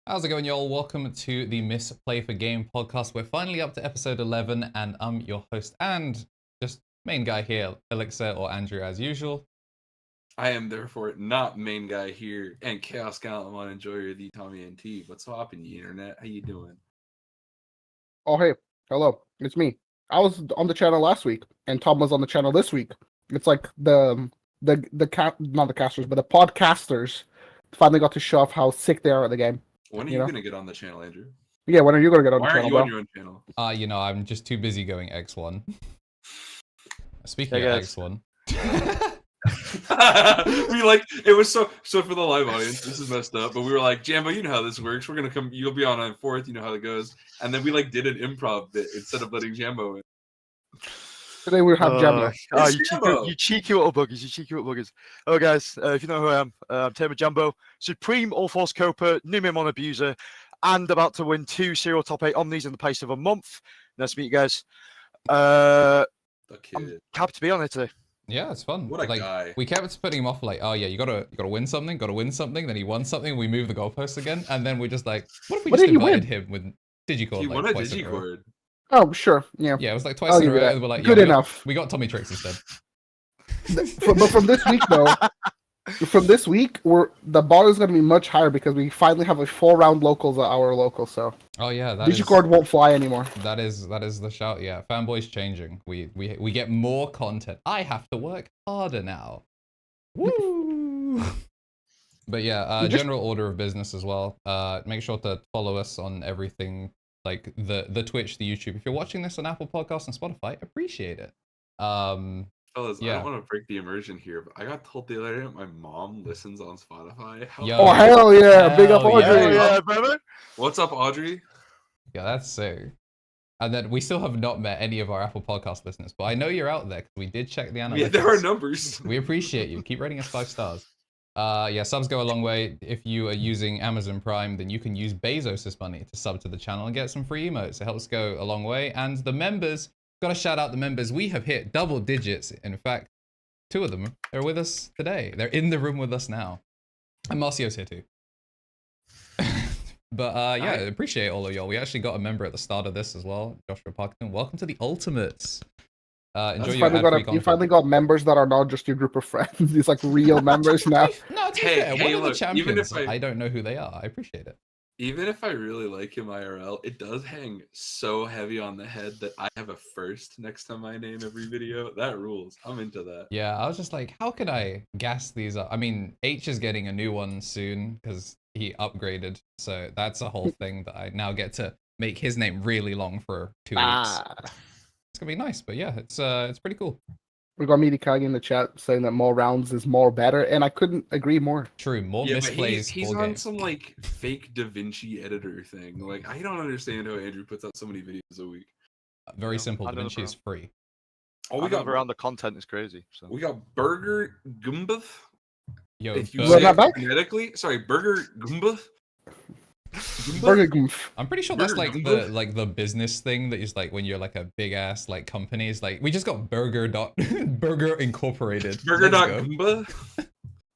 How's it going, y'all? Welcome to the Misplay for Game podcast. We're finally up to episode 11, and I'm your host and just main guy here, Elixir or Andrew, as usual. I am therefore not main guy here, and Chaos Gallantmon enjoyer, the TommyNT. What's hoppin', you internet? How you doing? Oh, hey. Hello. It's me. I was on the channel last week, and Tom was on the channel this week. It's like not the casters, but the podcasters finally got to show off how sick they are at the game. When are you gonna get on the channel, Andrew? Yeah, when are you gonna get on the Why channel? aren't you on your own channel? I'm just too busy going X1. Speaking Hey, of guys. X1. We like it was so for the live audience, this is messed up, but we were like, Jambo, you know how this works. We're gonna come, you'll be on 4th, you know how it goes. And then we like did an improv bit instead of letting Jambo in. Today we have Jambo. It's You Jambo. cheeky little buggers. Oh, guys, if you know who I am, I'm Jambo, Supreme All-Force Coper, Numemon Abuser, and about to win 2 serial top 8 Omnis in the pace of a month. Nice to meet you guys. The I'm kid. happy to be on it today. Yeah, it's fun. What a guy. We kept putting him off like, oh yeah, you gotta win something, Then he won something, we moved the goalposts again, and then we're just like, what if we What just did he invited win? him with Digicord He like won a twice in a row? Digicord. Oh, sure. Yeah. Yeah, it was like twice I'll in a give you row, that. and we're like, Good yeah, enough. We got Tommy Tricks instead. But from this week, though, from this week, the bar is going to be much higher because we finally have 4-round locals at our local. So Oh yeah, that is Digicord won't fly anymore. that is the shout. Yeah, fanboys changing. We get more content. I have to work harder now. Woo! But yeah, general order of business as well. Make sure to follow us on everything, like the Twitch, the YouTube. If you're watching this on Apple Podcasts and Spotify, appreciate it. Fellas, I Yeah. don't want to break the immersion here, but I got told the other day that my mom listens on Spotify. How Yo. Oh, hell yeah. Big up Hell Audrey. yeah. Oh, yeah, brother. What's up, Audrey? Yeah, that's sick. And then we still have not met any of our Apple Podcast listeners, but I know you're out there because we did check the analytics. Yeah, there are numbers. We appreciate you. Keep rating us 5 stars. Yeah, subs go a long way. If you are using Amazon Prime, then you can use Bezos' money to sub to the channel and get some free emotes. It helps go a long way. And the members, gotta shout out the members. We have hit double digits. In fact, 2 of them are with us today. They're in the room with us now. And Marcio's here too. But yeah, I appreciate all of y'all. We actually got a member at the start of this as well, Joshua Parkinson. Welcome to the Ultimates. Enjoy your ad-free You content. finally got members that are not just your group of friends. These like real members now. No, to be Hey, fair, hey, one of the look, even if champions, I don't know who they are. I appreciate it. Even if I really like him IRL, it does hang so heavy on the head that I have a first next to my name every video. That rules. I'm into that. Yeah, I was just like, how can I gas these up? I mean, H is getting a new one soon because he upgraded. So that's a whole thing that I now get to make his name really long for 2 weeks. It's gonna be nice, but yeah, it's pretty cool. We got Midikagi in the chat saying that more rounds is more better, and I couldn't agree more. True, more Yeah, but misplays. he's full on game. some like fake Da Vinci editor thing. Like, I don't understand how Andrew puts out so many videos a week. Very Yeah, simple. I Da don't know, Vinci is free. Oh, We got around the content is crazy. So. we got Burger Goomba. Yo, If you Burger- Run say that it back? phonetically, sorry, Burger Goomba. Burger Goof. I'm pretty sure that's like Burger the business thing that is like when you're like a big ass like companies. Like we just got Burger Incorporated. Burger Let's go. Goomba.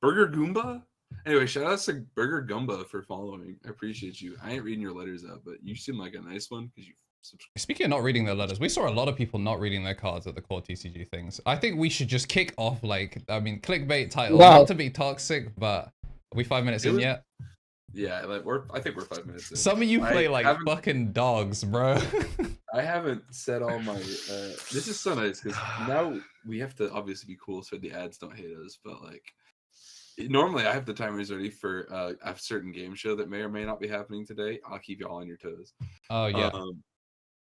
Burger Goomba. Anyway, shout out to Burger Goomba for following. I appreciate you. I ain't reading your letters out, but you seem like a nice one because you subscribe. Speaking of not reading their letters, we saw a lot of people not reading their cards at the core TCG things. I think we should just kick off like, I mean, clickbait title, Wow. not to be toxic, but are we 5 minutes in Really? yet? Yeah, like I think we're 5 minutes in. Some of you I play like haven't- fucking dogs, bro. I haven't said all my. This is so nice because now we have to obviously be cool so the ads don't hate us. But like, normally I have the timers ready for a certain game show that may or may not be happening today. I'll keep you all on your toes. Oh yeah.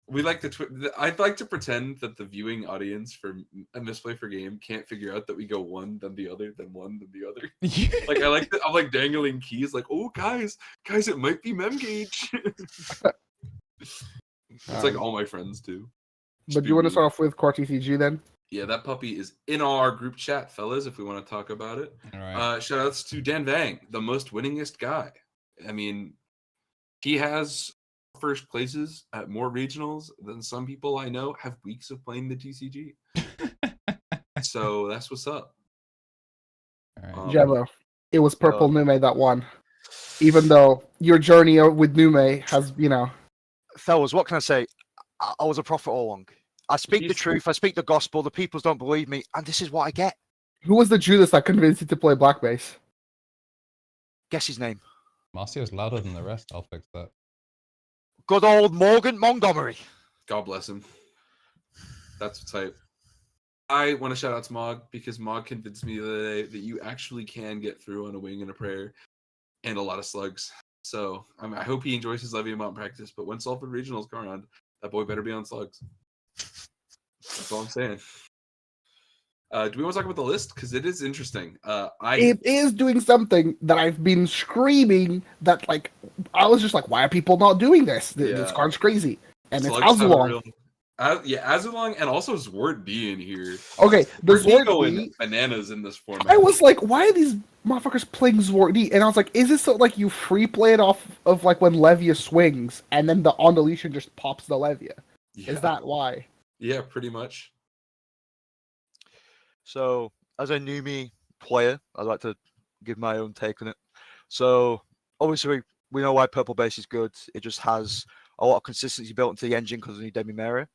We like to. I'd like to pretend that the viewing audience for a Misplay for Game can't figure out that we go one, then the other, then one, then the other. Like I like that. I'm like dangling keys. Like, oh guys, it might be Mem Gauge. It's like all my friends do. But do you want to start off with Core TCG then? Yeah, that puppy is in our group chat, fellas, if we want to talk about it. All right. Shout outs to Dan Vang, the most winningest guy. I mean, he has first places at more regionals than some people I know have weeks of playing the TCG. So that's what's up. All right. Jambo. It was Purple Nume that won. Even though your journey with Nume has, Fellas, what can I say? I was a prophet all along. I speak the He's- truth. I speak the gospel. The peoples don't believe me, and this is what I get. who was the Judas that convinced you to play Black Base? Guess his name. Marcio's louder than the rest. I'll fix that. Good old Morgan Montgomery. God bless him. That's what's hype. I want to shout out to Mog because Mog convinced me the other day that you actually can get through on a wing and a prayer and a lot of slugs. So I hope he enjoys his Levy amount practice. But when Salford Regionals come around, that boy better be on slugs. That's all I'm saying. Do we want to talk about the list? Because it is interesting. It is doing something that I've been screaming that, like, I was just like, why are people not doing this? This Yeah. card's crazy. And it's Slugs have a Azulon. real- Azulon and also Zwart D in here. Okay, the Zwart D Zwart going D, bananas in this format. I was like, why are these motherfuckers playing Zwart D? And I was like, is this so, like, you free play it off of, like, when Levia swings, and then the on deletion just pops the Levia? Yeah. Is that why? Yeah, pretty much. So, as a Numi player, I'd like to give my own take on it. So, obviously, we know why Purple Base is good. It just has a lot of consistency built into the engine because of the new Demi-Mera.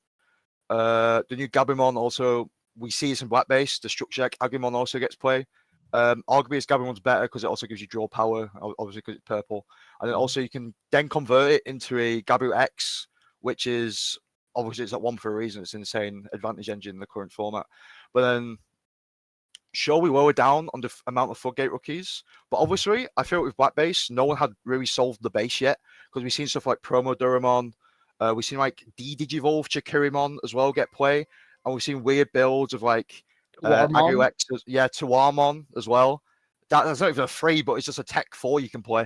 The new Gabumon also, we see it's in Black Base. The structure deck Agumon also gets play. Arguably, this Gabumon's better because it also gives you draw power, obviously because it's purple. And then also you can then convert it into a Gabu X, which is, obviously it's at 1 for a reason. It's an insane advantage engine in the current format. But then, sure, we lower down on the amount of floodgate rookies, but obviously I feel with Black Base, no one had really solved the base yet because we've seen stuff like Promo Duramon, we've seen like Digivolve Chikirimon as well get play, and we've seen weird builds of like Tuarmon? Tuarmon as well. That's not even a free, but it's just a tech 4 you can play.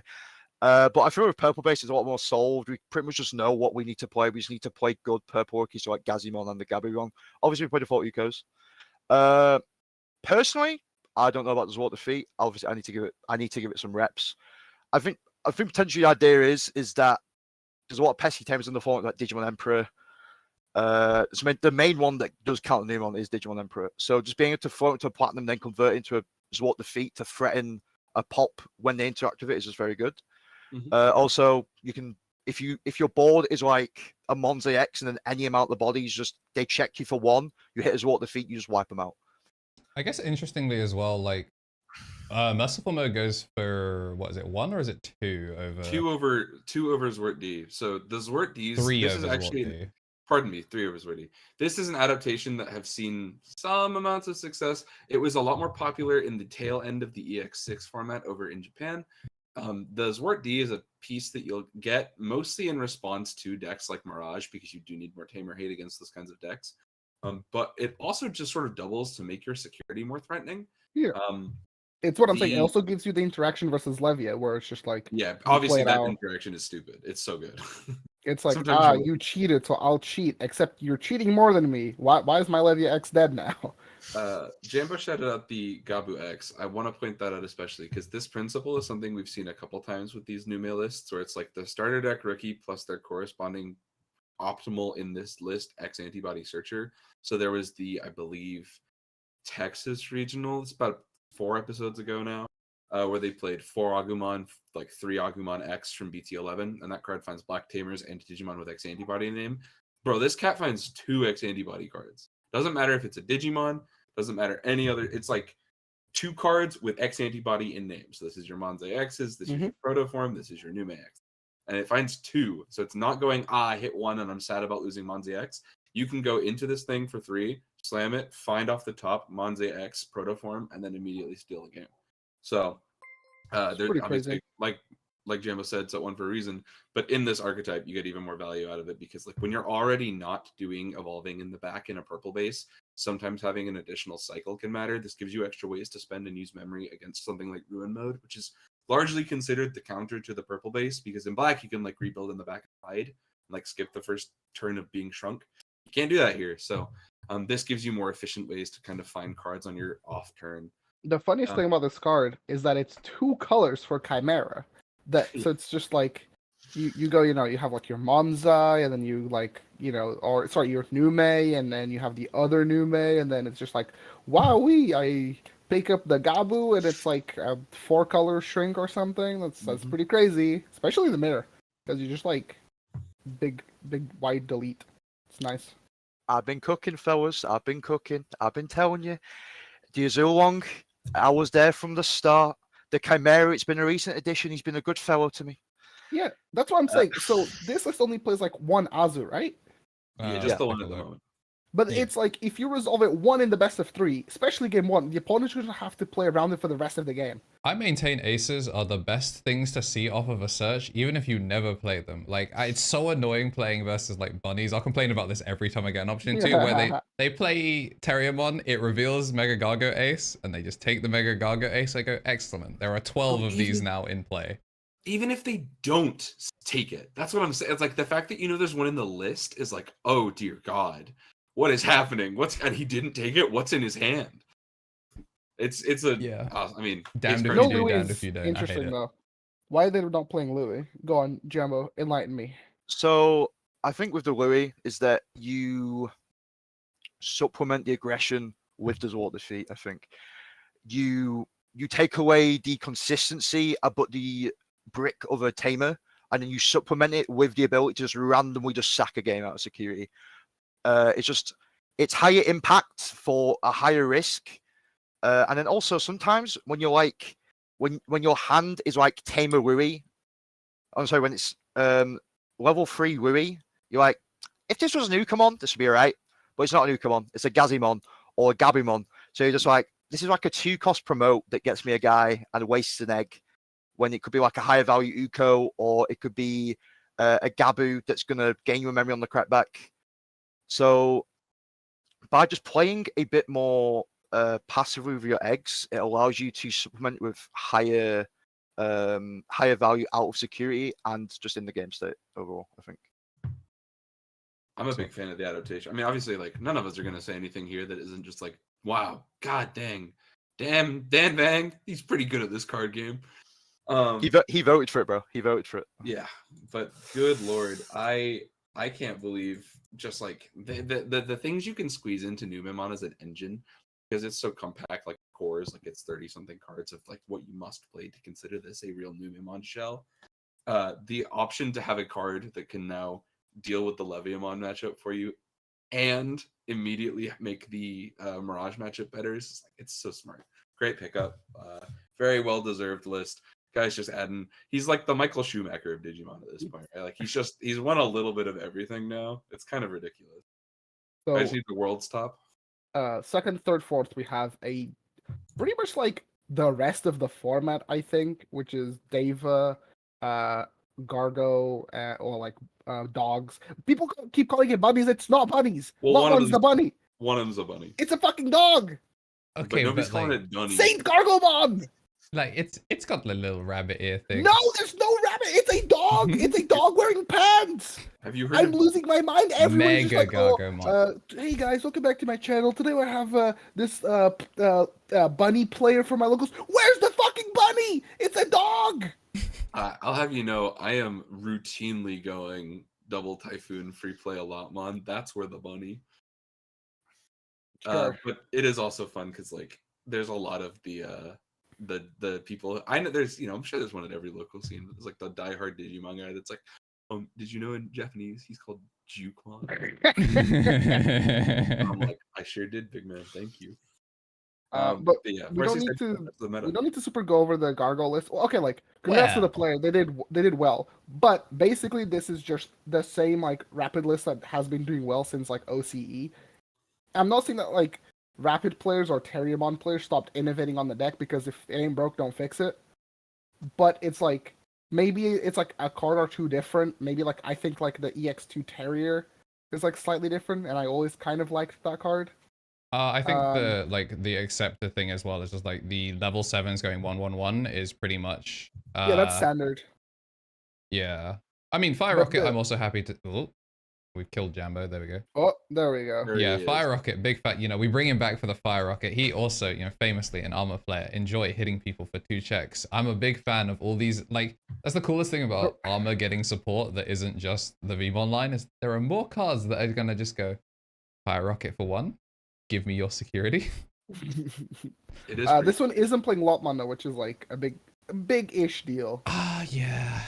But I feel with Purple Base it's a lot more solved. We pretty much just know what we need to play. We just need to play good purple rookies, so like Gazimon and the Gabumon. Obviously, we play default Ecos. Personally, I don't know about the Zwart defeat. Obviously, I need to give it some reps. I think potentially the idea is that there's a lot of pesky tames in the format like Digimon Emperor. So the main one that does count the new one is Digimon Emperor. So just being able to float into a platinum, then convert into a Zwart defeat to threaten a pop when they interact with it is just very good. Mhm. Also, you can if your board is like a Monze X and then any amount of the bodies just they check you for 1, you hit a Zwart defeat, you just wipe them out. I guess interestingly as well, like Merciful Mode goes for what is it, 1 or is it 2 over? 2 over Zwart D. So the Zwart D's 3 this over is actually Zwart D. pardon me, 3 over Zwart D. This is an adaptation that have seen some amounts of success. It was a lot more popular in the tail end of the EX6 format over in Japan. The Zwart D is a piece that you'll get mostly in response to decks like Mirage because you do need more tamer hate against those kinds of decks. But it also just sort of doubles to make your security more threatening. Yeah. It's what I'm saying. It the- also gives you the interaction versus Levia, where it's just like, Yeah, play obviously it that out. interaction is stupid. It's so good. it's like, Sometimes you cheated, so I'll cheat, except you're cheating more than me. Why is my Levia X dead now? Jambo shouted out the Gabu X. I want to point that out especially because this principle is something we've seen a couple times with these new mail lists where it's like the starter deck rookie plus their corresponding optimal in this list X antibody searcher. So there was the, I believe, Texas regional. It's about 4 episodes ago now, where they played 4 Agumon, like 3 Agumon X from BT11, and that card finds Black Tamers and Digimon with X antibody in the name. Bro, this cat finds 2 X antibody cards. Doesn't matter if it's a Digimon, doesn't matter any other. It's like 2 cards with X antibody in name. So this is your Monze X's, this is your Protoform, this is your Nume X. And it finds 2. So it's not going, I hit 1 and I'm sad about losing Monze X. You can go into this thing for 3, slam it, find off the top Monze X Protoform, and then immediately steal the game. So there's pretty obviously crazy. like Jambo said, it's at 1 for a reason. But in this archetype, you get even more value out of it because like when you're already not doing evolving in the back in a purple base, sometimes having an additional cycle can matter. This gives you extra ways to spend and use memory against something like Ruin Mode, which is largely considered the counter to the purple base because in black you can like rebuild in the back and hide and like skip the first turn of being shrunk. You can't do that here. So this gives you more efficient ways to kind of find cards on your off turn. The funniest thing about this card is that it's 2 colors for Chimera. So it's just like you go, you have like your Monza, and then you like, your Nume, and then you have the other Nume, and then it's just like, wowee, I pick up the Gabu and it's like a 4-color shrink or something. That's pretty crazy, especially the mirror, because you just like big wide delete. It's nice. I've been cooking, fellas. I've been cooking. I've been telling you. Do you so long? I was there from the start. The Chimera, it's been a recent addition. He's been a good fellow to me. Yeah, that's what I'm saying. So this list only plays like one Azu, right? Yeah, just the one at the moment. But Yeah. it's like if you resolve it one in the best of 3, especially game 1, the opponent should have to play around it for the rest of the game. I maintain aces are the best things to see off of a search, even if you never play them. Like, it's so annoying playing versus like bunnies. I'll complain about this every time I get an option to, where they play Terriermon, it reveals Mega Gargo Ace, and they just take the Mega Gargo Ace. I go, excellent. There are 12 of these now in play. Even if they don't take it, that's what I'm saying. It's like the fact that there's one in the list is like, oh dear God, what is happening? And he didn't take it. What's in his hand? It's a I mean, damned if No, you do, Louis damned is if you don't. interesting I hate it. though. Why are they not playing Louis? Go on, Jambo, enlighten me. So I think with the Louis is that you supplement the aggression with the Zwart defeat. I think you take away the consistency, but the brick of a tamer, and then you supplement it with the ability to just randomly just sack a game out of security. It's higher impact for a higher risk, and then also sometimes when you're like when your hand is like tamer Wui, I'm sorry, when it's level 3 Wui, you're like, if this was a Loogamon, this would be alright, but it's not a Loogamon, it's a Gazimon or a Gabumon, so you're just like, this is like a 2-cost promote that gets me a guy and wastes an egg, when it could be like a higher value Uko, or it could be a Gabu that's going to gain you a memory on the crackback. So by just playing a bit more passively with your eggs, it allows you to supplement with higher value out of security and just in the game state overall, I think. I'm a big fan of the adaptation. I mean, obviously, like, none of us are going to say anything here that isn't just like, wow, god dang, damn, Dan Bang, he's pretty good at this card game. He voted for it, bro. He voted for it. Yeah, but good lord, I can't believe just like the things you can squeeze into Numemon as an engine, because it's so compact, like cores, like it's 30 something cards of like what you must play to consider this a real Numemon shell. The option to have a card that can now deal with the Leviamon matchup for you and immediately make the Mirage matchup better is like, it's so smart. Great pickup. Very well deserved list. Guy's just adding, he's like the Michael Schumacher of Digimon at this point, right? Like he's won a little bit of everything now. It's kind of ridiculous. So I just need the world's top. second, third, fourth, we have a pretty much like the rest of the format, I think, which is Deva, Gargo, or like dogs. People keep calling it bunnies. It's not bunnies. Well, One's the bunny. One of them's a bunny. It's a fucking dog. Okay, But nobody's but calling like, it Dunny. Saint Gargomon. like it's got the little rabbit ear thing. No, there's no rabbit. It's a dog. It's a dog wearing pants. Have you heard I'm of losing my mind. Everyone's just Mega like, Gargomon. hey guys, welcome back to my channel. Today I have this bunny player for my locals. Where's the fucking bunny? It's a dog. I'll have you know, I am routinely going double Typhoon free play Allotmon. That's where the bunny. Sure. But it is also fun because like there's a lot of the people I know. There's I'm sure there's one at every local scene. There's like the diehard Digimon guy that's like, did you know in Japanese he's called Jukemon? I'm like, I sure did, big man. Thank you. But yeah, we don't need to super go over the Gargoyle list. Well, okay, like congrats to the player. They did well. But basically this is just the same like rapid list that has been doing well since like OCE. I'm not saying that like rapid players or Terriermon players stopped innovating on the deck, because if it ain't broke, don't fix it. But it's like maybe it's like a card or two different. Maybe like I think like the EX2 Terrier is like slightly different, and I always kind of liked that card. I think the acceptor thing as well is just like the level 7s going 1/1/1 is pretty much Yeah, that's standard. Yeah. I mean, Fire But Rocket, I'm also happy to... Oh, we've killed Jambo. There we go. Oh, there we go. There Yeah, he Fire is. Rocket, big fat... we bring him back for the Fire Rocket. He also, famously an armor player, enjoy hitting people for 2 checks. I'm a big fan of all these... Like, that's the coolest thing about armor getting support that isn't just the Vmon line, is there are more cards that are going to just go, Fire Rocket for 1, give me your security. It is. This one isn't playing Lotmon though, which is like a big-ish deal. Ah, yeah.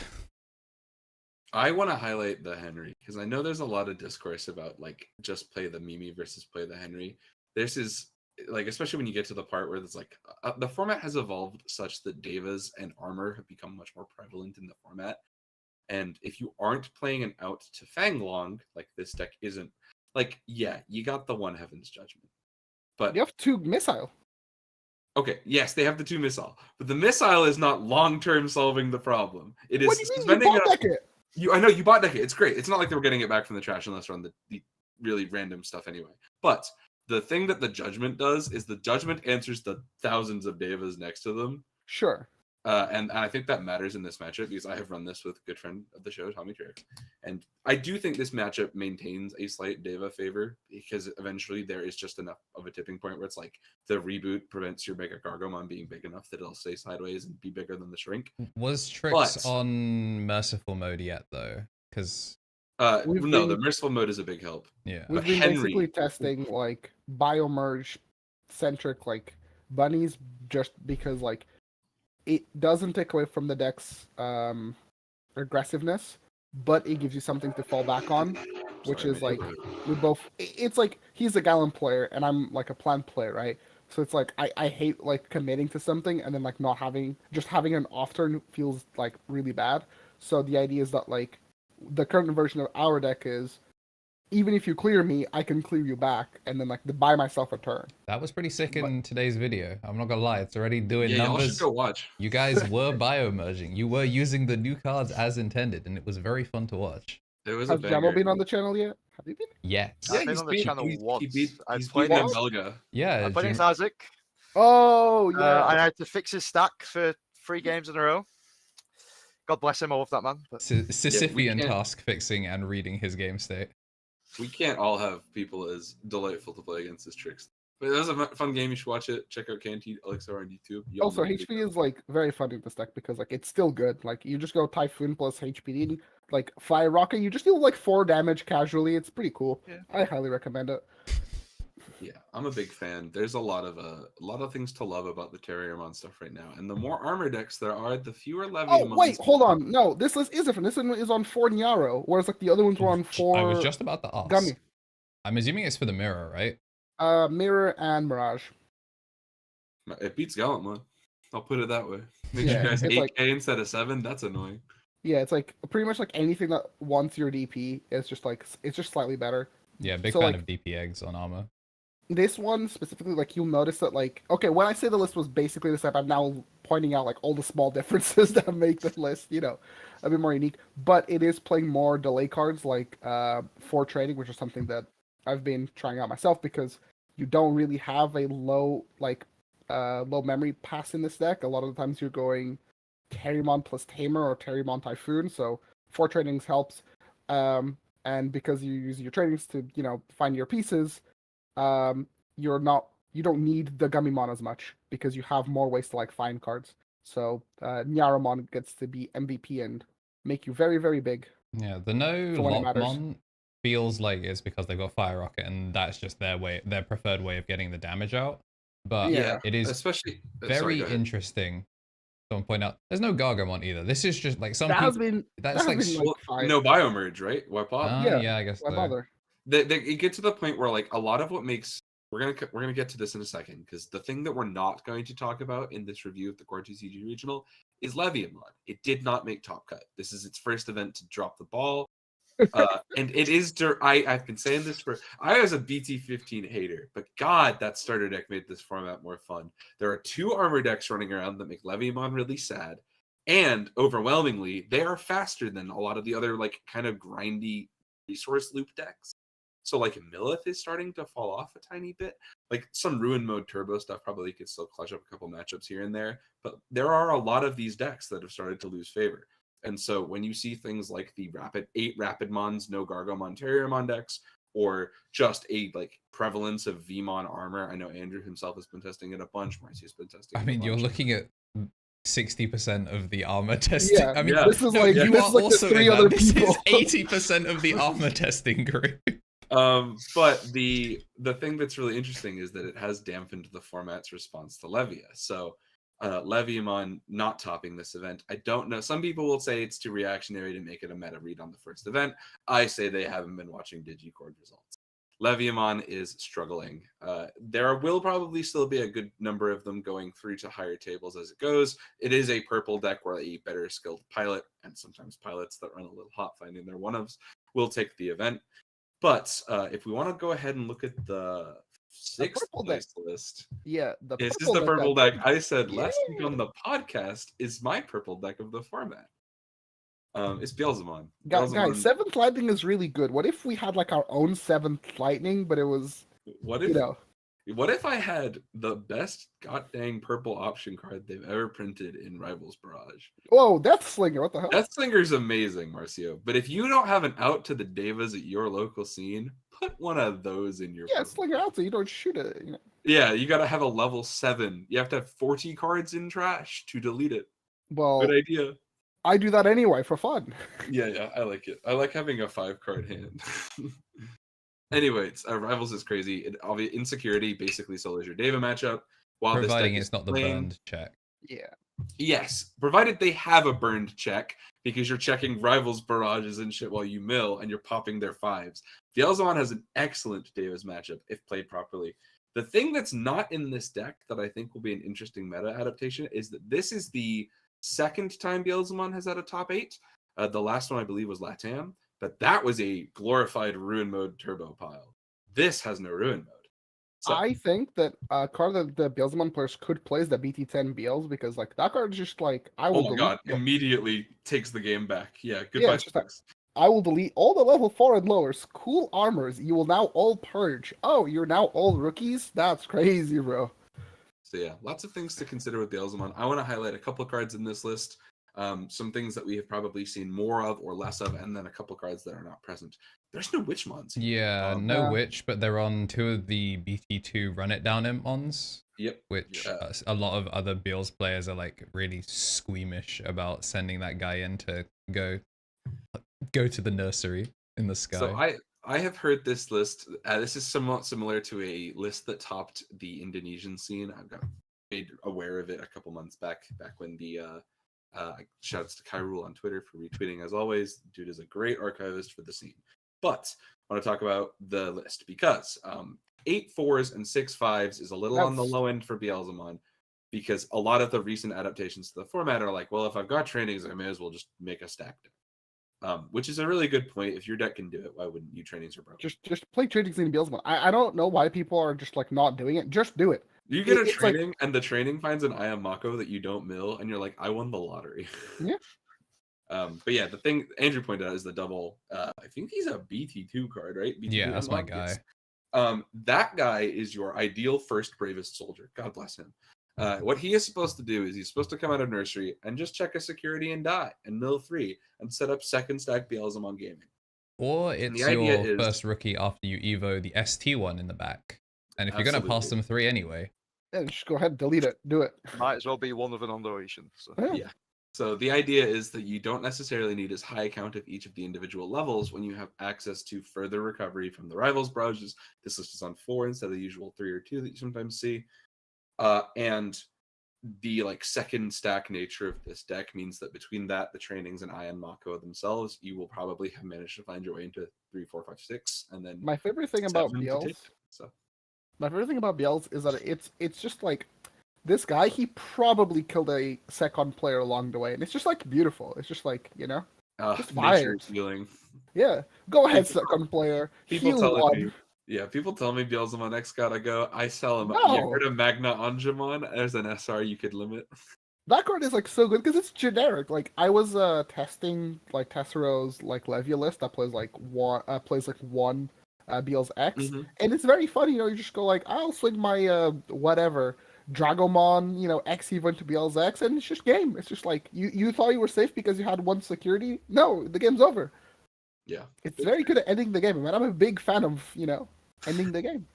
I want to highlight the Henry because I know there's a lot of discourse about like just play the Mimi versus play the Henry. This is like, especially when you get to the part where it's like the format has evolved such that Devas and armor have become much more prevalent in the format. And if you aren't playing an out to Fanglong, like this deck isn't, like, yeah, you got the one Heaven's Judgment. But You have 2 missile. okay, yes, they have the 2 missile. But the missile is not long-term solving the problem. It is What do you mean? You spending bought deck it? I know you bought deck it. It's great. It's not like they were getting it back from the trash unless we're on the really random stuff anyway. But the thing that the Judgment does is the Judgment answers the thousands of Devas next to them. Sure. And I think that matters in this matchup because I have run this with a good friend of the show, TommyNT. And I do think this matchup maintains a slight Deva favor because eventually there is just enough of a tipping point where it's like the reboot prevents your Mega Gargomon being big enough that it'll stay sideways and be bigger than the shrink. Was Trix on Merciful mode yet, though? Because... the Merciful mode is a big help. Yeah. We've been basically testing like biomerge centric like bunnies just because like it doesn't take away from the deck's aggressiveness, but it gives you something to fall back on, which is like we both. It's like he's a Gallant player and I'm like a plant player, right? So it's like I hate like committing to something and then like not having an off turn feels like really bad. So the idea is that like the current version of our deck is even if you clear me, I can clear you back and then like buy myself a turn. That was pretty sick in today's video. I'm not gonna lie, it's already doing Y'all numbers. should go watch. You guys were biomerging. You were using the new cards as intended, and it was very fun to watch. It was Has a Jambo banger. been on the channel yet? Have you been? Yes. I've been on the channel once. He's I've played beaten him. Belga. Yeah. I played Jim- against Isaac. Oh yeah. I had to fix his stack for 3 games in a row. God bless him, I love that man. But Sisyphean can't- task fixing and reading his game state. We can't all have people as delightful to play against as Tricks. But it was a fun game. You should watch it. Check out KnTElixar on YouTube. Y'all Also, know HP is like very fun in this deck because like it's still good. Like you just go Typhoon plus HPD, like Fire Rocket. You just deal like 4 damage casually. It's pretty cool. Yeah. I highly recommend it. Yeah, I'm a big fan. There's a lot of things to love about the Terriermon stuff right now. And the more armor decks there are, the fewer Leviamons. Oh wait, hold on. No, this list is different. This one is on 4 Nyaro, whereas like the other ones were on 4. I was just about to ask. Gummy. I'm assuming it's for the mirror, right? Mirror and Mirage. It beats Gallantmon. I'll put it that way. Makes Yeah, you guys it's 8K like- instead of 7. That's annoying. Yeah, it's like pretty much like anything that wants your DP is just like it's just slightly better. Yeah, big So, fan like- of DP eggs on armor. This one specifically, like you'll notice that like okay, when I say the list was basically this type, I'm now pointing out like all the small differences that make the list, you know, a bit more unique. But it is playing more delay cards like for trading, which is something that I've been trying out myself because you don't really have a low memory pass in this deck. A lot of the times you're going Terriermon plus Tamer or Terriermon Typhoon, so 4 tradings helps. And because you use your tradings to, you know, find your pieces, you don't need the Gummymon as much because you have more ways to like find cards. So Nyaramon gets to be MVP and make you very, very big. Yeah, the no For when it matters. Lotmon feels like it's because they've got Fire Rocket and that's just their preferred way of getting the damage out. But Yeah. it is Especially very go ahead. interesting. Someone point out there's no Gargomon either. This is just like some That has people. been That's like Well, fine. no biomerge, right? Why pop? yeah, I guess Why so. bother? It get to the point where like a lot of what makes we're gonna get to this in a second because the thing that we're not going to talk about in this review of the Core TCG Regional is Leviamon. It did not make top cut. This is its first event to drop the ball, and it is. I've been saying this I was a BT15 hater, but God, that starter deck made this format more fun. There are 2 armor decks running around that make Leviamon really sad, and overwhelmingly, they are faster than a lot of the other like kind of grindy resource loop decks. So like Millith is starting to fall off a tiny bit. Like some Ruin Mode Turbo stuff probably could still clutch up a couple matchups here and there, but there are a lot of these decks that have started to lose favor. And so when you see things like the 8 Rapidmons, no Gargomon Terriermon decks, or just a like prevalence of Vmon armor, I know Andrew himself has been testing it a bunch. Marcy's been testing it I mean, a you're bunch. looking at 60% of the armor testing. Yeah, I mean, yeah. This is no, like you this are is like the also 3 in that. other This people. is 80% of the armor testing group. But the thing that's really interesting is that it has dampened the format's response to Levia. So Leviamon not topping this event, I don't know. Some people will say it's too reactionary to make it a meta read on the first event. I say they haven't been watching DigiCord results. Leviamon is struggling. There will probably still be a good number of them going through to higher tables as it goes. It is a purple deck where a better skilled pilot, and sometimes pilots that run a little hot finding their one-ofs, will take the event. But if we want to go ahead and look at the sixth place list. Yeah, this is the purple deck I said last week Yeah. on the podcast is my purple deck of the format. It's Beelzemon. Guys, 7th Lightning is really good. What if we had like our own 7th Lightning, but it was, What if I had the best goddamn purple option card they've ever printed in Rivals Barrage? Whoa, Death Slinger, what the hell? Death Slinger's amazing, Marcio. But if you don't have an out to the Devas at your local scene, put one of those in your purple. Slinger out so you don't shoot it. Yeah, you gotta have a level 7. You have to have 40 cards in trash to delete it. Well, good idea. I do that anyway for fun. Yeah, I like it. I like having a 5-card hand. Anyways, Rivals is crazy. Insecurity basically solos your Deva matchup. While providing this it's not the burned check. Yeah. Yes, provided they have a burned check, because you're checking Rivals barrages and shit while you mill, and you're popping their 5s. Beelzemon has an excellent Deva's matchup if played properly. The thing that's not in this deck that I think will be an interesting meta adaptation is that this is the second time Beelzemon has had a top 8. The last one, I believe, was Latam, but that was a glorified Ruin Mode turbo pile. This has no Ruin Mode. So, I think that a card that the Beelzemon players could play is the BT10 Beels, because like that card is just like, I will immediately takes the game back. Yeah, goodbye. I will delete all the level 4 and lowers, cool armors. You will now all purge. Oh, you're now all rookies? That's crazy, bro. So yeah, lots of things to consider with Beelzemon. I want to highlight a couple cards in this list. Some things that we have probably seen more of or less of, and then a couple cards that are not present. There's no Witchmons. Yeah, no Witch, but they're on 2 of the BT2 Run It Down Impmons. Yep. Which a lot of other Beals players are like really squeamish about sending that guy in to go to the nursery in the sky. So I have heard this list. This is somewhat similar to a list that topped the Indonesian scene. I got made aware of it a couple months back when the shouts to Kyrule on Twitter for retweeting as always. Dude is a great archivist for the scene. But I want to talk about the list because 8 4s and 6 5s is a little on the low end for Beelzemon, because a lot of the recent adaptations to the format are like, well, if I've got trainings, I may as well just make a stack deck. Which is a really good point. If your deck can do it, why wouldn't you? Trainings are broken. Just play trainings in Beelzemon. I don't know why people are just like not doing it. Just do it. You get a training, and the training finds an Iam Mako that you don't mill, and you're like, I won the lottery. Yeah. But yeah, the thing Andrew pointed out is the double. I think he's a BT2 card, right? BT2 yeah, that's my guy. That guy is your ideal first bravest soldier. God bless him. What he is supposed to do is he's supposed to come out of nursery and just check a security and die and mill 3 and set up second stack Beelzemon gaming. Or it's your first rookie after you evo the ST one in the back. And if you're going to pass them 3 anyway. Yeah, just go ahead and delete it. Do it. Might as well be one of an underration. So. Yeah. So the idea is that you don't necessarily need as high a count of each of the individual levels when you have access to further recovery from the Rivals barrages. This list is on 4 instead of the usual 3 or 2 that you sometimes see. And the second stack nature of this deck means that between that, the trainings, and Iam Mako themselves, you will probably have managed to find your way into 3, 4, 5, 6, and then my favorite thing about Beels. My favorite thing about Beels is that it's just like this guy. He probably killed a second player along the way, and it's just like beautiful. It's just like just vibes. Healing. Yeah, go ahead, second player. People telling me. Yeah, people tell me Beelzemon X gotta go. I sell him. No. You heard of Magna Angemon? There's an SR you could limit. That card is so good because it's generic. I was testing Tessero's Levia list that plays one Beels X, and it's very funny. You just go I'll swing my whatever Dragomon X Evo into Beels X, and it's just game. It's just you thought you were safe because you had 1 security. No, the game's over. Yeah, it's very good at ending the game, man. I'm a big fan of ending the game.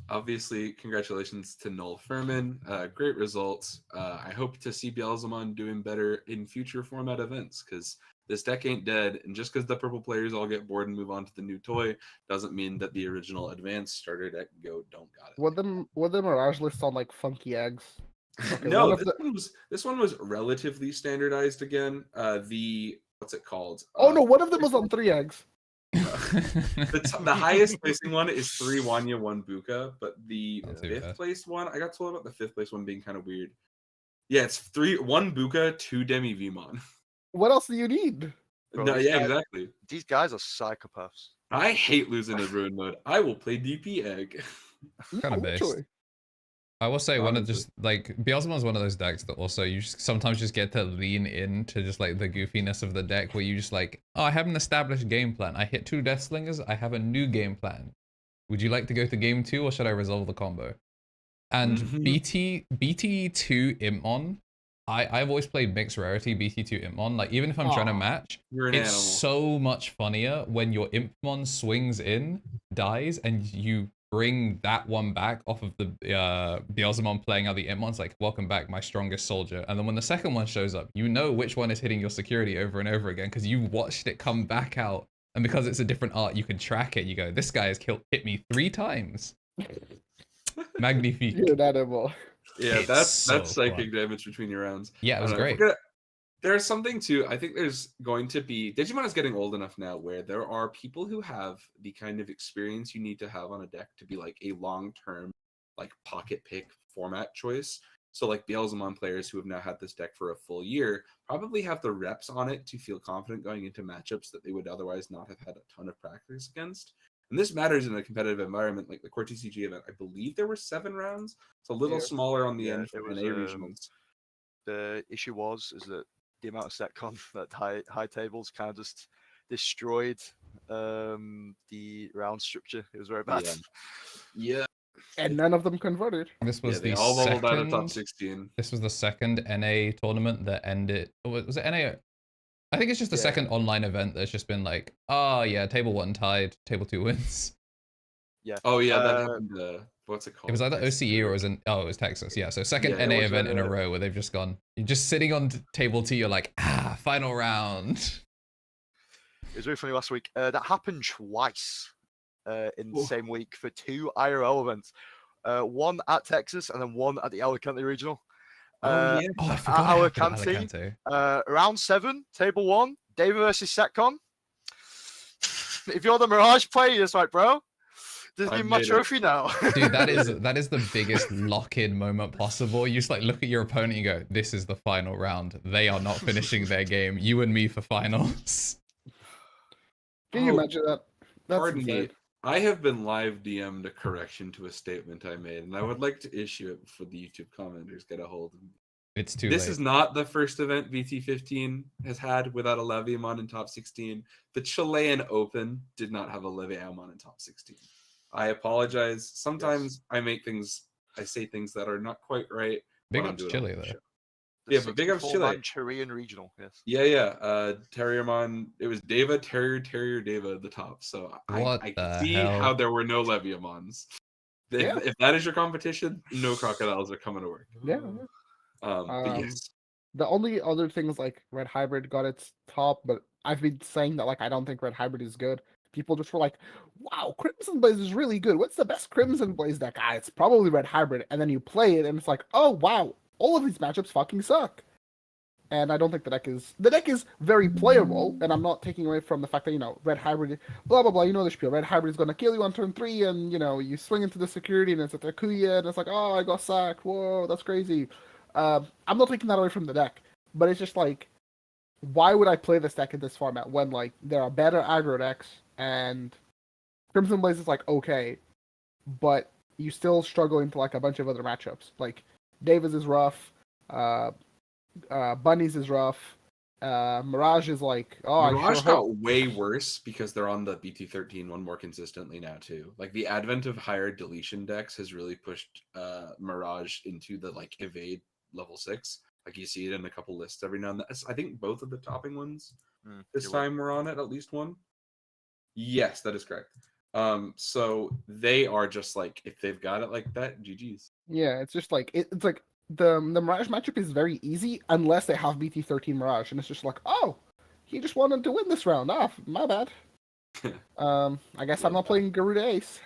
Obviously, congratulations to Null Furman. Great results. I hope to see Beelzemon doing better in future format events, because This deck ain't dead, and just because the purple players all get bored and move on to the new toy doesn't mean that the original advanced starter deck don't got it. Would the Mirage list on like funky eggs? Okay, No, one of this one was relatively standardized again. What's it called? Oh no, one of them was on 3 eggs. The highest placing one is 3 Wanya, 1 Buka, but the Not too 5th bad. place one, I got told about the 5th place one being kind of weird. Yeah, it's 1 Buka, 2 Demi Vmon. What else do you need? Bro, No, these yeah, guys- exactly. These guys are psychopaths. I hate losing in ruin mode. I will play DP egg. Kinda No, based. literally. I will say one of Honestly. just like Beelzemon's one of those decks that also you sometimes just get to lean into just like the goofiness of the deck where you just like, oh, I have an established game plan. I hit 2 Death Slingers. I have a new game plan. Would you like to go to game 2 or should I resolve the combo? And Mhm. BT2 Impmon, I've always played mixed rarity BT2 Impmon. Like even if I'm trying to Aw, match, You're an it's animal. so much funnier when your Impmon swings in, dies, and you bring that one back off of the Beelzemon playing out the Impmons, like, welcome back, my strongest soldier. And then when the second one shows up, you know which one is hitting your security over and over again because you watched it come back out. And because it's a different art, you can track it. You go, this guy has hit me 3 times. Magnifique. You're an animal. Yeah, It's that's so psychic fun. damage between your rounds. Yeah, it I was don't know, great. There's something too. I think there's going to be Digimon is getting old enough now where there are people who have the kind of experience you need to have on a deck to be like a long-term, like pocket pick format choice. So like Beelzemon players who have now had this deck for a full year probably have the reps on it to feel confident going into matchups that they would otherwise not have had a ton of practice against. And this matters in a competitive environment like the Core TCG event. I believe there were 7 rounds. It's a little Yeah. smaller on the Yeah, end for it was, NA regionals. The issue is that the amount of setcon that high tables kind of just destroyed the round structure. It was very bad. Yeah. And none of them converted. This Yeah, was they the all bubbled out of top second. 16. This was the second NA tournament that ended. Was it NA? I think it's just the Yeah. second online event that's just been like, oh yeah, table 1 tied, table 2 wins. Yeah. Oh yeah, that Uh, happened. What's it called? It was either Texas, OCE or it right? was in. Oh, it was Texas. Yeah. So second Yeah, it NA was, event in a row where they've just gone. You're just sitting on table 2. You're like, final round. It was very funny last week. That happened twice in the Oof. same week for 2 IRL events. One at Texas and then one at the Alicante Regional. Oh yeah. Oh, I forgot. it happened at Alicante. Alicante. Round 7, table 1, David versus Setcon. If you're the Mirage player, you're just like, bro, just I give me my made it. trophy now. Dude, that is the biggest lock-in moment possible. You just like look at your opponent and go, this is the final round. They are not finishing their game. You and me for finals. Can you Oh, imagine that? That's Pardon me. insane. I have been live DM'd a correction to a statement I made, and I would like to issue it before the YouTube commenters get a hold of me. It's too This late. is not the first event VT15 has had without a Leviamon in top 16. The Chilean Open did not have a Leviamon in top 16. I apologize. Sometimes I say things that are not quite right. Big when I'm up to doing it on Chile the though. show. The Yeah, but big ups 64-man Chile. Chilean Regional, yes. Yeah. Terriermon. It was Deva, Terrier, Deva at the top. So I What can the see hell? how there were no Leviamons. Yeah. If that is your competition, no crocodiles are coming to work. Yeah. But yes. The only other things like Red Hybrid got its top, but I've been saying that like I don't think Red Hybrid is good. People just were like, "Wow, Crimson Blaze is really good. What's the best Crimson Blaze deck?" It's probably Red Hybrid. And then you play it, and it's like, "Oh wow, all of these matchups fucking suck." And I don't think the deck is very playable. And I'm not taking away from the fact that Red Hybrid, blah blah blah. You know the spiel. Red Hybrid is gonna kill you on turn 3, and you swing into the security, and it's a Takuya, and it's like, "Oh, I got sacked. Whoa, that's crazy." I'm not taking that away from the deck, but it's just like, why would I play this deck in this format when like there are better aggro decks and Crimson Blaze is like okay, but you still struggle into like a bunch of other matchups. Like Davis is rough, Bunnies is rough, Mirage is like Mirage I sure hope. got way worse because they're on the BT13 one more consistently now too. Like the advent of higher deletion decks has really pushed Mirage into the like evade level 6. Like you see it in a couple lists every now and then. I think both of the topping ones this you're right. time were on it, at least one. Yes, that is correct. So they are just like, if they've got it like that, GG's. Yeah, it's just like it's like the Mirage matchup is very easy unless they have BT13 Mirage, and it's just like, oh, He just wanted to win this round. Ah, my bad. I guess I'm not playing Garuda Ace.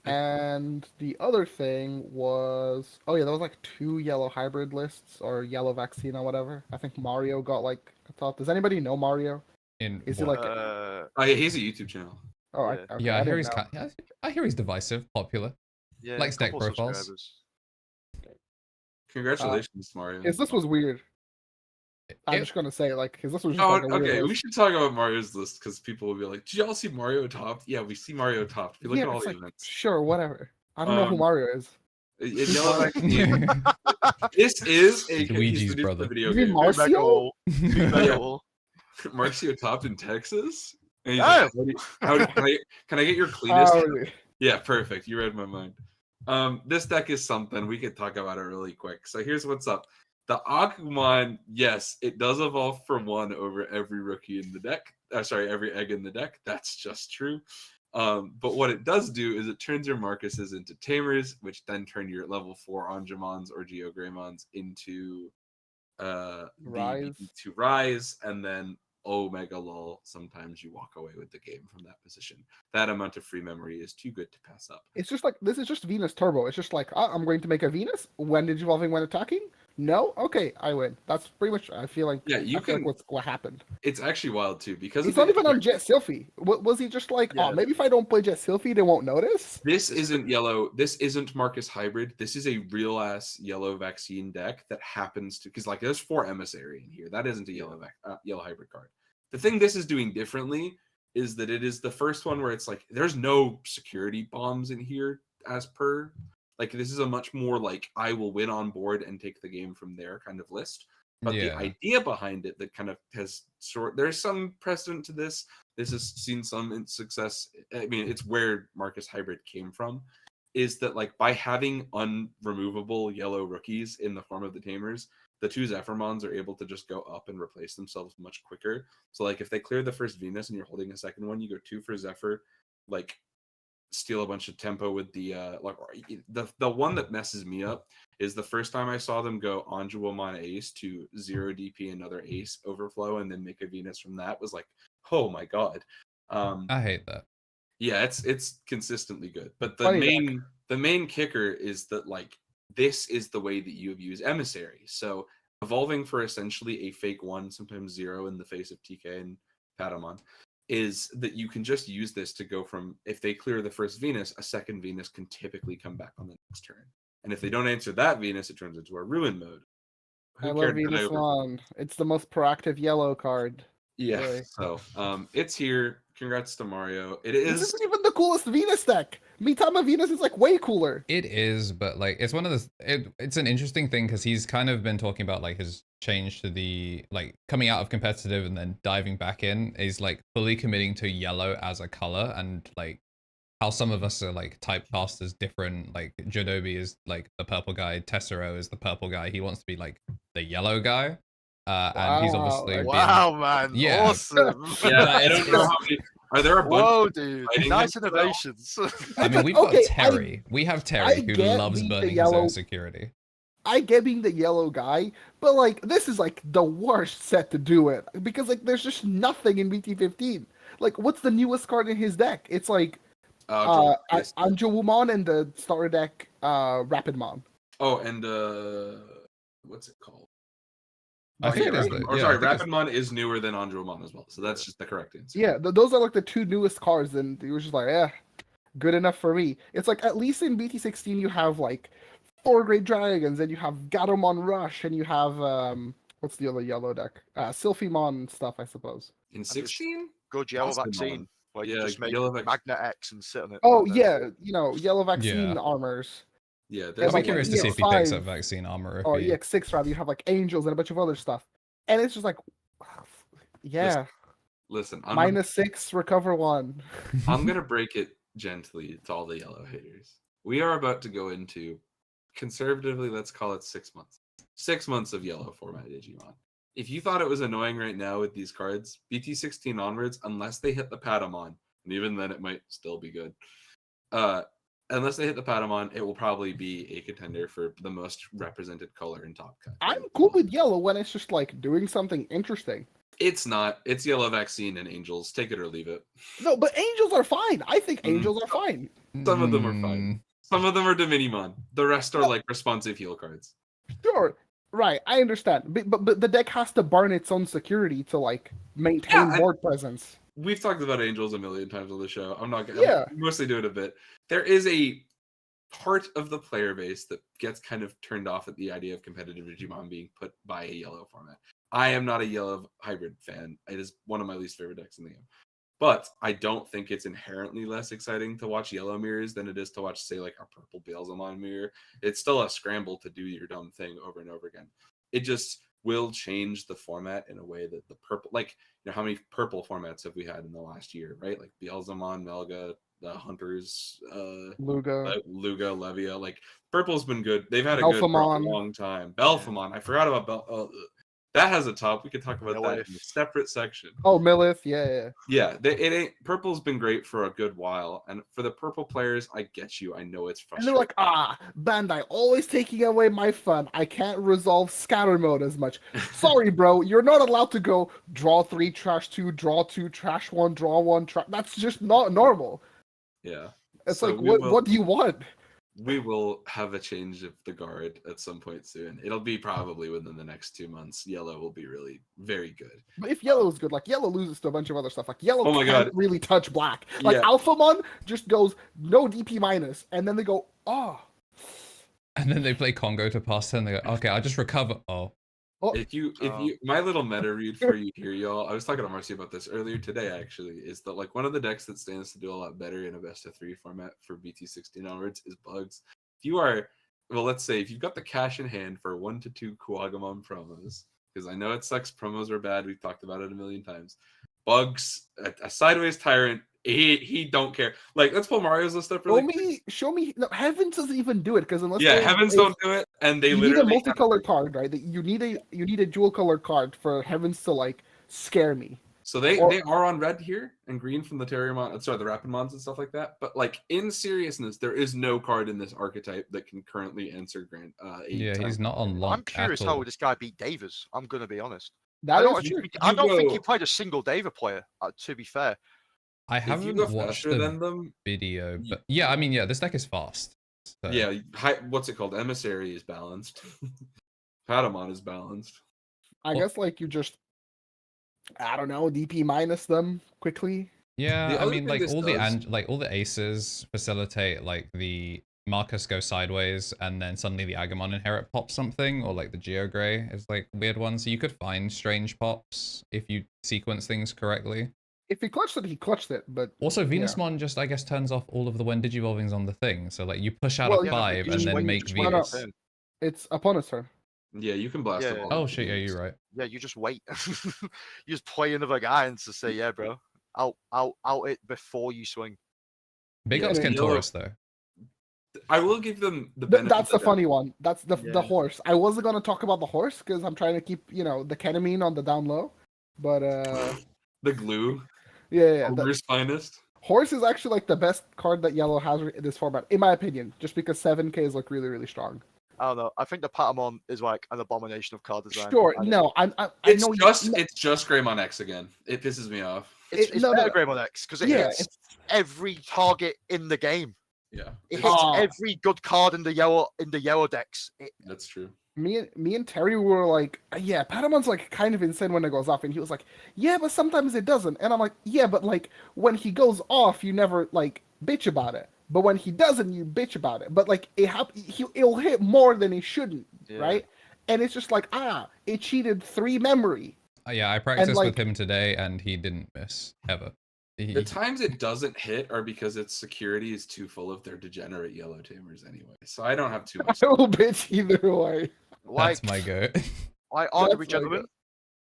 And the other thing was, oh yeah, there was like 2 yellow hybrid lists or yellow vaccine or whatever. I think Mario got like a top. Does anybody know Mario? Is he like? Oh yeah, he's a YouTube channel. Oh, yeah. okay, Yeah, I hear didn't he's know. I hear he's divisive, popular. Yeah, Likes deck couple profiles. subscribers. Congratulations, Mario. His list was weird. I'm It- just gonna say, like, his list was just Oh, like a weird okay. list. We should talk about Mario's list because people will be like, "Did y'all see Mario topped?" Yeah, we see Mario topped. If you look Yeah, at all it's the like, events. sure, whatever. I don't know who Um, Mario is. Yellow Vaccine. This is a Luigi's he's the new brother. video You mean game. Marcio? Marcio topped in Texas. And he's Oh. like, can I get your cleanest? Howdy. Yeah, perfect. You read my mind. This deck is something we could talk about it really quick. So here's what's up. The Agumon, yes, it does evolve for 1 over every rookie in the deck. Every egg in the deck. That's just true. But what it does do is it turns your Marcuses into Tamers, which then turn your level 4 Angemons or Geogreymons into Rise. to Rise, and then Omega Lol. Sometimes you walk away with the game from that position. That amount of free memory is too good to pass up. It's just like, this is just Venus Turbo. It's just like, I'm going to make a Venus. When did evolving when attacking? No? Okay, I win. That's pretty much, I feel like, Yeah, you I feel can. like what happened. It's actually wild too because He's of not the- even on Jet Sylphie. Was he just like, Yeah. oh, maybe if I don't play Jet Sylphie, they won't notice? This isn't yellow. This isn't Marcus Hybrid. This is a real ass yellow vaccine deck that happens to, because like there's 4 emissary in here. That isn't a yellow yellow hybrid card. The thing this is doing differently is that it is the first one where it's like there's no security bombs in here as per. Like this is a much more like I will win on board and take the game from there kind of list. But the Yeah. idea behind it that kind of has there's some precedent to this. This has seen some success. I mean, it's where Marcus Hybrid came from, is that like by having unremovable yellow rookies in the form of the Tamers, the 2 Zephyrmons are able to just go up and replace themselves much quicker. So like if they clear the first Venus and you're holding a second one, you go 2 for Zephyr, like steal a bunch of tempo with the the one that messes me up is the first time I saw them go Anjuamon Ace to 0 DP another Ace overflow and then make a Venus from that was like, oh my god. I hate that. Yeah, it's consistently good. But the Funny main kicker is that like this is the way that you abuse emissary. So evolving for essentially a fake 1, sometimes 0 in the face of TK and Patamon, is that you can just use this to go from, if they clear the first Venus, a second Venus can typically come back on the next turn. And if they don't answer that Venus, it turns into a ruin mode. I love Venus Wand. It's the most proactive yellow card. Yeah. Really. So it's here. Congrats to Mario. It This is. isn't even the coolest Venus deck. Mitama Venus is like way cooler. It is, but like it's one of the it's an interesting thing because he's kind of been talking about like his change to the like coming out of competitive and then diving back in is like fully committing to yellow as a color, and like how some of us are like typecast as different. Like Jodobi is like the purple guy, Tessero is the purple guy. He wants to be like the yellow guy. And he's obviously being, Wow, man. Yeah. Awesome. Yeah, I don't know how many. Are there a bunch? Whoa, dude. fighting Nice him for that? innovations. I mean, we've Okay, got Terry. We have Terry who get loves being the burning his yellow- own security. I get being the yellow guy, but like this is like the worst set to do it because like there's just nothing in BT15. Like what's the newest card in his deck? It's like Anjuamon and the starter deck Rapidmon. Oh, and what's it called? I think it is. Sorry, Rapidmon is newer than Anjuamon as well, so that's just the correct answer. Yeah, those are like the 2 newest cards, and it was just like, good enough for me. It's like at least in BT16 you have like 4 Great Dragons, and you have Gatomon Rush, and you have what's the other yellow deck? Sylphimon stuff, I suppose. In 16? Good yellow Mastemon. vaccine. Where you Yeah, just make yellow Magnet X and sit on it. Oh and then- yeah, yellow vaccine Yeah. armors. Yeah, I'd there's be like curious to an see if he EX5 picks up vaccine armor. Or If he... EX6 rather, you have like angels and a bunch of other stuff, and it's just like, yeah, Listen, -6 recover 1. I'm gonna break it gently to all the yellow haters. We are about to go into, conservatively, let's call it 6 months. 6 months of yellow format Digimon. If you thought it was annoying right now with these cards, BT16 onwards, unless they hit the Patamon, and even then it might still be good. unless they hit the Patamon, it will probably be a contender for the most represented color in Top Cut. I'm cool with yellow when it's just like doing something interesting. It's not. It's Yellow Vaccine and Angels. Take it or leave it. No, but angels are fine. I think angels are fine. Some of them are fine. Some of them are Dominimon. The rest are No. like responsive heal cards. Sure. Right, I understand. But the deck has to burn its own security to like maintain board presence. We've talked about Angels a million times on the show. I'm not gonna mostly do it a bit. There is a part of the player base that gets kind of turned off at the idea of competitive Digimon being put by a yellow format. I am not a yellow hybrid fan. It is one of my least favorite decks in the game. But I don't think it's inherently less exciting to watch yellow mirrors than it is to watch, say, like a purple Beelzemon mirror. It's still a scramble to do your dumb thing over and over again. It just will change the format in a way that the purple, like, you know, how many purple formats have we had in the last year, right? Like Beelzemon, Melga, the Hunters, Luga, Levia. Like, purple's been good. They've had a good for a long time. Belphemon. I forgot about that has a top. We could talk about that in a separate section. Oh, Millith, yeah. Purple's been great for a good while, and for the purple players, I get you. I know it's frustrating. And they're like, Bandai always taking away my fun. I can't resolve scatter mode as much. Sorry, bro, you're not allowed to go draw 3, trash 2, draw 2, trash 1, draw 1. That's just not normal. Yeah, it's so like, what do you want? We will have a change of the guard at some point soon. It'll be probably within the next 2 months. Yellow will be really very good. But if yellow is good, like yellow loses to a bunch of other stuff. Like yellow can't really touch black. Like Alphamon just goes no DP minus, and then they go, and then they play Congo to pass turn. They go, okay, I'll just recover. If you my little meta read for you here, y'all. I was talking to Marcy about this earlier today, actually, is that like one of the decks that stands to do a lot better in a best of 3 format for BT16 onwards is Bugs. If you are, well, let's say if you've got the cash in hand for 1 to 2 Kuwagamon promos, because I know it sucks, promos are bad. We've talked about it a million times. Bugs, a sideways tyrant. He don't care. Like, let's pull Mario's list up really Show me. No, Heavens doesn't even do it because unless Heavens don't do it, and they need a multicolored card, right? You need a dual colored card for Heavens to like scare me. So they are on red here and green from the Terriermon, the Rapidmons and stuff like that. But like in seriousness, there is no card in this archetype that can currently answer he's not on long. I'm curious how this guy beat Davis. I'm gonna be honest. I don't think he played a single Dava player. To be fair. I haven't watched the video, but this deck is fast. So. Yeah, what's it called? Emissary is balanced. Patamon is balanced. I guess like you just, I don't know, DP minus them quickly. Yeah, I mean, like all the aces facilitate like the Marcus go sideways, and then suddenly the Agamon inherit pops something, or like the Geogray is like weird one. So you could find strange pops if you sequence things correctly. If he clutched it, he clutched it. But also, Venusmon just, I guess, turns off all of the when Digivolvings on the thing. So like you push out a 5 and then make Venus. It's opponent's turn. Yeah, you can blast them. Oh shit! Yeah, you're right. Yeah, you just wait. You just play another guy and to say, yeah, bro, out it before you swing. Big ups KnTElixar though. I will give them the benefit. That's the funny one. That's the horse. I wasn't gonna talk about the horse because I'm trying to keep the ketamine on the down low, but the glue. Yeah. Ogre's finest. Horse is actually like the best card that yellow has in this format, in my opinion, just because 7Ks look really, really strong. I don't know. I think the Patamon is like an abomination of card design. Sure, it's just Greymon X again. It pisses me off. It's better Greymon X because it hits every target in the game. Yeah, it hits every good card in the yellow decks. That's true. Me and Terry were like, yeah, Patamon's like kind of insane when it goes off, and he was like, yeah, but sometimes it doesn't, and I'm like, yeah, but like when he goes off, you never like bitch about it, but when he doesn't, you bitch about it. But like it'll hit more than it shouldn't, right? And it's just like it cheated 3 memory. Yeah, I practiced with him today, and he didn't miss ever. The times it doesn't hit are because its security is too full of their degenerate yellow tamers anyway. So I don't have too much. I will bitch either way. That's my go. Arguably, gentlemen,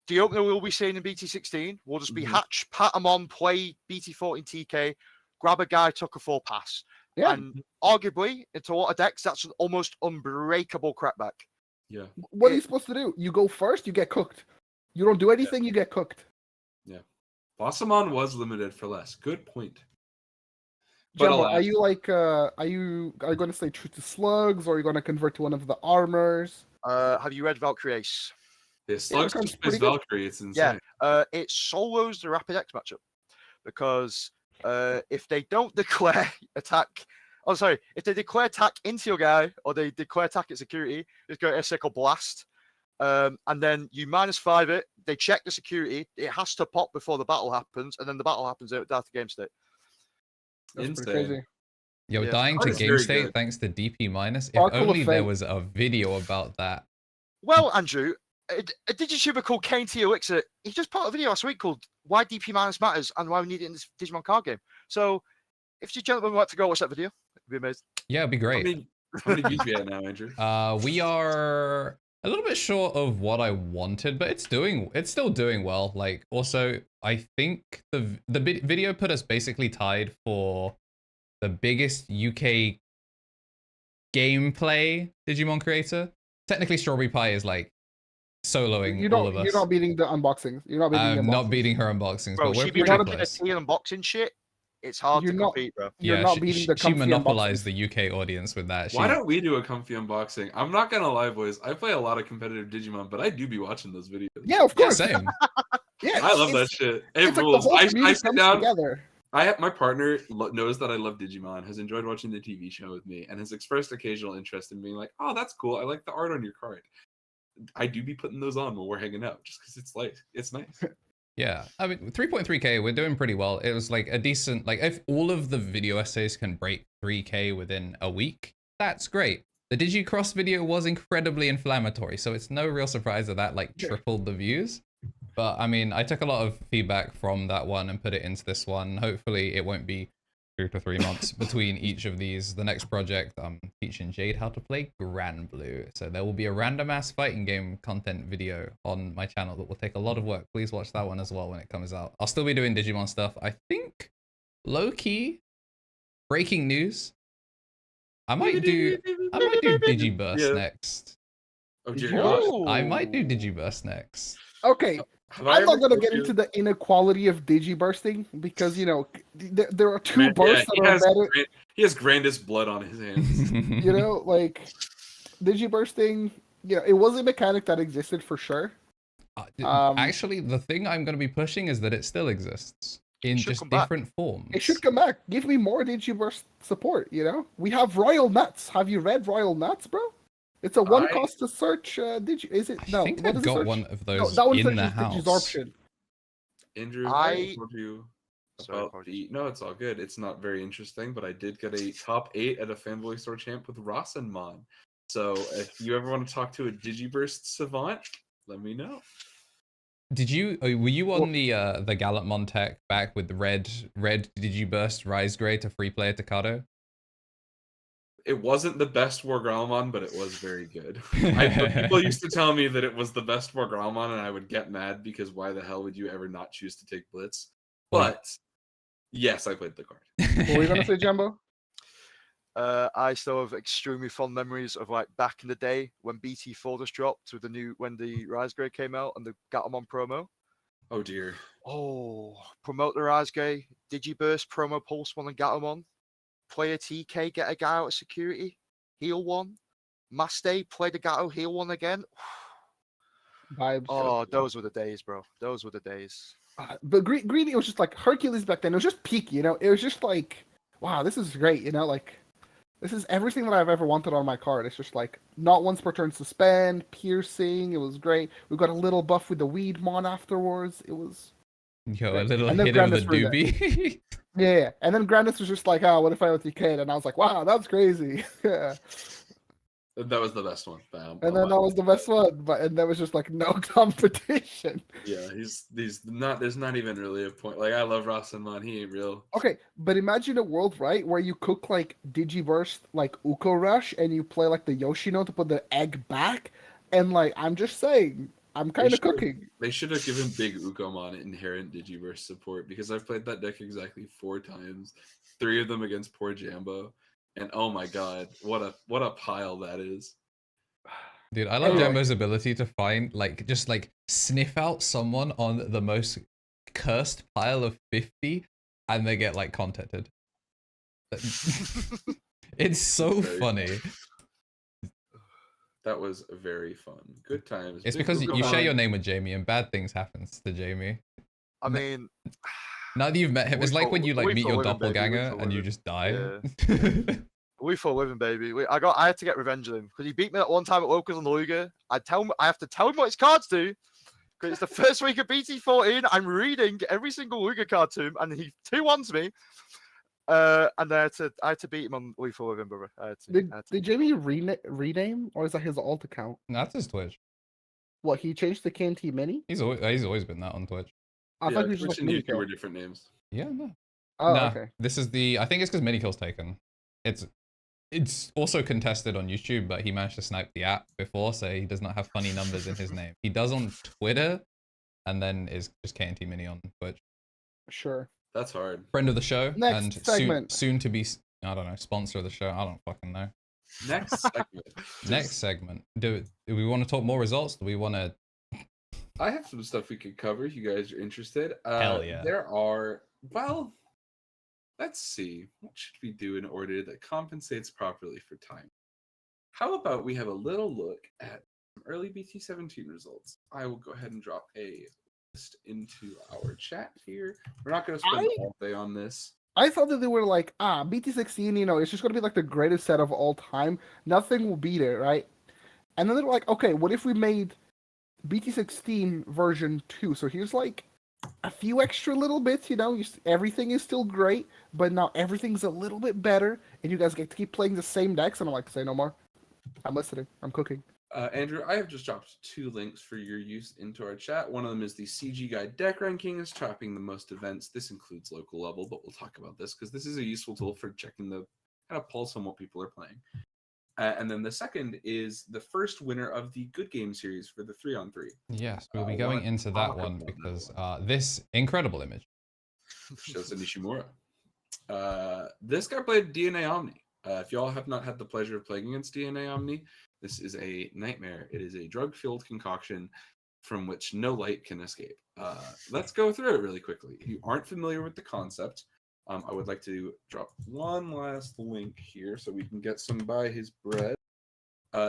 the opener we'll be seeing in BT16 will just be Hatch, Patamon, play BT14 TK, grab a guy, tuck a 4 pass. Yeah. And arguably, into a lot of decks, that's an almost unbreakable crackback. Yeah. What are you supposed to do? You go first, you get cooked. You don't do anything, you get cooked. Yeah. Mastemon was limited for less. Good point. But Jambo, are alas, you like are you going to stay true to slugs, or are you going to convert to one of the armors? Have you read Valkyrie Ace? the Slugs sounds just plays pretty good. Valkyrie. It's insane. It solos the Rapid X matchup because if they don't declare attack, if they declare attack into your guy or they declare attack at security, just go Sickle Blast. And then you -5 it, they check the security, it has to pop before the battle happens, and then the battle happens out to game state. That's Insane. pretty crazy. Yo, Yeah. dying That to is game very state good. thanks to DP minus. If Sparkle of only there Fate. was a video about that. Well, Andrew, a DigiTuber called KnTElixar, he just put a video last week called Why DP Minus Matters and Why We Need It in this Digimon card game. So if you gentlemen would like to go watch that video, it'd be amazing. Yeah, it'd be great. How many views we at now, Andrew? We are a little bit short of what I wanted, but it's still doing well. Like, also, I think the video put us basically tied for the biggest UK gameplay Digimon creator. Technically, Strawberry Pie is like soloing all of us. You're not beating the unboxings. You're not beating the I'm not unboxings. beating her unboxings, Bro, but we're she be pretty jumping a close. tea and unboxing shit. It's hard You're to not- compete, bro. You're not she, beating the she comfy monopolized unboxings. the UK audience with that. Why She- don't we do a comfy unboxing? I'm not gonna lie, boys. I play a lot of competitive Digimon, but I do be watching those videos. Yeah, of Yeah, course. same. Yeah, I love that it's- shit. It It's like the rules. whole I community sit comes down. together. My partner knows that I love Digimon, has enjoyed watching the TV show with me, and has expressed occasional interest in being like, "Oh, that's cool. I like the art on your card." I do be putting those on when we're hanging out, just because it's nice. Yeah, I mean, 3.3K, we're doing pretty well. It was like a decent, like, if all of the video essays can break 3K within a week, that's great. The DigiCross video was incredibly inflammatory, so it's no real surprise that like Yeah. tripled the views. But I mean, I took a lot of feedback from that one and put it into this one. Hopefully it won't be 2 to 3 months between each of these. The next project, I'm teaching Jade how to play Grand Blue. So there will be a random ass fighting game content video on my channel that will take a lot of work. Please watch that one as well when it comes out. I'll still be doing Digimon stuff. I think, low key, breaking news. I might do Digiburst Yeah. next. Oh dear Whoa. God. I might do Digiburst next. Okay, Have I I'm not ever going to told get you- into the inequality of digibursting because, you know, there are two Man, bursts he that are has better. he has grandest blood on his hands. You know, like, digibursting, you know, it was a mechanic that existed for sure. Actually, the thing I'm going to be pushing is that it still exists in should just come back. different forms. It should come back. Give me more digiburst support, you know? We have Royal Nuts. Have you read Royal Nuts, bro? It's a one I- cost to search is it? I No, think what I've is it got search? one of No, those that one in the searches house. Digisorption. Andrew, I- I told you Sorry, about apologies. no, it's all good. It's not very interesting, but I did get a top 8 at a Fanboy Store Champ with Rossenmon. So if you ever want to talk to a Digiburst savant, let me know. Did you? Were you on the Gallantmon tech back with the red Digiburst Rise Grey to free player Takado? It wasn't the best Wargralmon, but it was very good. People used to tell me that it was the best Wargralmon, and I would get mad because why the hell would you ever not choose to take Blitz? But yes, I played the card. What were you gonna say, Jambo? I still have extremely fond memories of like back in the day when BT4 just dropped with when the Rise Grey came out and the Gallantmon promo. Oh dear. Oh, promote the Rise Grey, Digiburst promo Pulse 1 and Gallantmon. Play a TK, get a guy out of security, heal 1. Mastemon, play the Gatto, heal 1 again. Vibes. Oh, those were the days, bro. Those were the days. But Greedy, it was just like Hercules back then. It was just peak, you know? It was just like, wow, this is great, you know? Like, this is everything that I've ever wanted on my card. It's just like, not once per turn suspend, piercing. It was great. We got a little buff with the Weedmon afterwards. It was... Yo, a little And then hit of the Grandis threw that. doobie. Yeah. And then Grandis was just like, oh, what if I OTK'd? And I was like, wow, that's crazy. Yeah. That was the best one. And then that was the best one. And there was just like no competition. Yeah, he's not. There's not even really a point. Like I love Rossenmon. He ain't real. Okay, but imagine a world, right, where you cook like Digiburst, like Uko Rush, and you play like the Yoshino to put the egg back, and like I'm just saying, I'm kind of should- cooking. They should have given Big Ukomon inherent Digiverse support because I've played that deck exactly 4 times, 3 of them against poor Jambo, and oh my god, what a pile that is. Dude, I love Anyway. Jambo's ability to find, like, just like sniff out someone on the most cursed pile of 50 and they get like contacted. It's so Very funny. That was very fun. Good times. It's Big because you share Loogamon. your name with Jamie and bad things happen to Jamie. I mean, Now that you've met him, it's like when you like we meet for a your living, baby, we doppelganger for a and you living. just die. Yeah. We for a living, baby. I had to get revenge on him because he beat me that one time at Locals on the Luga. I have to tell him what his cards do because it's the first week of BT14. I'm reading every single Luga card to him, and he 2-1s me. And I had to beat him on We for a Living, brother. I had to. Did Jamie rename, or is that his alt account? No, that's his Twitch. What, he changed to KnT Mini? He's always been that on Twitch. I Yeah, thought he was just Twitch like and YouTube Minikill. were different names. Yeah, no. Oh, Nah, okay. this is the. I think it's because Minikill's taken. It's also contested on YouTube, but he managed to snipe the app before, so he does not have funny numbers in his name. He does on Twitter, and then is just KnT Mini on Twitch. Sure. That's hard. Friend of the show Next and segment. soon to be, I don't know, sponsor of the show. I don't fucking know. Next segment. Next segment. Do we want to talk more results? Do we want to? I have some stuff we could cover if you guys are interested. Hell yeah. There are, well, let's see. What should we do in order that compensates properly for time? How about we have a little look at some early BT17 results? I will go ahead and drop a list into our chat here. We're not going to spend all day on this. I thought that they were like, BT16, it's just going to be like the greatest set of all time. Nothing will beat it, right? And then they were like, okay, what if we made BT16 version 2? So here's like a few extra little bits, everything is still great, but now everything's a little bit better, and you guys get to keep playing the same decks, and I'm like, say no more. I'm listening. I'm cooking. Andrew, I have just dropped 2 links for your use into our chat. One of them is the CG Guide deck rankings, tracking the most events. This includes local level, but we'll talk about this because this is a useful tool for checking the kind of pulse on what people are playing. And then the second is the first winner of the Good Game series for the 3-on-3. Yes, we'll be going into that one because this incredible image shows Nishimura. This guy played DNA Omni. If y'all have not had the pleasure of playing against DNA Omni, this is a nightmare. It is a drug-filled concoction from which no light can escape. Let's go through it really quickly. If you aren't familiar with the concept, I would like to drop one last link here so we can get some by his bread.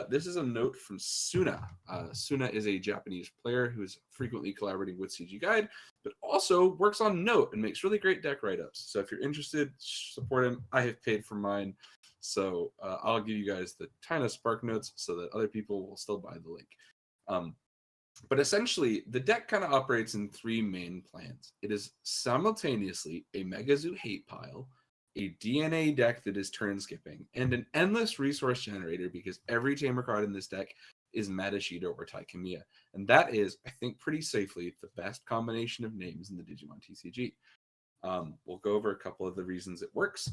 This is a note from Suna. Suna is a Japanese player who is frequently collaborating with CG Guide, but also works on Note and makes really great deck write-ups. So if you're interested, support him. I have paid for mine, so I'll give you guys the kind of spark notes so that other people will still buy the link. But essentially, the deck kind of operates in 3 main plans. It is simultaneously a Mega Zoo hate pile, a DNA deck that is turn skipping, and an endless resource generator because every tamer card in this deck is Madashida or Taikamiya. And that is, I think, pretty safely the best combination of names in the Digimon TCG. We'll go over a couple of the reasons it works.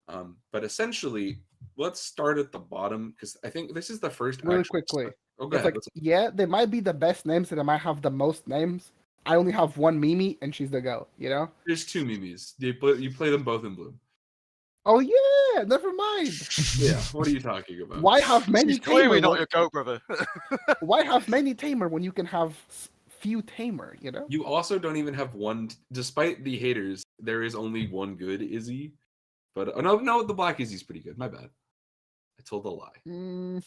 But essentially, let's start at the bottom because I think this is the first Really actual quickly. Oh, go It's ahead. like, yeah, they might be the best names, and they might have the most names. I only have one Mimi, and she's the GOAT, There's 2 Mimis. You play them both in blue. Oh, yeah, never mind. Yeah, what are you talking about? Why have many He's clearly Tamer? not your goat, brother. Why have many Tamer when you can have few Tamer, You also don't even have one, despite the haters, there is only one good Izzy. But, no, the black Izzy's pretty good. My bad. I told a lie.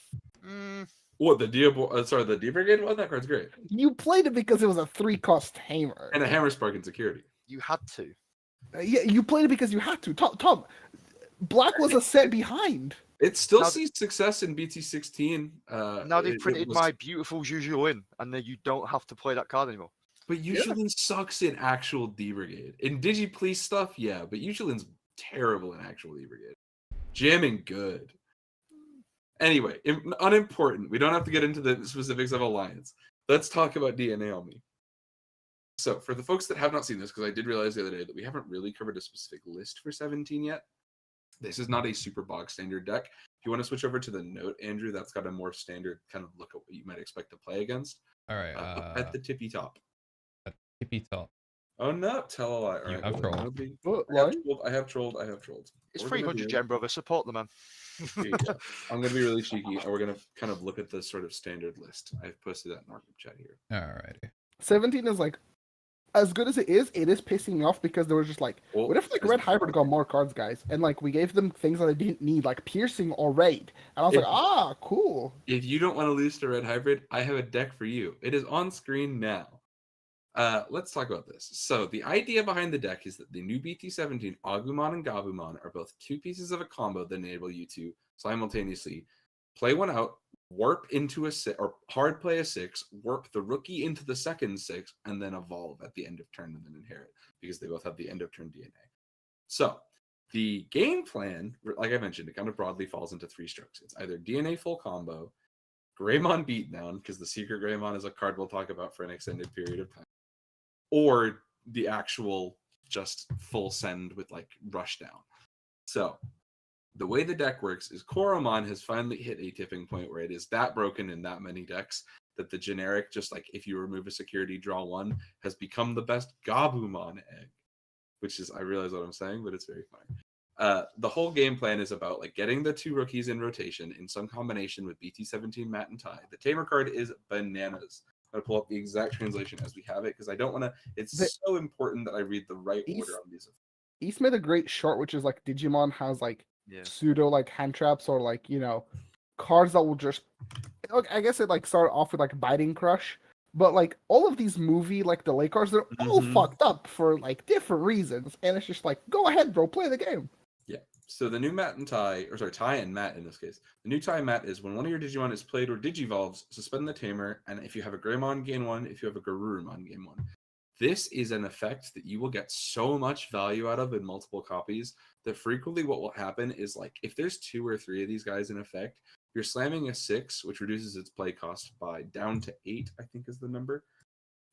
What, the the D Brigade one? That card's great. You played it because it was a 3-cost Tamer. And a Hammer Spark in security. You had to. Yeah, you played it because you had to. Tom, Black was a set behind. It still sees success in BT16. Now they printed my beautiful Juju in, and then you don't have to play that card anymore. But Yushalin sucks in actual D Brigade. In DigiPlease stuff, yeah, but Yushalin's terrible in actual D Brigade. Jamming good. Anyway, unimportant. We don't have to get into the specifics of Alliance. Let's talk about DNA Omni. So, for the folks that have not seen this, because I did realize the other day that we haven't really covered a specific list for 17 yet. This is not a super bog standard deck. If you want to switch over to the note, Andrew, that's got a more standard kind of look at what you might expect to play against. All right. Up at the tippy top. At tippy top. Oh no, tell a lie. All right, have trolled. I have trolled. It's 300 Gen, brother. Support the man. I'm going to be really cheeky, and we're going to kind of look at the sort of standard list. I've posted that in our group chat here. Alrighty. 17 is like as good as it is pissing me off because there was just like, Well, what if like here's Red the Hybrid got more cards, guys, and like we gave them things that they didn't need, like piercing or raid, and I was If- like, cool. If you don't want to lose to Red Hybrid, I have a deck for you. It is on screen now. Let's talk about this. So the idea behind the deck is that the new BT17 Agumon and Gabumon are both two pieces of a combo that enable you to simultaneously play one out, warp into a 6, or hard play a 6, warp the rookie into the second 6, and then evolve at the end of turn and then inherit, because they both have the end of turn DNA. So the game plan, like I mentioned, it kind of broadly falls into 3 strokes. It's either DNA full combo, Greymon Beatdown, because the Secret Greymon is a card we'll talk about for an extended period of time, or the actual just full send with like Rushdown. So the way the deck works is Koromon has finally hit a tipping point where it is that broken in that many decks that the generic, just like if you remove a security, draw 1, has become the best Gabumon egg, which is, I realize what I'm saying, but it's very funny. The whole game plan is about like getting the 2 rookies in rotation in some combination with BT17 Matt and Tai. The Tamer card is bananas. I'm going to pull up the exact translation as we have it because I don't want to. It's so important that I read the right order on these. East made a great short, which is like Digimon has like pseudo like hand traps or like, you know, cards that will just. I guess it like started off with like Biting Crush, but like all of these movie like delay cards, they're all fucked up for like different reasons, and it's just like, go ahead, bro, play the game. Yeah. So the new Matt and Tai, or sorry, Tai and Matt in this case. The new Tai and Matt is when one of your Digimon is played or Digivolves, suspend the Tamer, and if you have a Greymon, gain 1. If you have a Garurumon, gain 1. This is an effect that you will get so much value out of in multiple copies that frequently what will happen is like if there's 2 or 3 of these guys in effect, you're slamming a 6, which reduces its play cost by down to 8, I think is the number.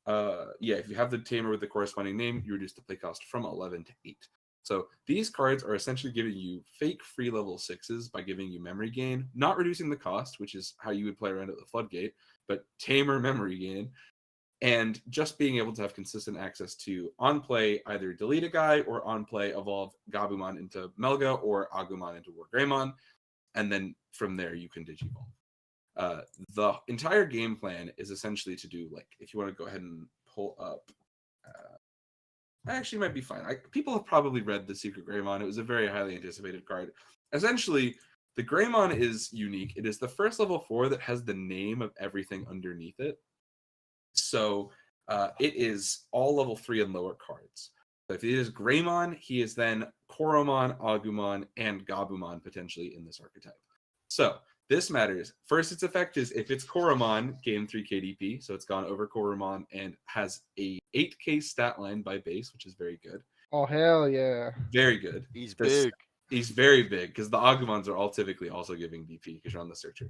Yeah, if you have the Tamer with the corresponding name, you reduce the play cost from 11 to 8. So these cards are essentially giving you fake free level 6s by giving you memory gain, not reducing the cost, which is how you would play around at the Floodgate, but Tamer memory gain, and just being able to have consistent access to on play either delete a guy or on play evolve Gabumon into Melga or Agumon into War Greymon, and then from there you can digivolve. The entire game plan is essentially to do, like, if you want to go ahead and pull up, actually might be fine. People have probably read the Secret Greymon. It was a very highly anticipated card. Essentially, the Greymon is unique. It is the first level 4 that has the name of everything underneath it. So it is all level 3 and lower cards. So if it is Greymon, he is then Koromon, Agumon, and Gabumon potentially in this archetype. So this matters. First, its effect is if it's Koromon, gain 3 KDP. So it's gone over Koromon and has a 8k stat line by base, which is very good. Oh, hell yeah. Very good. He's big. He's very big because the Agumons are all typically also giving DP because you're on the searcher.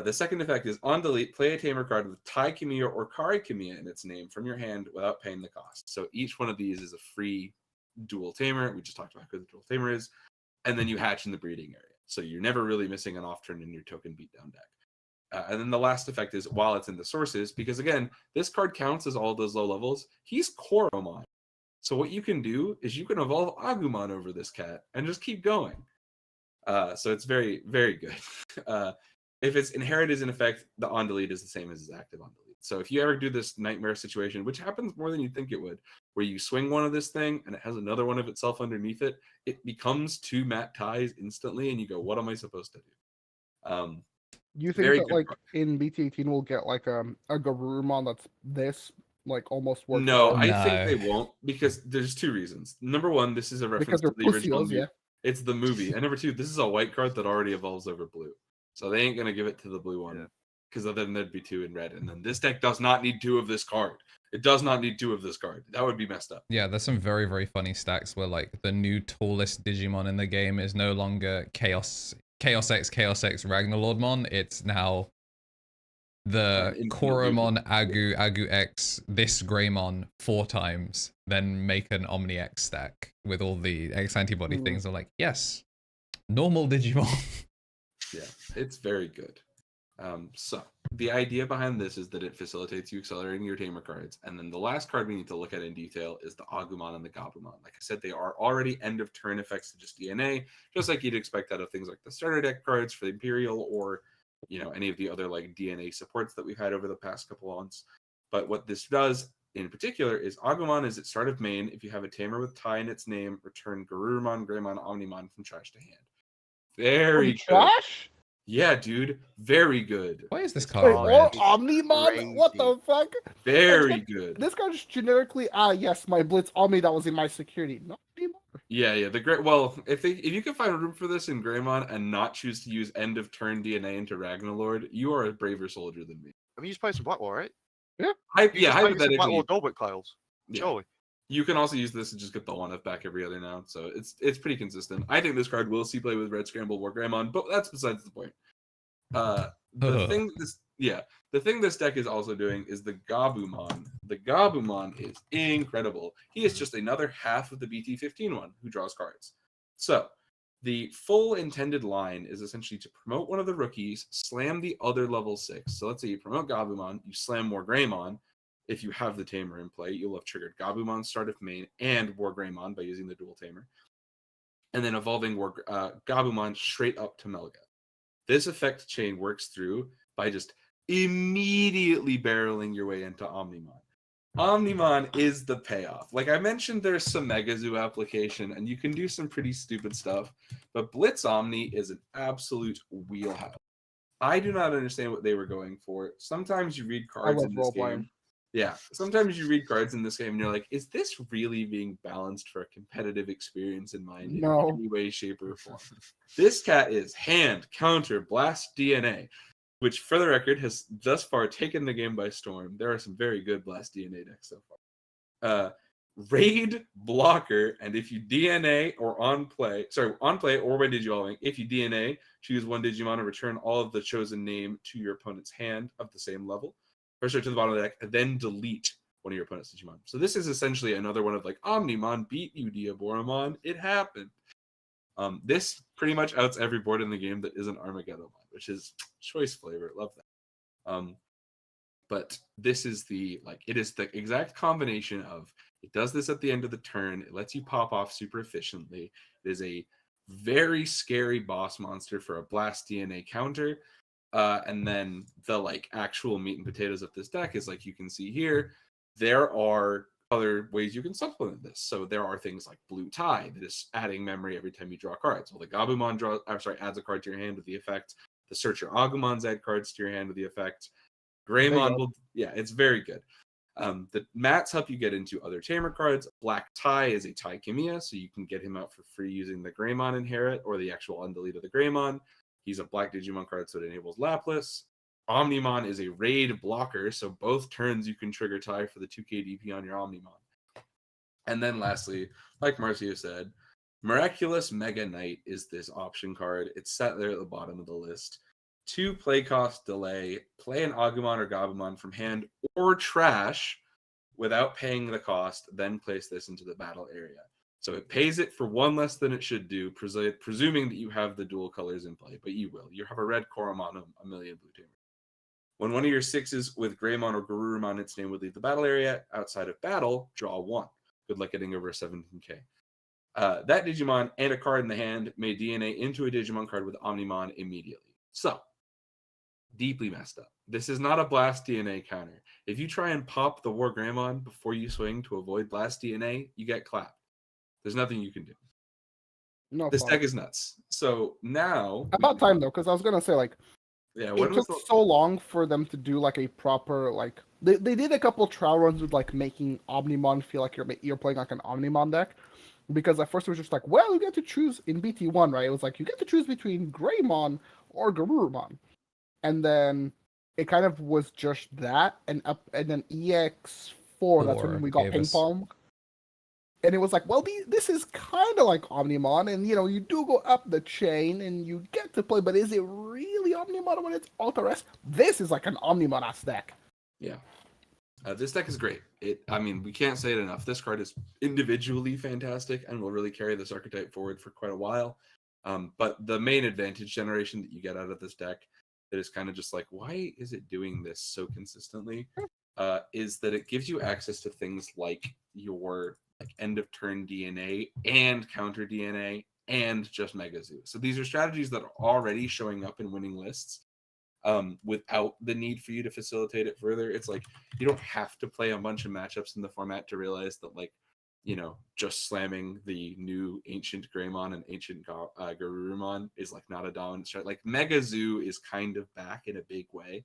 The second effect is on delete, play a Tamer card with Tai Kamiya or Kari Kamiya in its name from your hand without paying the cost. So each one of these is a free dual Tamer. We just talked about how good the dual Tamer is. And then you hatch in the breeding area. So you're never really missing an off turn in your token beatdown deck. And then the last effect is while it's in the sources, because again, this card counts as all those low levels. He's Koromon. So what you can do is you can evolve Agumon over this cat and just keep going. So it's very, very good. If it's inherited as in effect, the on delete is the same as his active on delete. So if you ever do this nightmare situation, which happens more than you think it would, where you swing one of this thing and it has another one of itself underneath it, it becomes 2 Matt ties instantly, and you go, what am I supposed to do? You think that like in BT18 we'll get like a Garurumon that's this like almost works? No, I think they won't, because there's 2 reasons. Number 1, this is a reference to the original movie. It's the movie. And number 2, this is a white card that already evolves over blue. So they ain't going to give it to the blue one, because then there'd be 2 in red. And then this deck does not need 2 of this card. It does not need 2 of this card. That would be messed up. Yeah, there's some very, very funny stacks where like the new tallest Digimon in the game is no longer Chaos X Ragnarlordmon. It's now the Koromon Agu X this Greymon 4 times, then make an Omni X stack with all the X antibody things. I'm like, yes, normal Digimon. Yeah, it's very good. So the idea behind this is that it facilitates you accelerating your Tamer cards. And then the last card we need to look at in detail is the Agumon and the Gabumon. Like I said, they are already end of turn effects to just DNA, just like you'd expect out of things like the starter deck cards for the Imperial, or, you know, any of the other like DNA supports that we've had over the past couple of months. But what this does in particular is Agumon is at start of main. If you have a tamer with tie in its name, return Garurumon, Greymon, Omnimon from trash to hand. Very good. Trash? Yeah, dude. Very good. Why is this Wait, card or red? Omnimon? What the fuck? Very good. This card is generically, yes, my Blitz Omni that was in my security. Not anymore. Yeah. The great. Well, if you can find room for this in Greymon and not choose to use end of turn DNA into Ragnarlord, you are a braver soldier than me. I mean, you just play some Blackwall, right? Hypothetically, Blackwall Goldwick tiles. yeah. Surely. You can also use this and just get the 1F back every other now, so it's pretty consistent. I think this card will see play with Red Scramble War Greymon, but that's besides the point. The thing this deck is also doing is the Gabumon. The Gabumon is incredible. He is just another half of the BT15 one who draws cards. So the full intended line is essentially to promote one of the rookies, slam the other level 6. So let's say you promote Gabumon, you slam War Greymon. If you have the tamer in play, you'll have triggered Gabumon start of main and War Greymon by using the dual tamer. And then evolving Gabumon straight up to Melga. This effect chain works through by just immediately barreling your way into Omnimon. Omnimon is the payoff. Like I mentioned, there's some Megazoo application, and you can do some pretty stupid stuff, but Blitz Omni is an absolute wheelhouse. I do not understand what they were going for. Sometimes you read cards in this game. Yeah, sometimes you read cards in this game and you're like, is this really being balanced for a competitive experience in mind in any way, shape, or form? This cat is hand, counter, blast DNA, which for the record has thus far taken the game by storm. There are some very good blast DNA decks so far. Raid, blocker, and if you DNA or on play or by Digivolving, if you DNA, choose one Digimon and return all of the chosen name to your opponent's hand of the same level. Or to the bottom of the deck, and then delete one of your opponent's Digimon. So this is essentially another one of like, Omnimon beat you, Diaboromon. It happened. This pretty much outs every board in the game that isn't Armageddon, which is choice flavor. Love that. But this is it is the exact combination of, it does this at the end of the turn. It lets you pop off super efficiently. It is a very scary boss monster for a blast DNA counter. And then the actual meat and potatoes of this deck is you can see here, there are other ways you can supplement this. So there are things like Blue Tie that is adding memory every time you draw cards. Well, the Gabumon adds a card to your hand with the effect. The Searcher Agumon's add cards to your hand with the effect. Greymon it's very good. The mats help you get into other tamer cards. Black Tie is a Tie Kimia, so you can get him out for free using the Greymon Inherit or the actual undelete of the Greymon. He's a black Digimon card, so it enables Lapras. Omnimon is a raid blocker, so both turns you can trigger Tie for the 2k DP on your Omnimon. And then lastly, like Marcio said, Miraculous Mega Knight is this option card. It's set there at the bottom of the list. 2 play cost delay, play an Agumon or Gabumon from hand or trash without paying the cost, then place this into the battle area. So it pays it for 1 less than it should do, presuming that you have the dual colors in play, but you will. You have a red Koromon, a million blue tamer. When one of your 6s with Greymon or Garurumon its name would leave the battle area, outside of battle, draw 1. Good luck getting over a 17k. That Digimon and a card in the hand may DNA into a Digimon card with Omnimon immediately. So, deeply messed up. This is not a blast DNA counter. If you try and pop the War Greymon before you swing to avoid blast DNA, you get clapped. There's nothing you can do. This deck is nuts. So now about time though, because I was gonna say it took so long for them to do a proper they did a couple trial runs with making Omnimon feel like you're playing an Omnimon deck, because at first it was just well, you get to choose in BT1, right? It was you get to choose between Greymon or Garurumon, and then it kind of was just that, and then EX4. That's when we got Ping Pong. And it was this is kind of like Omnimon, and you do go up the chain and you get to play, but is it really Omnimon when it's Altares? This is an Omnimon-ass deck. Yeah. This deck is great. We can't say it enough. This card is individually fantastic and will really carry this archetype forward for quite a while. But the main advantage generation that you get out of this deck that is kind of just why is it doing this so consistently? Is that it gives you access to things like your end of turn DNA and counter DNA and just Megazoo. So these are strategies that are already showing up in winning lists, without the need for you to facilitate it further. It's like you don't have to play a bunch of matchups in the format to realize that, like, you know, just slamming the new Ancient Greymon and Ancient Garurumon is like not a dominant strat. Like Mega Zoo is kind of back in a big way.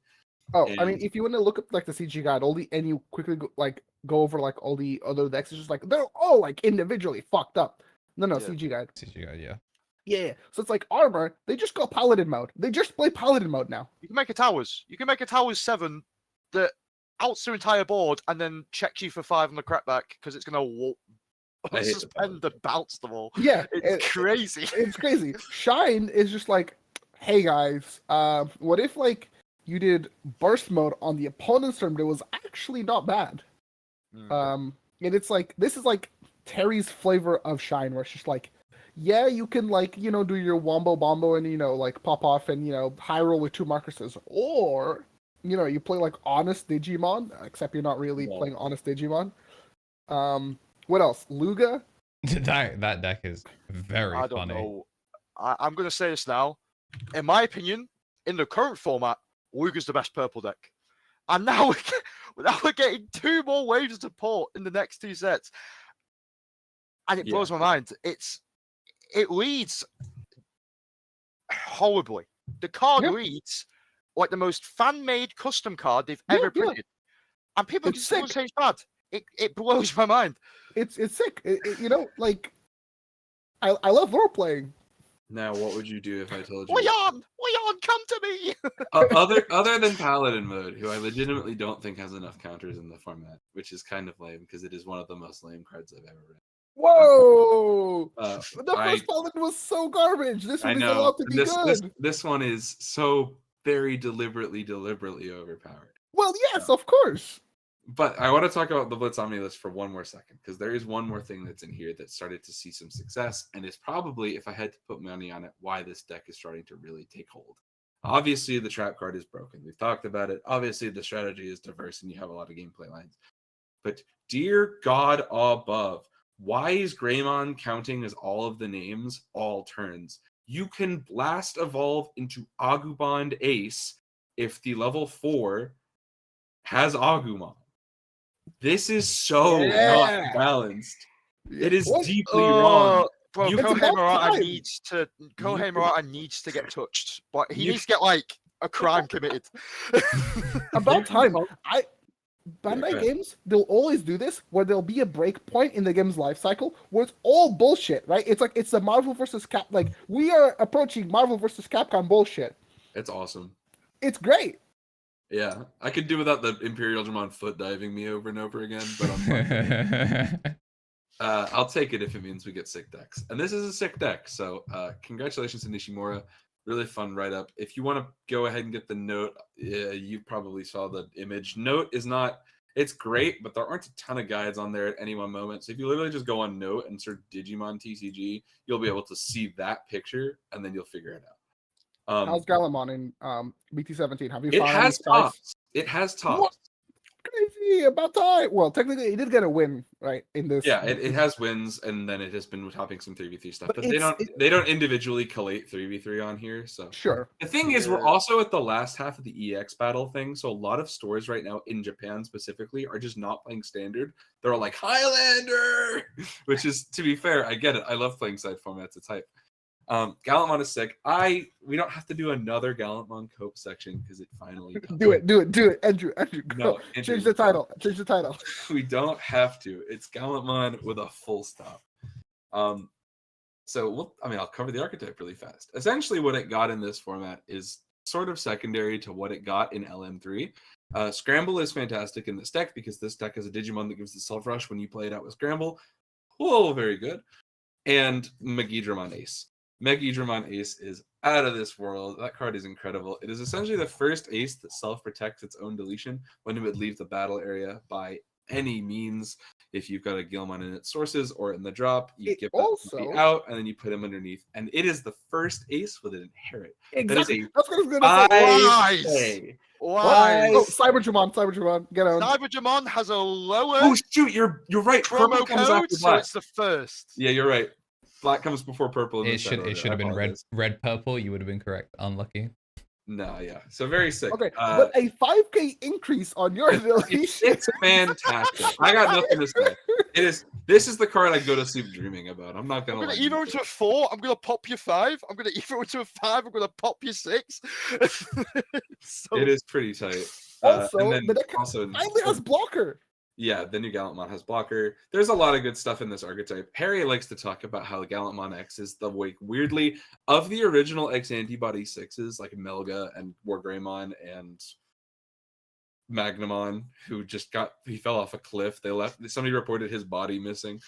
Oh, I mean, And- if you want to look up like the CG guide, and you quickly go over like all the other decks, it's just like they're all like individually fucked up. No, Yeah. CG guide. CG guide, yeah. Yeah. So it's like armor. They just go paladin mode. They just play paladin mode now. You can make a towers. You can make a towers 7 that outs your entire board and then checks you for 5 on the crackback because it's gonna I hate the suspend and bounce them all. Yeah, It's crazy. it's crazy. Shine is just like, hey guys, what if like you did burst mode on the opponent's turn, but it was actually not bad. And it's like this is like Terry's flavor of Shine, where it's just like, yeah, you can like, you know, do your wombo bombo and, you know, like pop off and, you know, high roll with 2 Marcuses, or, you know, you play like honest Digimon, except you're not really playing honest Digimon. What else? Luga. That deck is very I don't funny. know. I'm gonna say this now. In my opinion, in the current format, Luga's the best purple deck. And now we're getting 2 more waves of support in the next 2 sets. And it blows my mind. It reads horribly. The card reads like the most fan-made custom card they've ever printed. And people It's can still sick. say it's bad. It blows my mind. It's sick. You know, like I love role playing. Now, what would you do if I told you? Leon, come to me. Other than Paladin mode, who I legitimately don't think has enough counters in the format, which is kind of lame because it is one of the most lame cards I've ever read. Whoa! Uh, The first Paladin was so garbage. This I one is know allowed to be good. this one is so very deliberately overpowered. Well, yes, of course. But I want to talk about the Blitz Omni list for one more second, because there is one more thing that's in here that started to see some success, and is probably, if I had to put money on it, why this deck is starting to really take hold. Obviously, the trap card is broken. We've talked about it. Obviously, the strategy is diverse, and you have a lot of gameplay lines. But dear God above, why is Greymon counting as all of the names all turns? You can blast evolve into Agumon Ace if the level 4 has Agumon. This is so not balanced. It is deeply wrong. Bro, You- Kohei It's about Murata time. needs to get touched. But he needs to get like a crime committed. About time. Bandai Yeah. games, they'll always do this, where there'll be a break point in the game's life cycle where it's all bullshit, right? It's like it's the Marvel versus Cap. Like we are approaching Marvel versus Capcom bullshit. It's awesome. It's great. Yeah, I could do without the Imperial Jamon foot diving me over and over again, but I'm fine. I'll take it if it means we get sick decks. And this is a sick deck, so congratulations to Nishimura. Really fun write-up. If you want to go ahead and get the note, you probably saw the image. Note is not, it's great, but there aren't a ton of guides on there at any one moment. So if you literally just go on Note and search Digimon TCG, you'll be able to see that picture, and then you'll figure it out. How's Gallantmon in BT17? Have you It found has any price? tops. It has tops. What? Crazy, about time. Well, technically, he did get a win, right? In this. Yeah, it has wins, and then it has been topping some 3v3 stuff. But But they don't individually collate 3v3 on here. So Sure. the thing is, we're also at the last half of the EX battle thing. So a lot of stores right now in Japan specifically are just not playing standard. They're all like Highlander, which is, to be fair, I get it. I love playing side formats. It's hype. Gallantmon is sick. We don't have to do another Gallantmon Cope section because it finally does. Do it. Andrew, go. No, Andrew, Change the title. We don't have to. It's Gallantmon with a full stop. So I'll cover the archetype really fast. Essentially, what it got in this format is sort of secondary to what it got in LM3. Scramble is fantastic in this deck because this deck has a Digimon that gives itself rush when you play it out with Scramble. Oh, very good. And Megidramon Ace. Megidramon Ace is out of this world. That card is incredible. It is essentially the first ace that self-protects its own deletion when it would leave the battle area by any means. If you've got a Gilmon in its sources or in the drop, you get that out and then you put him underneath. And it is the first ace with an inherit. Exactly. That is That's what I was gonna say. Why? Oh, Cyberjamon, get on. Cyberjamon has a lower Oh shoot, you're right. promo Purple comes code, after so black. it's the first. Yeah, you're right. Black comes before purple. In It this should set order. have I been apologize. red purple. You would have been correct. Unlucky. No, yeah. So very sick. Okay, but a 5K increase on your ability. It's fantastic. I got nothing to say. This is the card I go to sleep dreaming about. I'm not gonna. I'm gonna evo into a 4. I'm gonna pop your 5. I'm gonna evo into a 5. I'm gonna pop your 6. So, It is pretty tight. Also, and then the deck also finally has blocker. yeah, the new Gallantmon has blocker. There's a lot of good stuff in this archetype. Harry likes to talk about how Gallantmon X is the weirdly of the original X antibody 6s like Melga and Wargreymon and Magnamon, who he fell off a cliff. Somebody reported his body missing.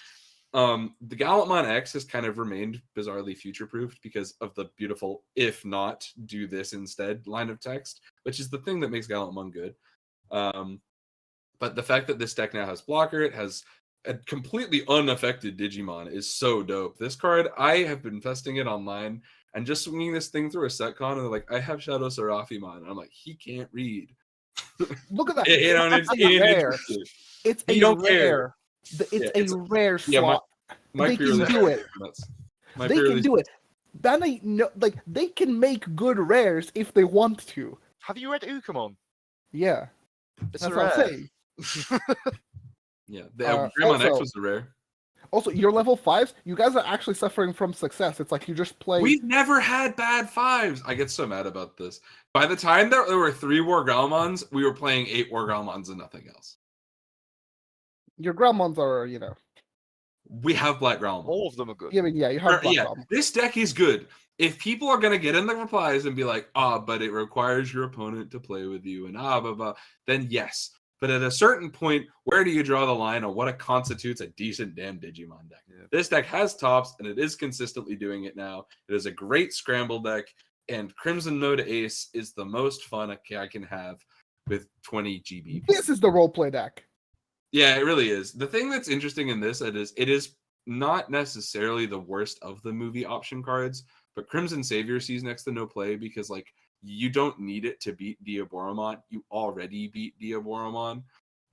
The Gallantmon X has kind of remained bizarrely future-proofed because of the beautiful "if not, do this instead" line of text, which is the thing that makes Gallantmon good. But the fact that this deck now has blocker, it has a completely unaffected Digimon is so dope. This card, I have been testing it online and just swinging this thing through a setcon, and they're like, I have Shadow Seraphimon. And I'm like, he can't read. Look at that. It's rare. It's a don't rare. care. It's a rare slot. My They can pre-release do it. nuts. They can do it. Then they can make good rares if they want to. have you read Ukamon? Yeah, It's that's a what I'm rare. saying. Yeah, the Greymon X also- was a rare. Also, your level 5s, you guys are actually suffering from success. It's like you just play. We've never had bad 5s. I get so mad about this. By the time there were 3 Wargalmons, we were playing 8 Wargalmons and nothing else. Your Grandmons are, We have Black Gralmon. All of them are good. you have Black Gromon. This deck is good. If people are gonna get in the replies and be like, but it requires your opponent to play with you and blah blah, then yes. But at a certain point, where do you draw the line on what constitutes a decent damn Digimon deck? Yeah. This deck has tops, and it is consistently doing it now. It is a great scramble deck, and Crimson Mode Ace is the most fun I can have with 20 GB. This is the roleplay deck. Yeah, it really is. The thing that's interesting in this, it is not necessarily the worst of the movie option cards, but Crimson Savior sees next to no play because, like, you don't need it to beat Diaboromon. You already beat Diaboromon.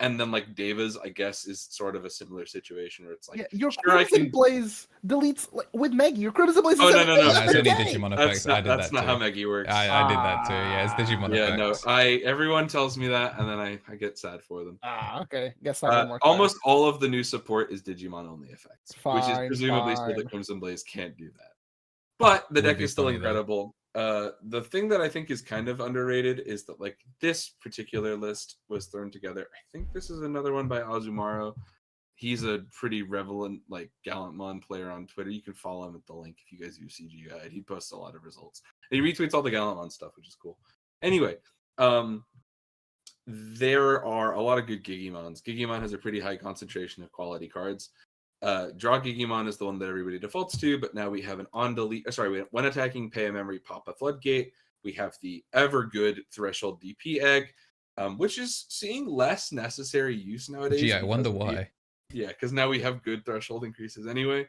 And then, like, Deva's, I guess, is sort of a similar situation where it's like, Your sure, I Crimson can- Blaze deletes with Maggie. Your Crimson Blaze Oh, is no. That's only Digimon effects. I did that's that not too. how Maggie works. I did that too. Yeah, it's Digimon Yeah, effects. no, everyone tells me that, and then I get sad for them. Okay. Guess I got more time. Almost all of the new support is Digimon only effects, which is Fine, presumably so fine. that Crimson Blaze can't do that. But the Would deck be is still funny, though. incredible. The thing that I think is kind of underrated is that, like, this particular list was thrown together. I think this is another one by Azumaro. He's a pretty relevant, like, Gallantmon player on Twitter. You can follow him at the link if you guys use CG Guide. He posts a lot of results. And he retweets all the Gallantmon stuff, which is cool. Anyway, there are a lot of good Gigimons. Gigimon has a pretty high concentration of quality cards. Draw Gigimon is the one that everybody defaults to, but now we have an when attacking, pay a memory, pop a floodgate. We have the ever good Threshold DP egg, which is seeing less necessary use nowadays. Gee, I wonder why. Yeah, because now we have good threshold increases anyway.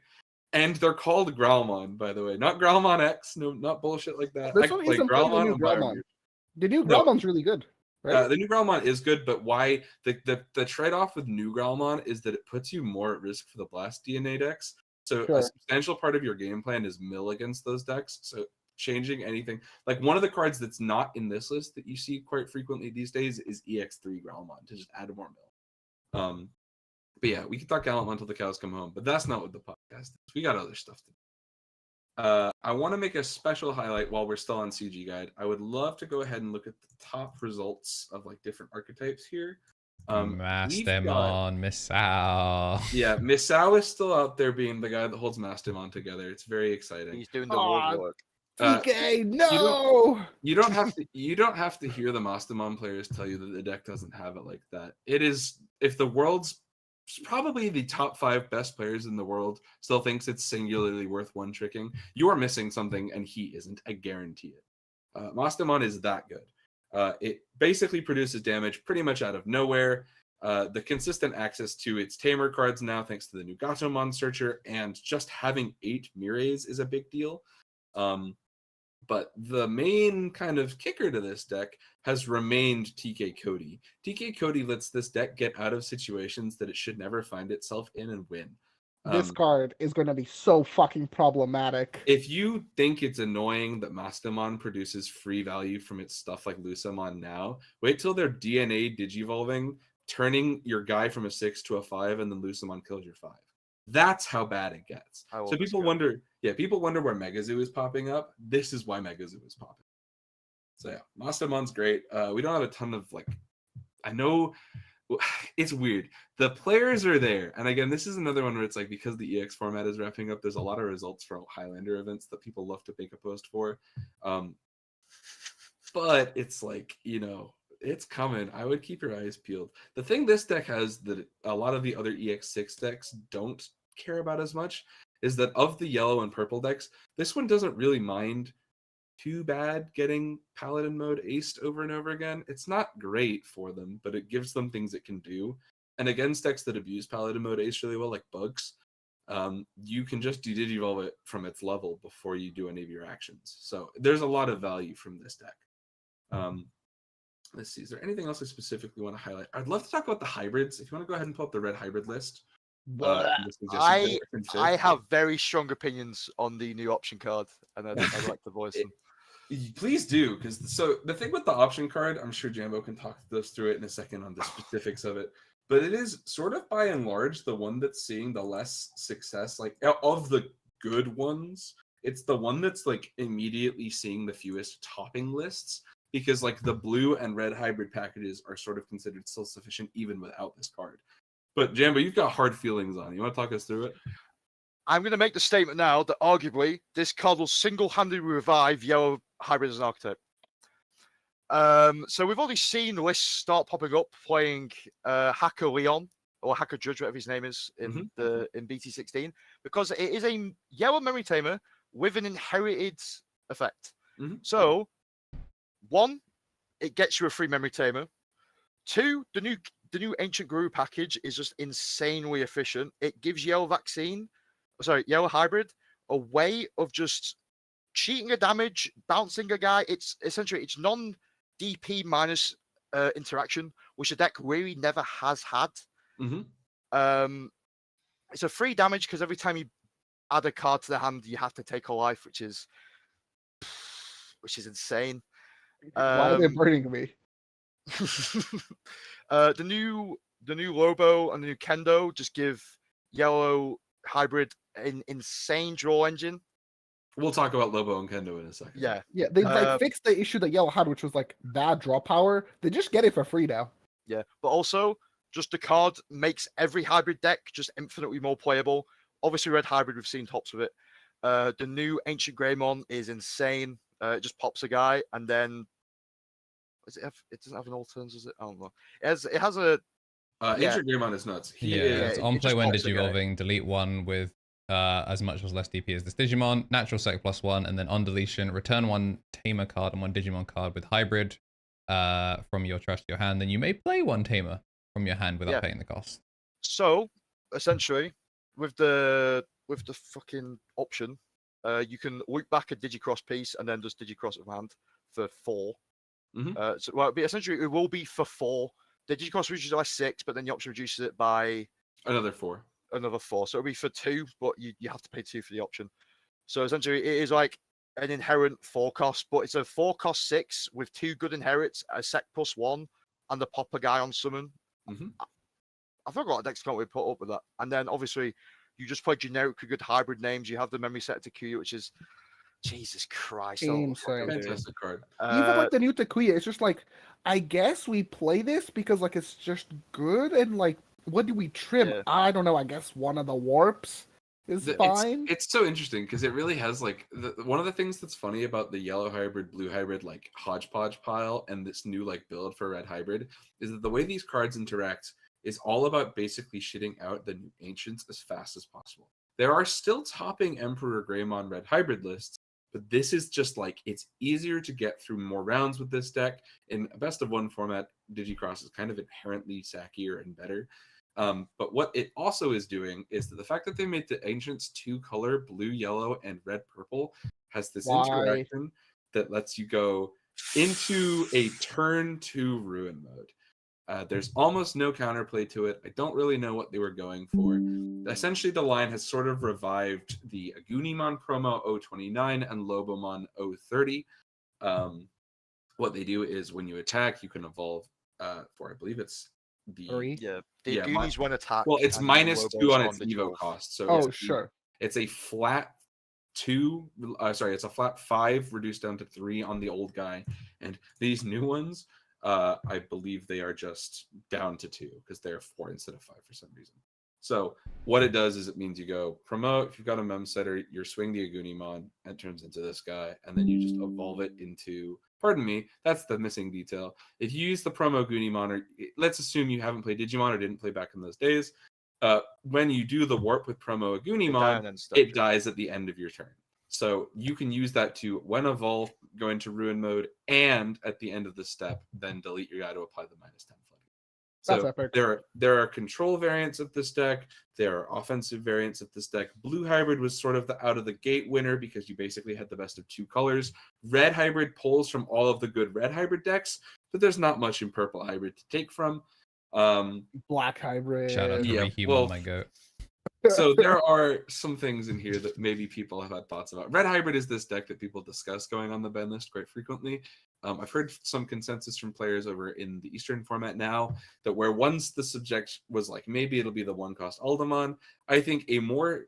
And they're called Gralmon, by the way. Not Gralmon X, no, not bullshit like that. This one isn't the new and Gralmon. Biomutant. The new No. Gralmon's really good. Right? The new Gralmon is good, but why the trade-off with new Gralmon is that it puts you more at risk for the Blast DNA decks. So Sure. a substantial part of your game plan is mill against those decks. So changing anything, like one of the cards that's not in this list that you see quite frequently these days is EX3 Gralmon to just add more mill. But yeah, we can talk Gallantmon until the cows come home, but that's not what the podcast is. We got other stuff to do. I want to make a special highlight while we're still on CG Guide. I would love to go ahead and look at the top results of like different archetypes here. Mastemon, Misao. Yeah, Misao is still out there being the guy that holds Mastemon together. It's very exciting. He's doing the Aw, Lord work. DK, no! You don't have to hear the Mastemon players tell you that the deck doesn't have it like that. It is, if the world's probably the top 5 best players in the world still thinks it's singularly worth one-tricking, you are missing something, and he isn't. I guarantee it. Mastemon is that good. It basically produces damage pretty much out of nowhere. The consistent access to its tamer cards now, thanks to the new Gatomon Searcher, and just having 8 Mires is a big deal. But the main kind of kicker to this deck has remained TK Cody. TK Cody lets this deck get out of situations that it should never find itself in and win. This card is going to be so fucking problematic. If you think it's annoying that Mastemon produces free value from its stuff like Loogamon now, wait till they're DNA digivolving, turning your guy from a 6 to a 5, and then Loogamon kills your 5. That's how bad it gets. So people wonder where Megazoo is popping up. This is why Megazoo is popping. So yeah, Mastemon's great. We don't have a ton of I know it's weird. The players are there, and again, this is another one where it's because the EX format is wrapping up, there's a lot of results for Highlander events that people love to make a post for. But it's it's coming. I would keep your eyes peeled. The thing this deck has that a lot of the other EX6 decks don't care about as much is that of the yellow and purple decks, this one doesn't really mind too bad getting Paladin mode aced over and over again. It's not great for them, but it gives them things it can do. And against decks that abuse Paladin mode ace really well, like Bugs, you can just de-digivolve it from its level before you do any of your actions. So there's a lot of value from this deck. Let's see, is there anything else I specifically want to highlight? I'd love to talk about the hybrids. If you want to go ahead and pull up the red hybrid list. I have very strong opinions on the new option card, and I'd like to voice them. Please do, because the thing with the option card, I'm sure Jambo can talk us through it in a second on the specifics of it, but it is sort of by and large the one that's seeing the less success, of the good ones. It's the one that's immediately seeing the fewest topping lists, because the blue and red hybrid packages are sort of considered still sufficient even without this card. But Jambo, you've got hard feelings on it. You want to talk us through it? I'm going to make the statement now that arguably this card will single-handedly revive yellow hybrid as an archetype. So we've already seen lists start popping up playing Hacker Leon or Hacker Judge, whatever his name is in BT16, because it is a yellow memory tamer with an inherited effect. So 1, it gets you a free memory tamer. 2, the new Ancient GOOOO package is just insanely efficient. It gives yellow hybrid a way of just cheating a damage, bouncing a guy. It's essentially non-DP minus interaction, which the deck really never has had. It's a free damage because every time you add a card to the hand, you have to take a life, which is insane. Why are they burning me? The new Lobo and the new Kendo just give yellow hybrid an insane draw engine. We'll talk about Lobo and Kendo in a second. Yeah, they fixed the issue that yellow had, which was bad draw power. They just get it for free now. Yeah, but also just the card makes every hybrid deck just infinitely more playable. Obviously, red hybrid, we've seen tops of it. The new Ancient Greymon is insane. It just pops a guy, and then it doesn't have an all turns, does it? I don't know. It has a Ancient Greymon is nuts. It's on play when digivolving, delete 1 with as much or less DP as this Digimon, natural sec +1, and then on deletion, return 1 Tamer card and 1 Digimon card with hybrid from your trash to your hand. Then you may play 1 Tamer from your hand without paying the cost. So essentially, with the fucking option, you can loop back a Digicross piece and then just Digicross it with hand for 4. Essentially, it will be for 4. The Digicross reduces it by 6, but then the option reduces it by another 4. So it'll be for 2, but you have to pay 2 for the option. So essentially, it is an inherent 4 cost, but it's a 4 cost 6 with 2 good inherits, a sec +1, and the popper guy on summon. I forgot what decks can't we put up with that. And then obviously, you just play generic good hybrid names. You have the memory set to Q, which is Jesus Christ. Fantastic card. Even the new Takuya, it's just I guess we play this because it's just good, and what do we trim? Yeah. I don't know. I guess one of the warps is fine. It's so interesting because it really has one of the things that's funny about the yellow hybrid, blue hybrid hodgepodge pile and this new build for red hybrid is that the way these cards interact is all about basically shitting out the new ancients as fast as possible. There are still topping Emperor Greymon red hybrid lists, but this is just it's easier to get through more rounds with this deck. In a best of 1 format, Digicross is kind of inherently sackier and better. But what it also is doing is that the fact that they made the ancients 2-color, blue, yellow, and red, purple, has this interaction that lets you go into a turn 2 ruin mode. There's almost no counterplay to it. I don't really know what they were going for. Essentially, the line has sort of revived the Agunimon promo 029 and Lobomon 030. What they do is when you attack, you can evolve for, I believe it's the... 3. Yeah, the Yeah, Goonies one attack. Well, it's and -2 Lobos on its the Evo 12. cost. So Oh, sure. it's a flat 2. Sorry, it's a flat 5 reduced down to 3 on the old guy. And these new ones, I believe they are just down to 2 because they're 4 instead of 5 for some reason. So what it does is it means you go promote. If you've got a mem setter, you're swing the Agunimon and it turns into this guy, and then you just evolve it into. Pardon me, that's the missing detail. If you use the promo Agunimon, or let's assume you haven't played Digimon or didn't play back in those days, when you do the warp with promo Agunimon, it dies at the end of your turn. So you can use that to, when evolve, go into ruin mode, and at the end of the step, then delete your guy to apply the -10 flooding. That's So epic. there are control variants of this deck. There are offensive variants of this deck. Blue hybrid was sort of the out of the gate winner because you basically had the best of 2 colors. Red hybrid pulls from all of the good red hybrid decks, but there's not much in purple hybrid to take from. Black hybrid. Shout out to Yeah, Rehum well, on my goat. So there are some things in here that maybe people have had thoughts about. Red hybrid is this deck that people discuss going on the ban list quite frequently. I've heard some consensus from players over in the Eastern format now that where once the subject was like, maybe it'll be the 1-cost Aldemon, I think a more,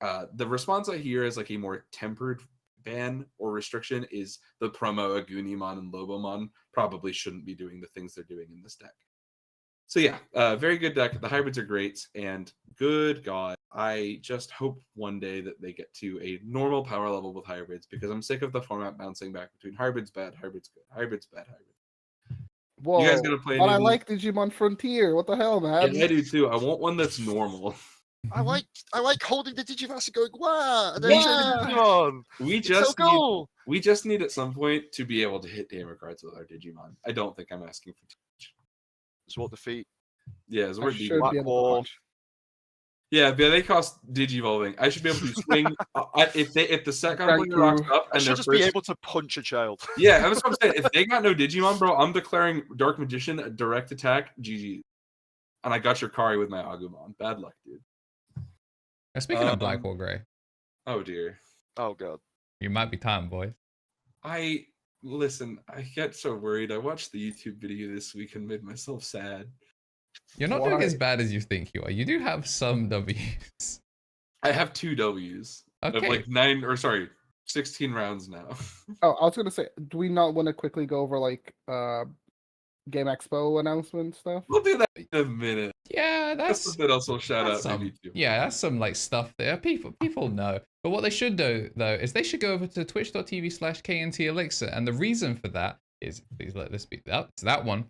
the response I hear is like a more tempered ban or restriction is the promo Agunimon and Lobomon probably shouldn't be doing the things they're doing in this deck. So yeah, very good deck. The hybrids are great, and good God, I just hope one day that they get to a normal power level with hybrids, because I'm sick of the format bouncing back between hybrids bad, hybrids good, hybrids bad, hybrids. Whoa. You guys gonna play? But I like Digimon Frontier. What the hell, man? Yeah, I do too. I want one that's normal. I like holding the Digivice and going wow, and then Yeah. showing the Digimon. We It's just so cool. we just need at some point to be able to hit hammer cards with our Digimon. I don't think I'm asking for too much. Sword defeat. Yeah, so I we're should Digimon. be able to Wall. punch. Yeah, but they cost Digivolving. I should be able to swing if the set Thank contemplator rocks you. up I and should they're just first. be able to punch a child. Yeah, that's what I'm saying. If they got no Digimon, bro, I'm declaring Dark Magician a direct attack. GG. And I got your Kari with my Agumon. Bad luck, dude. Speaking of Black or Grey, Oh dear. Oh god. you might be time, boy. Listen, I get so worried. I watched the YouTube video this week and made myself sad. You're not doing as Why? bad as you think you are. You do have some W's. I have 2 W's. Okay. Of like 16 rounds now. Oh, I was gonna say, do we not want to quickly go over like Game Expo announcement stuff? We'll do that in a minute. Yeah, That's that's something else we'll shout out that's some, maybe too. yeah, that's some like stuff there. People know. But what they should do though is they should go over to twitch.tv/KnTElixar, and the reason for that is, please let this be up. It's that one.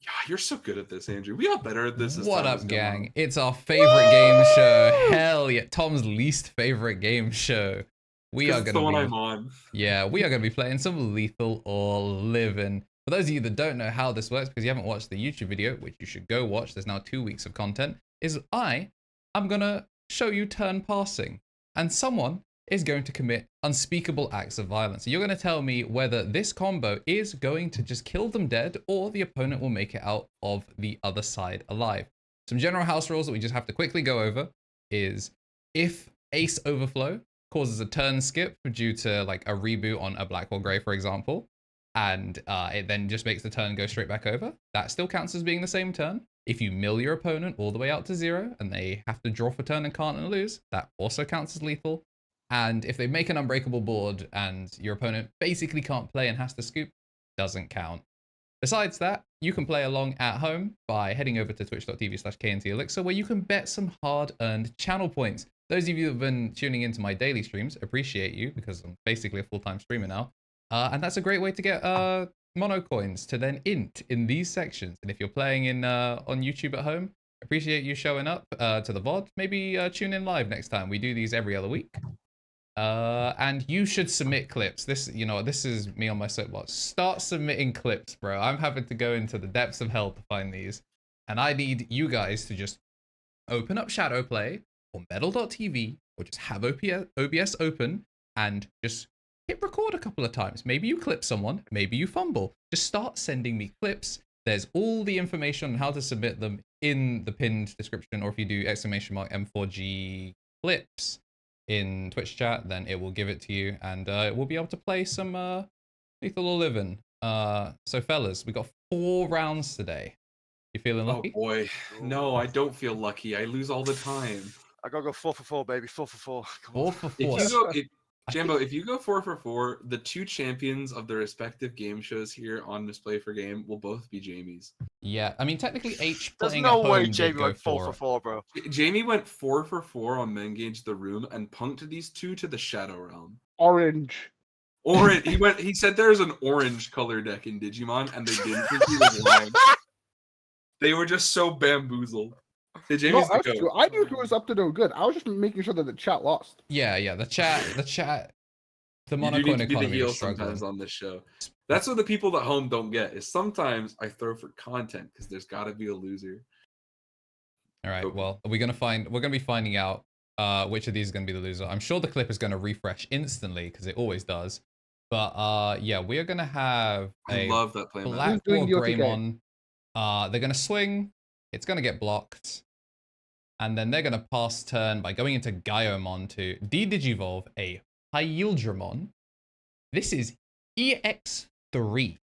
Yeah, you're so good at this, Andrew. We got better at this. As What time up, has gone gang? on. It's our favorite game show. Hell yeah, Tom's least favorite game show. We 'Cause are it's the gonna one be I'm on. Yeah, we are going to be playing some Lethal or Living. For those of you that don't know how this works, because you haven't watched the YouTube video, which you should go watch, there's now 2 weeks of content, is I'm going to show you turn passing, and someone is going to commit unspeakable acts of violence. So you're going to tell me whether this combo is going to just kill them dead, or the opponent will make it out of the other side alive. Some general house rules that we just have to quickly go over is if Ace Overflow causes a turn skip due to like a reboot on a Black or Grey, for example, and it then just makes the turn go straight back over, that still counts as being the same turn. If you mill your opponent all the way out to 0 and they have to draw for turn and can't and lose, that also counts as lethal. And if they make an unbreakable board and your opponent basically can't play and has to scoop, doesn't count. Besides that, you can play along at home by heading over to twitch.tv/KnTElixar, where you can bet some hard-earned channel points. Those of you who have been tuning into my daily streams, appreciate you, because I'm basically a full-time streamer now. And that's a great way to get mono coins to then int in these sections. And if you're playing in on YouTube at home, appreciate you showing up to the VOD. Maybe tune in live next time. We do these every other week. And you should submit clips. This is me on my soapbox. Start submitting clips, bro. I'm having to go into the depths of hell to find these. And I need you guys to just open up Shadowplay or Metal.tv, or just have OBS open and just hit record a couple of times. Maybe you clip someone, maybe you fumble. Just start sending me clips There's all the information on how to submit them in the pinned description, or if you do !M4G clips in Twitch chat, then it will give it to you, and we'll be able to play some Lethal or Living. So fellas, we got 4 rounds today. You feeling lucky? Oh boy, no, I don't feel lucky. I lose all the time. I gotta go 4 for 4, baby. 4 for 4. Come 4 on. for 4. If you go, Jambo, if you go 4 for 4, the 2 champions of the respective game shows here on Misplay for Game will both be Jamie's. Yeah, I mean technically H There's playing no at way home did Jamie go went 4 for 4, bro. Jamie went 4 for 4 on Men Gauge the Room and punked these 2 to the Shadow Realm. Orange. Orange. He said there's an orange color deck in Digimon, and they didn't think he was lying. They were just so bamboozled. No, Jamie's the that's goat. true. I knew he was up to no good. I was just making sure that the chat lost. Yeah, the chat, the You do need monochrome to be the economy heel is struggling. sometimes on this show. That's what the people at home don't get. Is sometimes I throw for content because there's got to be a loser. All right, Okay. well, we're gonna be finding out which of these is gonna be the loser. I'm sure the clip is gonna refresh instantly because it always does. But yeah, we are gonna have I a love that play. Black Who's doing or the OTK? Greymon. They're gonna swing. It's gonna get blocked, and then they're gonna pass turn by going into Gallantmon to de-digivolve a Hyildramon. This is EX3.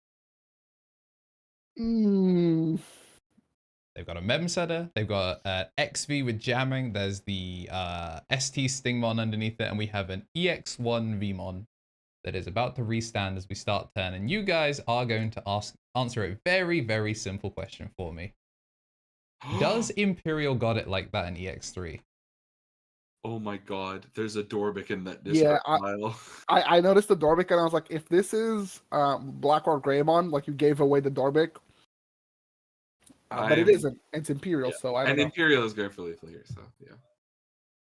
They've got a Mem Setter, they've got XV with jamming, there's the ST Stingmon underneath it, and we have an EX1 Vmon that is about to restand as we start turn. And you guys are going to answer a very, very simple question for me. Does Imperial got it like that in EX3? Oh my god, there's a Dorbic in that Yeah, Discord file. I noticed the Dorbic and I was like, if this is Black or Greymon, like you gave away the Dorbic. But it isn't. It's Imperial, Yeah. so I don't And know. Imperial is going for lethal here, so yeah.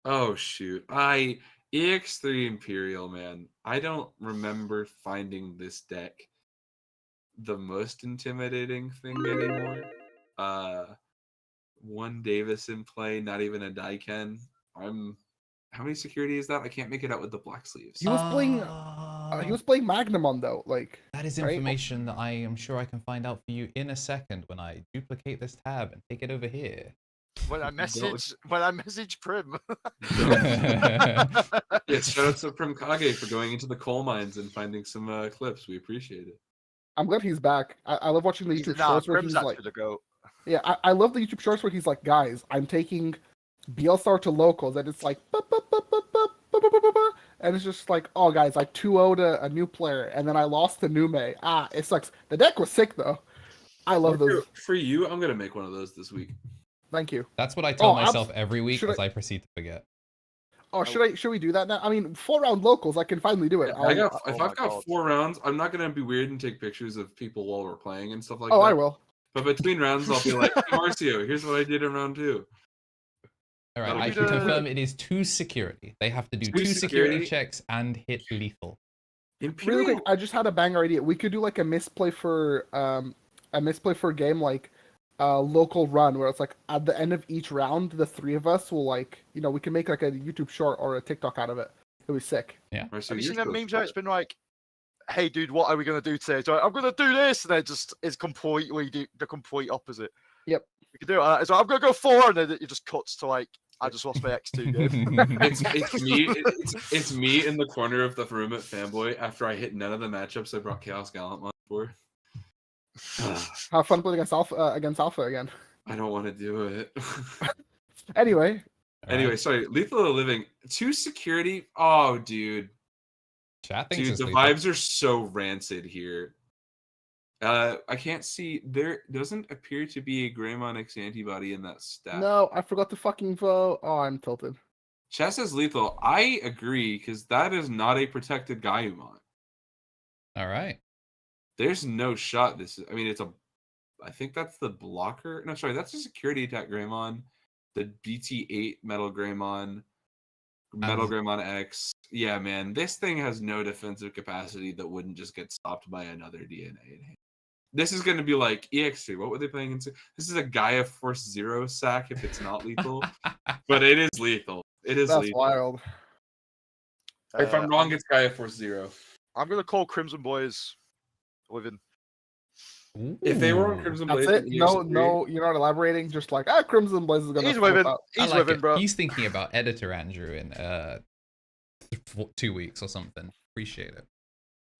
Oh shoot. EX3 Imperial, man. I don't remember finding this deck the most intimidating thing anymore. One Davis in play, not even a Daiken. How many security is that? I can't make it out with the black sleeves. He was playing Magnamon though, like That is right? information that I am sure I can find out for you in a second when I duplicate this tab and take it over here. When I message Prim. Yes, shout out to Prim Kage for going into the coal mines and finding some clips. We appreciate it. I'm glad he's back. I love watching the YouTube Nah, shorts where Prim's he's like, actually the goat. yeah, I love the YouTube shorts where he's like, guys, I'm taking BLStar to locals, and it's like, and it's just like, oh guys, I 2-0'd a new player, and then I lost to Nume. It sucks. The deck was sick though. I love those. For you, I'm gonna make one of those this week. Thank you. That's what I tell Oh, myself every week should as I proceed to forget. Oh, should we do that now? I mean, 4-round locals, I can finally do it. If Oh I've my got God. 4 rounds, I'm not gonna be weird and take pictures of people while we're playing and stuff like that. I will. But between rounds, I'll be like, hey, Marcio, here's what I did in round 2. All right, That'll I be can good. confirm it is 2 security. They have to do 2 2 security security? checks and hit lethal. Imperial. Really quick, I just had a banger idea. We could do like a misplay for a game, like local run, where it's like at the end of each round, the 3 of us will like, we can make like a YouTube short or a TikTok out of it. It was sick. Yeah. Marcio, Have you you're seen them so memes where smart. it's been like, hey dude, what are we going to do today? So I'm going to do this, and then it's completely the complete opposite. Yep. You can do it. So I'm going to go 4, and then it just cuts to like, I just lost my X2 game. It's me in the corner of the room at Fanboy after I hit none of the matchups I brought Chaos Gallantmon for. Have fun playing against Alpha again. I don't want to do it. Anyway, All Anyway, right. sorry. Lethal or Living. 2 security. Oh, dude. Chat thinks Dude, it's the lethal. vibes are so rancid here. I can't see. There doesn't appear to be a Greymon X antibody in that stat. no, I forgot to fucking vote. Oh, I'm tilted. Chess is lethal. I agree, because that is not a protected Gallantmon. All right. There's no shot. I think that's the blocker. No, sorry, that's a security attack Greymon. The BT8 Metal Greymon. Metal Greymon X. Yeah, man, this thing has no defensive capacity that wouldn't just get stopped by another DNA in hand. This is going to be like EX3. What were they playing into? This is a Gaia Force 0 sack if it's not lethal. But it is lethal. It is That's lethal. wild. If I'm wrong, it's Gaia Force 0. I'm going to call Crimson Boys Living. If they were on Ooh. Crimson That's Blaze, it. in No, EX3, no, you're not elaborating. Just like Crimson Blaze is gonna. He's flip winning. out. I He's like winning, it. bro. He's thinking about editor Andrew in 2 weeks or something. Appreciate it.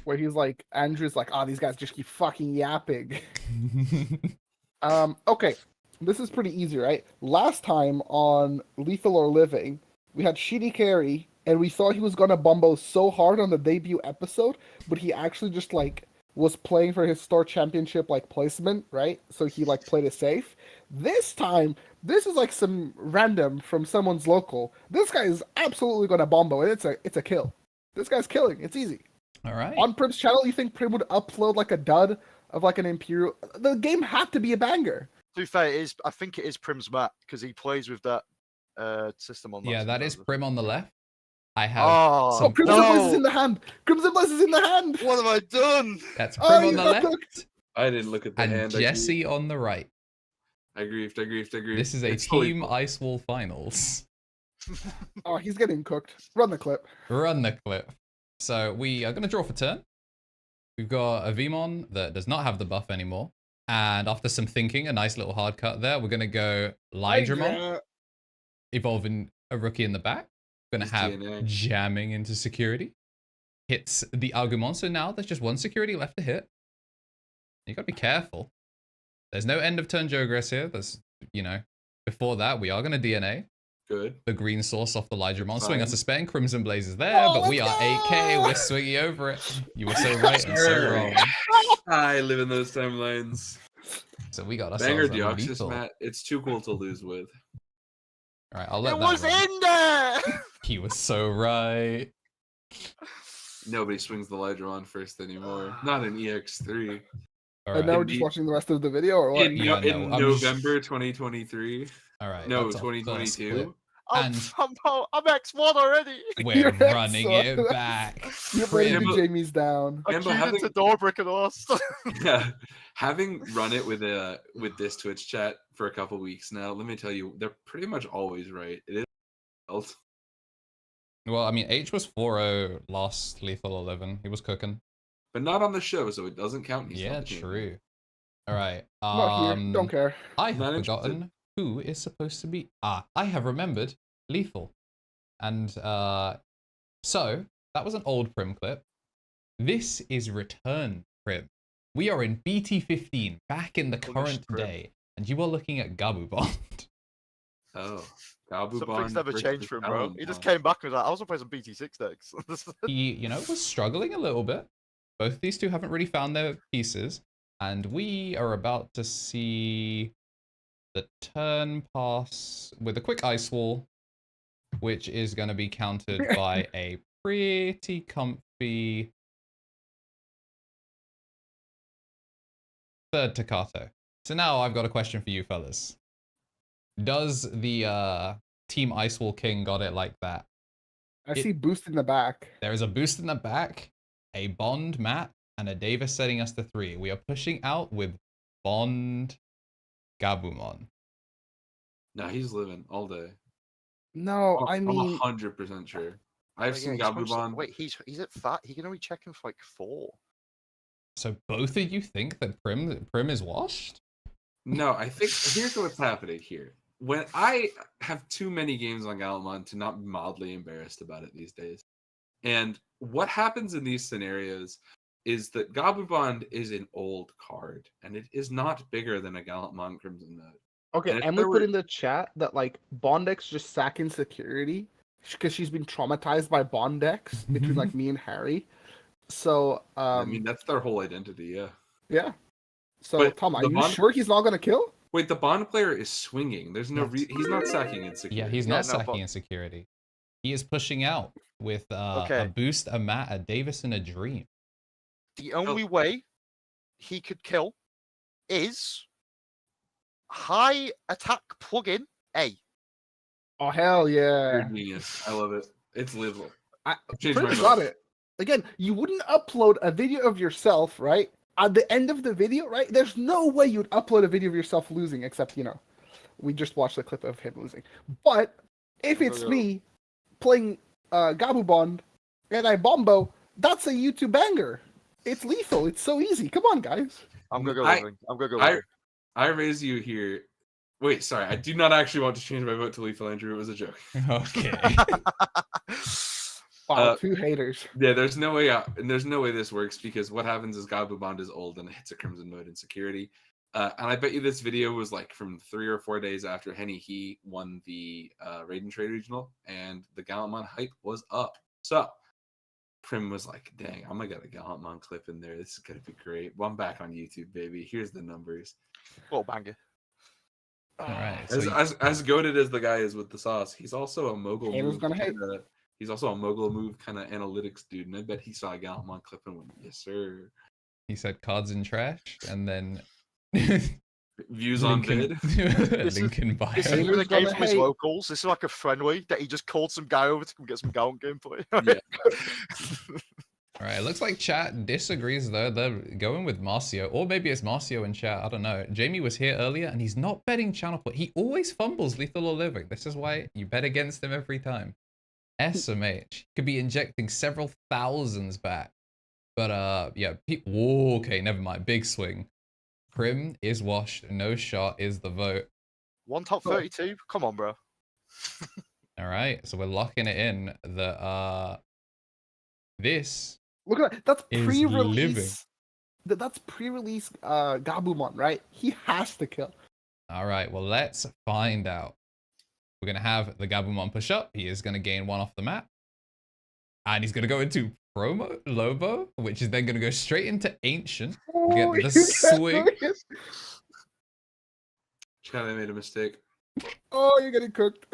Where he's like, Andrew's like, these guys just keep fucking yapping. Okay, this is pretty easy, right? Last time on Lethal or Living, we had Shitty Carry, and we thought he was gonna bumbo so hard on the debut episode, but he actually just like was playing for his store championship like placement, right? So he like played it safe. This time, this is like some random from someone's local. This guy is absolutely gonna bumbo, and it's a kill. This guy's killing. It's easy. All right. On Prim's channel, you think Prim would upload like a dud of like an Imperial? The game had to be a banger. To be fair, I think it is Prim's mat because he plays with that system on. Yeah, that is Prim on the left. I have Oh, some. Crimson no. Blaze is in the hand. Crimson Blaze is in the hand. What have I done? That's Oh, Prim on you the got left cooked. I didn't look at the and hand. Jesse on the right. I griefed. This is a It's fully team cool. Ice Wall finals. Oh, he's getting cooked. Run the clip. Run the clip. So we are going to draw for turn. We've got a Vmon that does not have the buff anymore. And after some thinking, a nice little hard cut there, we're going to go Lydramon, evolving a rookie in the back. We're going to His have DNA. jamming into security. Hits the Agumon, so now there's just one security left to hit. You got to be careful. There's no end of turn Jogress here. That's, before that, we are going to DNA. Good. The green source off the Lydramon. Swing Fine. us a spare. Crimson Blaze is there, but we are 8k. We're swinging over it. You were so right and so wrong. I live in those timelines. So we got Banger ourselves a Deoxys, lethal. Matt. It's too cool to lose with. All right, I'll let It that was run. in there. He was so right. Nobody swings the Lydramon first anymore. Not in EX3. All And now right. we're just watching the rest of the video, or what? In, Yeah, in no, I'm just- November 2023. All right. No, that's our first 2022. clip. I'm And- X1 already. We're You're running excellent. it back. You're ready to Jambo- be Jamie's down. I Jambo, queued having- into Dorbrick and lost. Yeah, having run it with this Twitch chat for a couple weeks now, let me tell you, they're pretty much always right. It is. Well, I mean, H was 4-0 last Lethal 11. He was cooking. But not on the show, so it doesn't count. He's Yeah, not the champion. true. All right. Not here. Don't care. I have Not interested. forgotten who is supposed to be. I have remembered Lethal. And so that was an old Prim clip. This is Return Prim. We are in BT15, back in the current Prim. day, and you are looking at Gabubond. Oh, Some things Gabubon never versus changed for him, bro. He just Gallantmon. came back and was like, I was gonna play some BT6 decks. He, was struggling a little bit. Both these two haven't really found their pieces, and we are about to see the turn pass with a quick Ice Wall, which is going to be countered by a pretty comfy third Takato. So now I've got a question for you fellas. Does the Team Ice Wall King got it like that? I see boost in the back. There is a boost in the back, a Bond Matt, and a Davis setting us to 3. We are pushing out with Bond Gabumon. No, he's living all day. No, I I'm mean, 100% sure. I've seen Yeah, he's Gabubon. Wait, he's at fat. He can only check him for like 4. So both of you think that Prim is washed? No, I think here's what's happening here. When I have too many games on Gallantmon to not be mildly embarrassed about it these days. And what happens in these scenarios is that Gabubon is an old card, and it is not bigger than a Gallantmon Crimson Node. okay, and if Emily there put were- in the chat that like Bondex just sack in security because she's been traumatized by Bondex between like me and Harry. So I mean, that's their whole identity, yeah. yeah. So But Tom, are the you Bond- sure he's not gonna kill? Wait, the Bond player is swinging. There's no he's not sacking in security. Yeah, he's Yeah, not no, sacking but- in security. He is pushing out with a Okay. boost, a Matt, a Davis, and a Dream. The only way he could kill is high attack plugin A. Oh hell You're yeah! a genius. I love it. It's livable. I Changed my Prim vote. got it. Again, you wouldn't upload a video of yourself, right? At the end of the video, right? There's no way you'd upload a video of yourself losing, except, we just watched the clip of him losing. But if it's me playing Gabubond and I bombo, that's a YouTube banger. It's lethal. It's so easy. Come on, guys. I'm gonna go I- living. I'm gonna go I living. I raise you here. Wait, sorry. I do not actually want to change my vote to Lethal Injury. It was a joke. Okay. Wow, 2 haters. Yeah, there's no way this works because what happens is Gabubond is old and it hits a Crimson mode in security. And I bet you this video was like from 3 or 4 days after He won the Raiden Trade Regional, and the Gallantmon hype was up. So Prim was like, dang, I'm gonna get a Gallantmon clip in there. This is gonna be great. Well, I'm back on YouTube, baby. Here's the numbers. Oh, banger. All right. As goated as the guy is with the sauce, he's also a mogul Haters move. gonna hate. He's also a mogul move kind of analytics dude, and I bet he saw a Gallantmon clip and went, "Yes, sir." He said cards in trash, and then Views on bid. link in bio. This Haters is a game gonna from his hate. locals. This is like a friendly that he just called some guy over to come get some Gallant gameplay. Yeah. All right, it looks like chat disagrees though. They're going with Marcio, or maybe it's Marcio in chat. I don't know. Jamie was here earlier, and he's not betting channel point. He always fumbles Lethal or Living. This is why you bet against him every time. SMH could be injecting several thousands back, but yeah. Whoa, okay, never mind. Big swing. Prim is washed. No shot is the vote. One top 32. Come on, bro. All right, so we're locking it in. This Look at that. That's is pre-release. That's pre-release Gabumon, right? He has to kill. All right, well, let's find out. We're going to have the Gabumon push up. He is going to gain 1 off the map. And he's going to go into Promo Lobo, which is then going to go straight into Ancient. Oh, Get the swing. Chat, I made a mistake. Oh, you're getting cooked.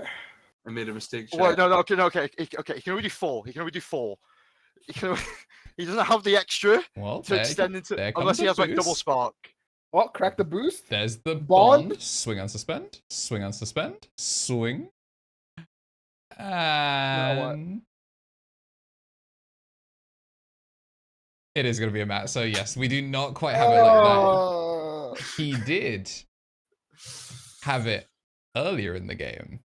I made a mistake. Chat. Wait, no, okay. He can only do 4. He can only do 4. He doesn't have the extra Well, to extend into there comes unless he the has like double boost. spark. Oh, crack the boost. There's the Bond. bond. Swing on suspend. Swing on suspend. Swing. And it is going to be a mat. So yes, we do not quite have it like that. He did have it earlier in the game.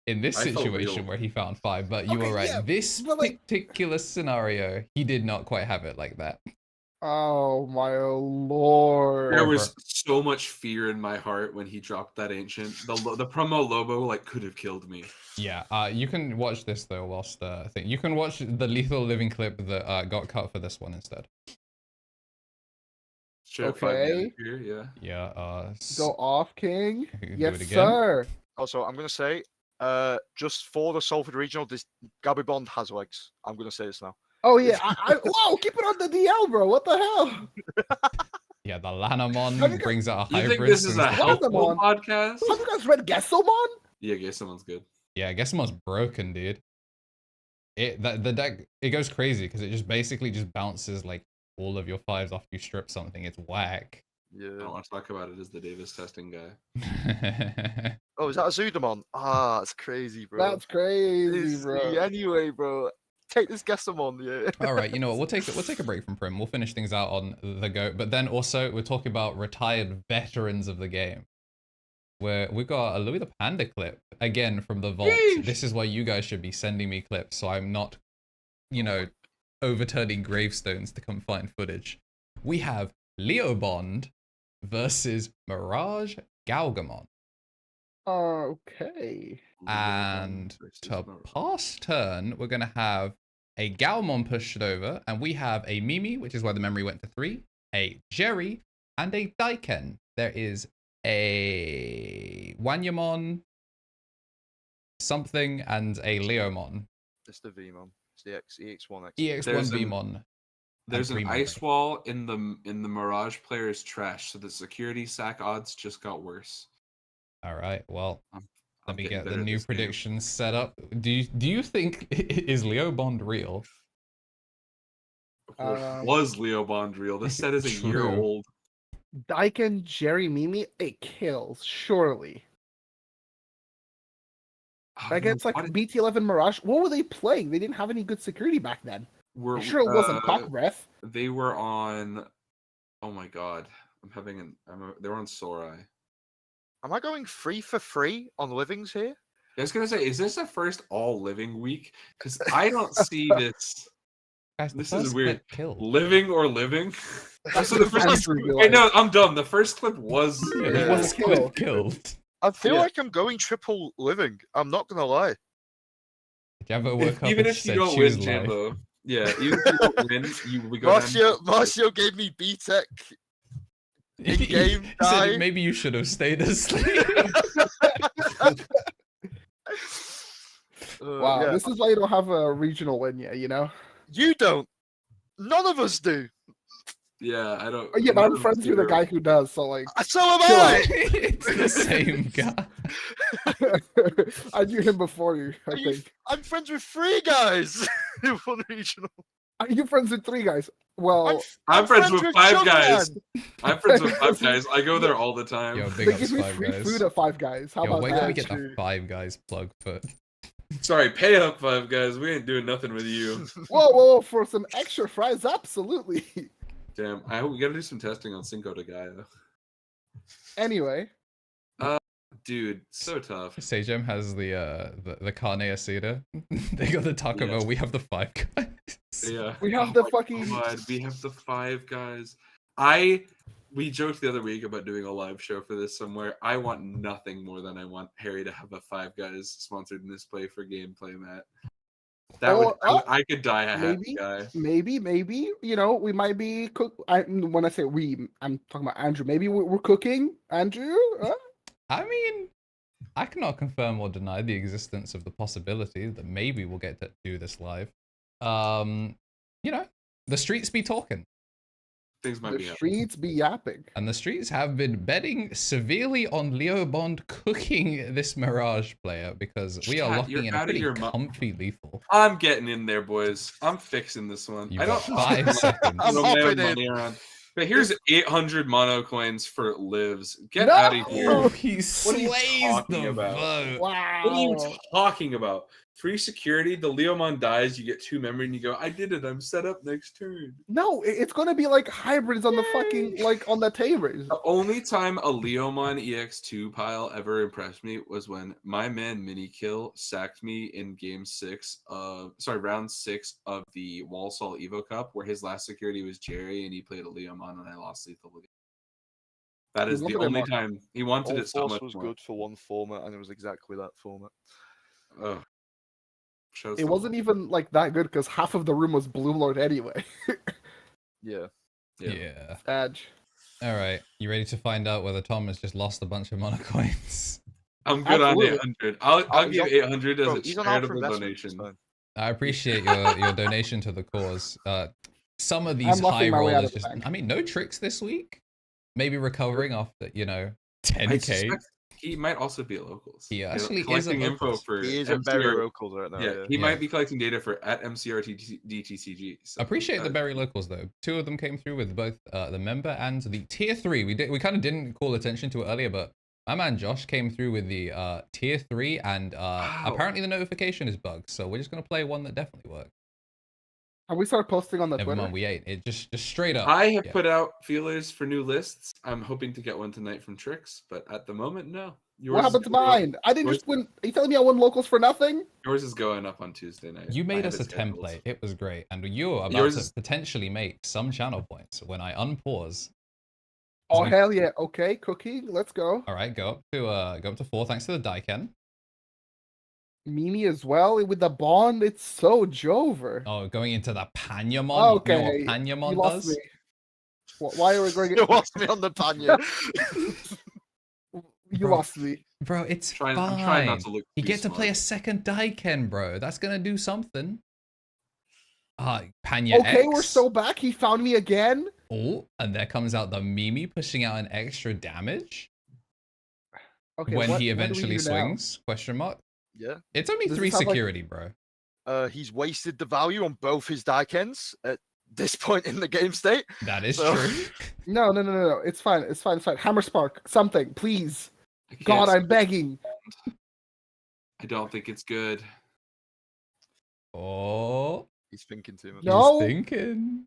In this I felt situation real. where he found 5, but you Okay, were right. yeah, This but, like- particular scenario, he did not quite have it like that. Oh my lord. There was so much fear in my heart when he dropped that ancient. The promo Lobo like could have killed me. Yeah, you can watch this though whilst thing. You can watch the Lethal Living clip that got cut for this one instead. Should have Okay. Here, yeah. Yeah, Go off, King. do Yes, it again. sir. Also, I'm gonna say, just for the Salford Regional, this Gabby Bond has legs. I'm gonna say this now. Oh yeah. Whoa, keep it on the DL, bro. What the hell? Yeah, the Have you Lanamon got- brings out a You hybrid. think this is a swings- helpful Pokemon. podcast? Have you guys read Gesselmon? Yeah, guess someone's good. Yeah, I guess someone's broken, dude. The deck, it goes crazy because it just basically just bounces like all of your 5s after you strip something. It's whack. I don't Yeah. want to talk about it as the Davis testing guy. Oh, is that a Zudamon? Ah, that's crazy, bro. That's crazy, It's- bro. Anyway, bro, take this Gessamon, yeah. All right, you know what? We'll take a break from Prim. We'll finish things out on the GOAT, but then also we're talking about retired veterans of the game. Where we've got a Louis the Panda clip again from the vault. Yeesh. This is why you guys should be sending me clips, so I'm not, you know, overturning gravestones to come find footage. We have Leo Bond versus Mirage Galgamon. Okay. And to pass turn, we're going to have a Galmon pushed over, and we have a Mimi, which is why the memory went to 3, a Jerry, and a Daiken. There is a Wanyamon, something, and a Leomon. It's the VMon. It's the EX1X. EX1 There's an- Vmon. There's an Primo. ice wall in the Mirage player's trash, so the security sack odds just got worse. All right, well, I'm let me getting get the better at new this game. predictions set up. Do you think is Leo Bond real? Was Leo Bond real? This set is a year True. old. Daiken, Jerry, Mimi, it kills, surely. Against like What- BT11 Mirage, what were they playing? They didn't have any good security back then. were, I'm sure it wasn't cock breath. They were on. Oh my god, they were on Sorai. Am I going 3 for 3 on livings here? I was gonna say, is this a first all living week? Because I don't see this. Guys, the This first is weird. clip killed. Living or living? That's So the what first Andrew Wait, realized. no, I'm dumb. The first clip was. Yeah, Yeah. the first Kill. clip killed. I feel Yeah. like I'm going triple living. I'm not gonna lie. Jambo woke up Even and if you said don't choose win, life. Jambo. Yeah, even if you don't win, we go down. Marcio gave me B-Tech. In-game He said die. maybe you should have stayed asleep. Wow, Yeah. this is why you don't have a regional win yet, you know? You don't. None of us do. Yeah, I don't. Oh, yeah, but none I'm of us friends with a do. guy who does, so like, So am Chill out. I. It's the same guy. I knew him before you, I Are you- think. I'm friends with 3 guys who won regional. Are you friends with 3 guys? Well, I'm friends with 5 John guys. Man. I'm friends with 5 guys. I go there all the time. Yo, big they ups give me Five free Guys. food at Five Guys. How Yo, about where can we that? get the True. Five Guys plug for? Sorry, pay up 5 guys. We ain't doing nothing with you. Whoa, for some extra fries, absolutely. Damn, we gotta do some testing on Cinco de Gallo. Anyway, Dude, so tough. Sejam has the carne asada. They got the Taco Bell. Yes. We have the Five Guys. Yeah. we have Oh the my fucking. God, we have the 5 guys. We joked the other week about doing a live show for this somewhere. I want nothing more than I want Harry to have a 5 guys sponsored Misplay for gameplay, Matt. That Oh, I could die a happy maybe. guy. Maybe, you know, we might be when I say we, I'm talking about Andrew. Maybe we're cooking, Andrew. I mean, I cannot confirm or deny the existence of the possibility that maybe we'll get to do this live. You know, the streets be talking. Things might The be happening. streets be yapping. And the streets have been betting severely on Loogamon cooking this Mirage player because we are Chat, locking you're in a out of pretty your mi- comfy lethal. I'm getting in there, boys. I'm fixing this one. You've I got don't 5 seconds. I'm throw my hopping own in. money around. But here's 800 mono coins for lives. Get No! out of here. Oh, What he are you slays talking the about? vote. Wow. What are you talking about? Free security. The Loogamon dies. You get 2 memory, and you go, "I did it. I'm set up next turn." No, it's gonna be like hybrids on the fucking on the Tamers. The only time a Loogamon EX2 pile ever impressed me was when my man Minikill sacked me in round 6 of the Walsall Evo Cup, where his last security was Jerry, and he played a Leomon, and I lost lethal. That is the wanted it only more. time he wanted All it so Force much was more. good for one format, and it was exactly that format. Oh, shows It the- wasn't even like that good because half of the room was Blue Lord anyway. Yeah. Yeah. Edge. All right. You ready to find out whether Tom has just lost a bunch of mono coins? I'm good Absolutely. on 800. I'll he's give on- 800 as Bro, a he's on Alpha charitable Investment, it's donation. fine. I appreciate your donation to the cause. Some of these I'm laughing high my way out rollers of the just, bank. I mean, no tricks this week. Maybe recovering after, you know, I 10k. suspect he might also be at locals. He You know, actually is collecting at info locals. for He is a very MCR locals right now. Yeah, Yeah. he Yeah. might be collecting data for at MCRTTCG. So, Appreciate the berry locals though. 2 of them came through with both the member and the tier 3. We kind of didn't call attention to it earlier, but my man Josh came through with the tier 3, and Wow. apparently the notification is bugged. So we're just gonna play one that definitely worked. Have we started posting on the Never Twitter? mind, we ain't. It just straight up. I have yeah. put out feelers for new lists. I'm hoping to get one tonight from Trix, but at the moment, no. What happened to mine? I didn't yours- just win. Are you telling me I won locals for nothing? Yours is going up on Tuesday night. You I made have us a it scheduled. template. It was great, and you're about Yours to is- potentially make some channel points when I unpause. Oh So- hell yeah! Okay, cooking. Let's go. All right, go up to 4. Thanks to the Daiken. Mimi as well with the bond. It's so Jover. Oh, going into the Panyamon. Oh, You okay, know what you Panyamon lost does? me. Why are we going? You lost me on the Panya. You Bro. lost me. Bro, it's I'm fine. trying not to look. You too get to play a smart. second Daiken, bro. That's gonna do something. Panya Okay, X. we're so back. He found me again. Oh, and there comes out the Mimi pushing out an extra damage Okay, when what- he what do we eventually do now? swings? Question mark. Yeah. It's only Does 3 this have, like- security, bro. He's wasted the value on both his Daikens at this point in the game state. That is So- true. No. It's fine. It's fine. Hammer Spark, something, please. I can't God, s- I'm begging. I don't think it's good. Oh, He's thinking too much. No. he's thinking.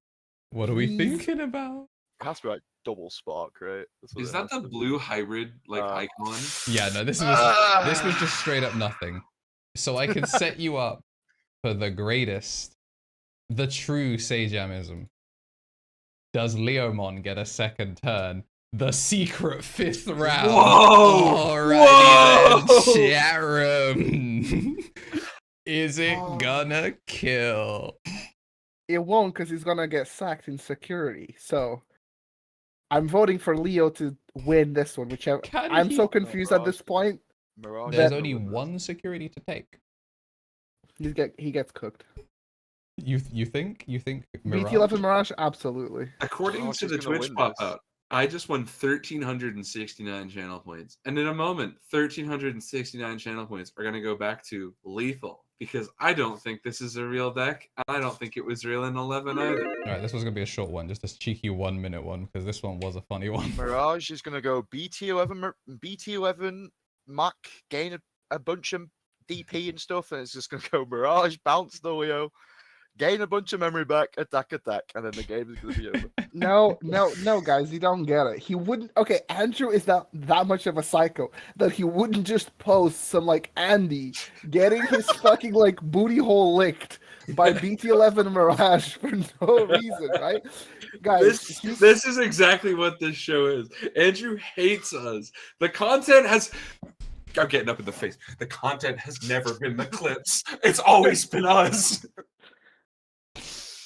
What are we Please. thinking about? It has to be like double spark, right? That's what Is it that has the to be. blue hybrid icon? Yeah, no, this was just straight up nothing. So I can set you up for the greatest the true Sajamism. Does Leomon get a second turn? The secret 5th round. Whoa! Alrighty Whoa! then, chat room. Is it Oh. gonna kill? It won't because he's gonna get sacked in security. So I'm voting for Leo to win this one. Whichever. Can I'm he- so confused at this point. Mirage There's is only gonna win this. one security to take. He gets cooked. You think? Mirage? BT11 Mirage, absolutely. According Mirage to is the gonna Twitch win pop this. out, I just won 1,369 channel points. And in a moment, 1,369 channel points are going to go back to Lethal. Because I don't think this is a real deck. And I don't think it was real in 11 either. Alright, this was gonna be a short one, just a cheeky 1 minute one, because this one was a funny one. Mirage is gonna go BT11 Mac, gain a bunch of DP and stuff, and it's just gonna go Mirage, bounce the Leo, gain a bunch of memory back, attack, and then the game is gonna be over. No, guys, you don't get it. He wouldn't. Okay, Andrew is not that much of a psycho that he wouldn't just post some like Andy getting his fucking like booty hole licked by BT11 Mirage for no reason, right? Guys, This is exactly what this show is. Andrew hates us. The content has. I'm getting up in the face. The content has never been the clips. It's always been us.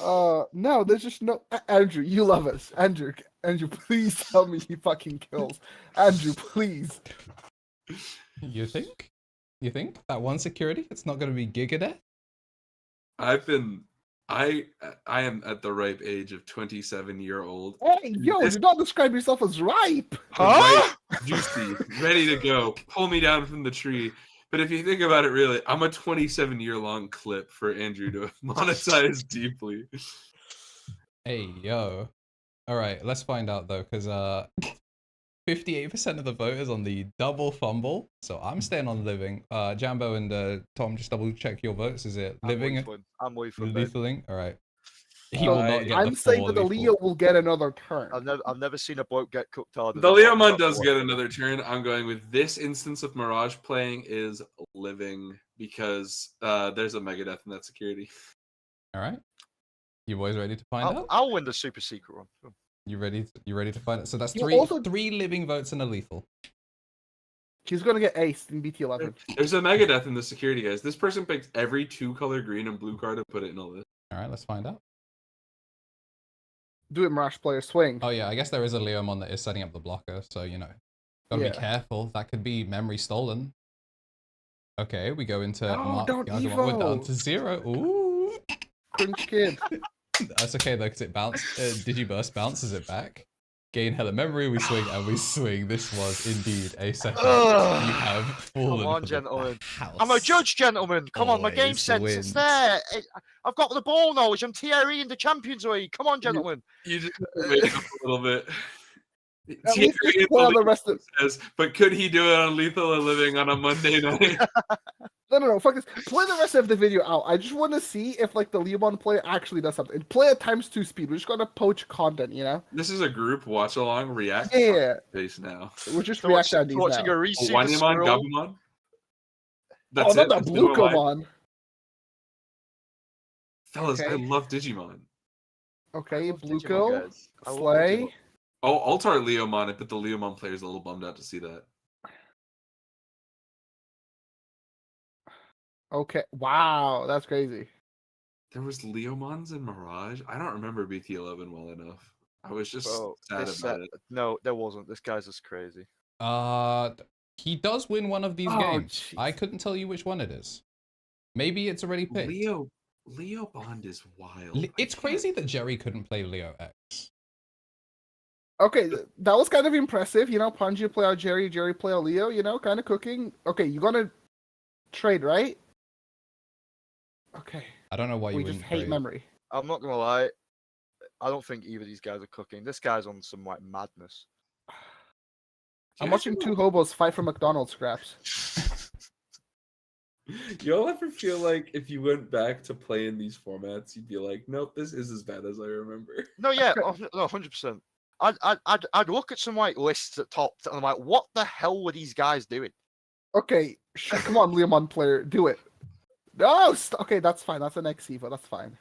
no, there's just no. Andrew, you love us. Andrew, please tell me he fucking kills. Andrew, please. You think? You think? That one security? It's not gonna be Gigadeath? I am at the ripe age of 27-year-old. Hey, yo, This- do not describe yourself as ripe. Huh? Juicy, ready to go. Pull me down from the tree. But if you think about it, really, I'm a 27-year-long clip for Andrew to monetize deeply. Hey, yo. Alright, let's find out though, because 58% of the vote is on the double fumble, so I'm staying on living. Jambo and Tom, just double check your votes. Is it living? I'm Leafling. babe. Lethaling? Alright. He will not get I'm the saying four that the lethal. Leo will get another turn. I've never seen a bloke get cooked harder. The than Mirage Leomon got does for get one. another turn. I'm going with this instance of Mirage playing is living because there's a Megadeth in that security. Alright. You boys ready to find out? I'll win the super secret one. Cool. You ready to find out? So that's You three also- three living votes and a lethal. He's gonna get aced in BT11. There's a Megadeth in the security, guys. This person picked every 2-color green and blue card and put it in a list. Alright, let's find out. Do it, Mirage player, swing. Oh yeah, I guess there is a Leomon that is setting up the blocker, so you know. Gotta Yeah. be careful. That could be memory stolen. Okay, we go into No, Mark don't Gaggamon. We're down Evo. to 0. Ooh. Cringe kid. That's okay though, because it bounced. Digiburst bounces it back. Gain hella memory. We swing and we swing. This was indeed a setup. Ugh. You have fallen. Come on, for the gentlemen. house. I'm a judge, gentlemen. Come on, my game Always sense. wins. It's there. I've got the ball knowledge. I'm TRE in the Champions League. Come on, gentlemen. You just wait up a little bit. At least just play on the rest of. Says, but could he do it on Lethal or Living on a Monday night? No, fuck this. Play the rest of the video out. I just want to see if like the Leomon player actually does something. Play at ×2 speed. We're just gonna poach content, you know? This is a group watch along react Yeah. face now. We're just So reacting on these watching now. a receiver Wanyamon, scroll. Gabumon. Oh, That's not it. the That's the one line. Loogamon. Fellas, I Okay. love Digimon. Okay, love Digimon, Bluco, guys. I love Slay. Digimon. Oh, Altar Leomon, but the Leomon player's a little bummed out to see that. Okay, wow, that's crazy. There was Leomons in Mirage. I don't remember BT11 well enough. I was just Bro, sad this about set- it. No, there wasn't. This guy's just crazy. He does win one of these Oh, games. I jeez. couldn't tell you which one it is. Maybe it's already picked. Leo Bond is wild. I It's can't- crazy that Jerry couldn't play Leo X. Okay, that was kind of impressive. You know, Panji play out Jerry, Jerry play out Leo. You know, kind of cooking. Okay, you gonna trade, right? Okay, I don't know why you we just wouldn't hate trade. memory. I'm not gonna lie. I don't think either of these guys are cooking. This guy's on some like madness. I'm watching two hobos fight for McDonald's scraps. Y'all ever feel like if you went back to playing these formats, you'd be like, nope, this is as bad as I remember. No, yeah, no, 100%. I'd look at some like lists at top, and I'm like, what the hell were these guys doing? Okay, come on, Leomon player, do it. No, okay, that's fine. That's an ex Evo. That's fine.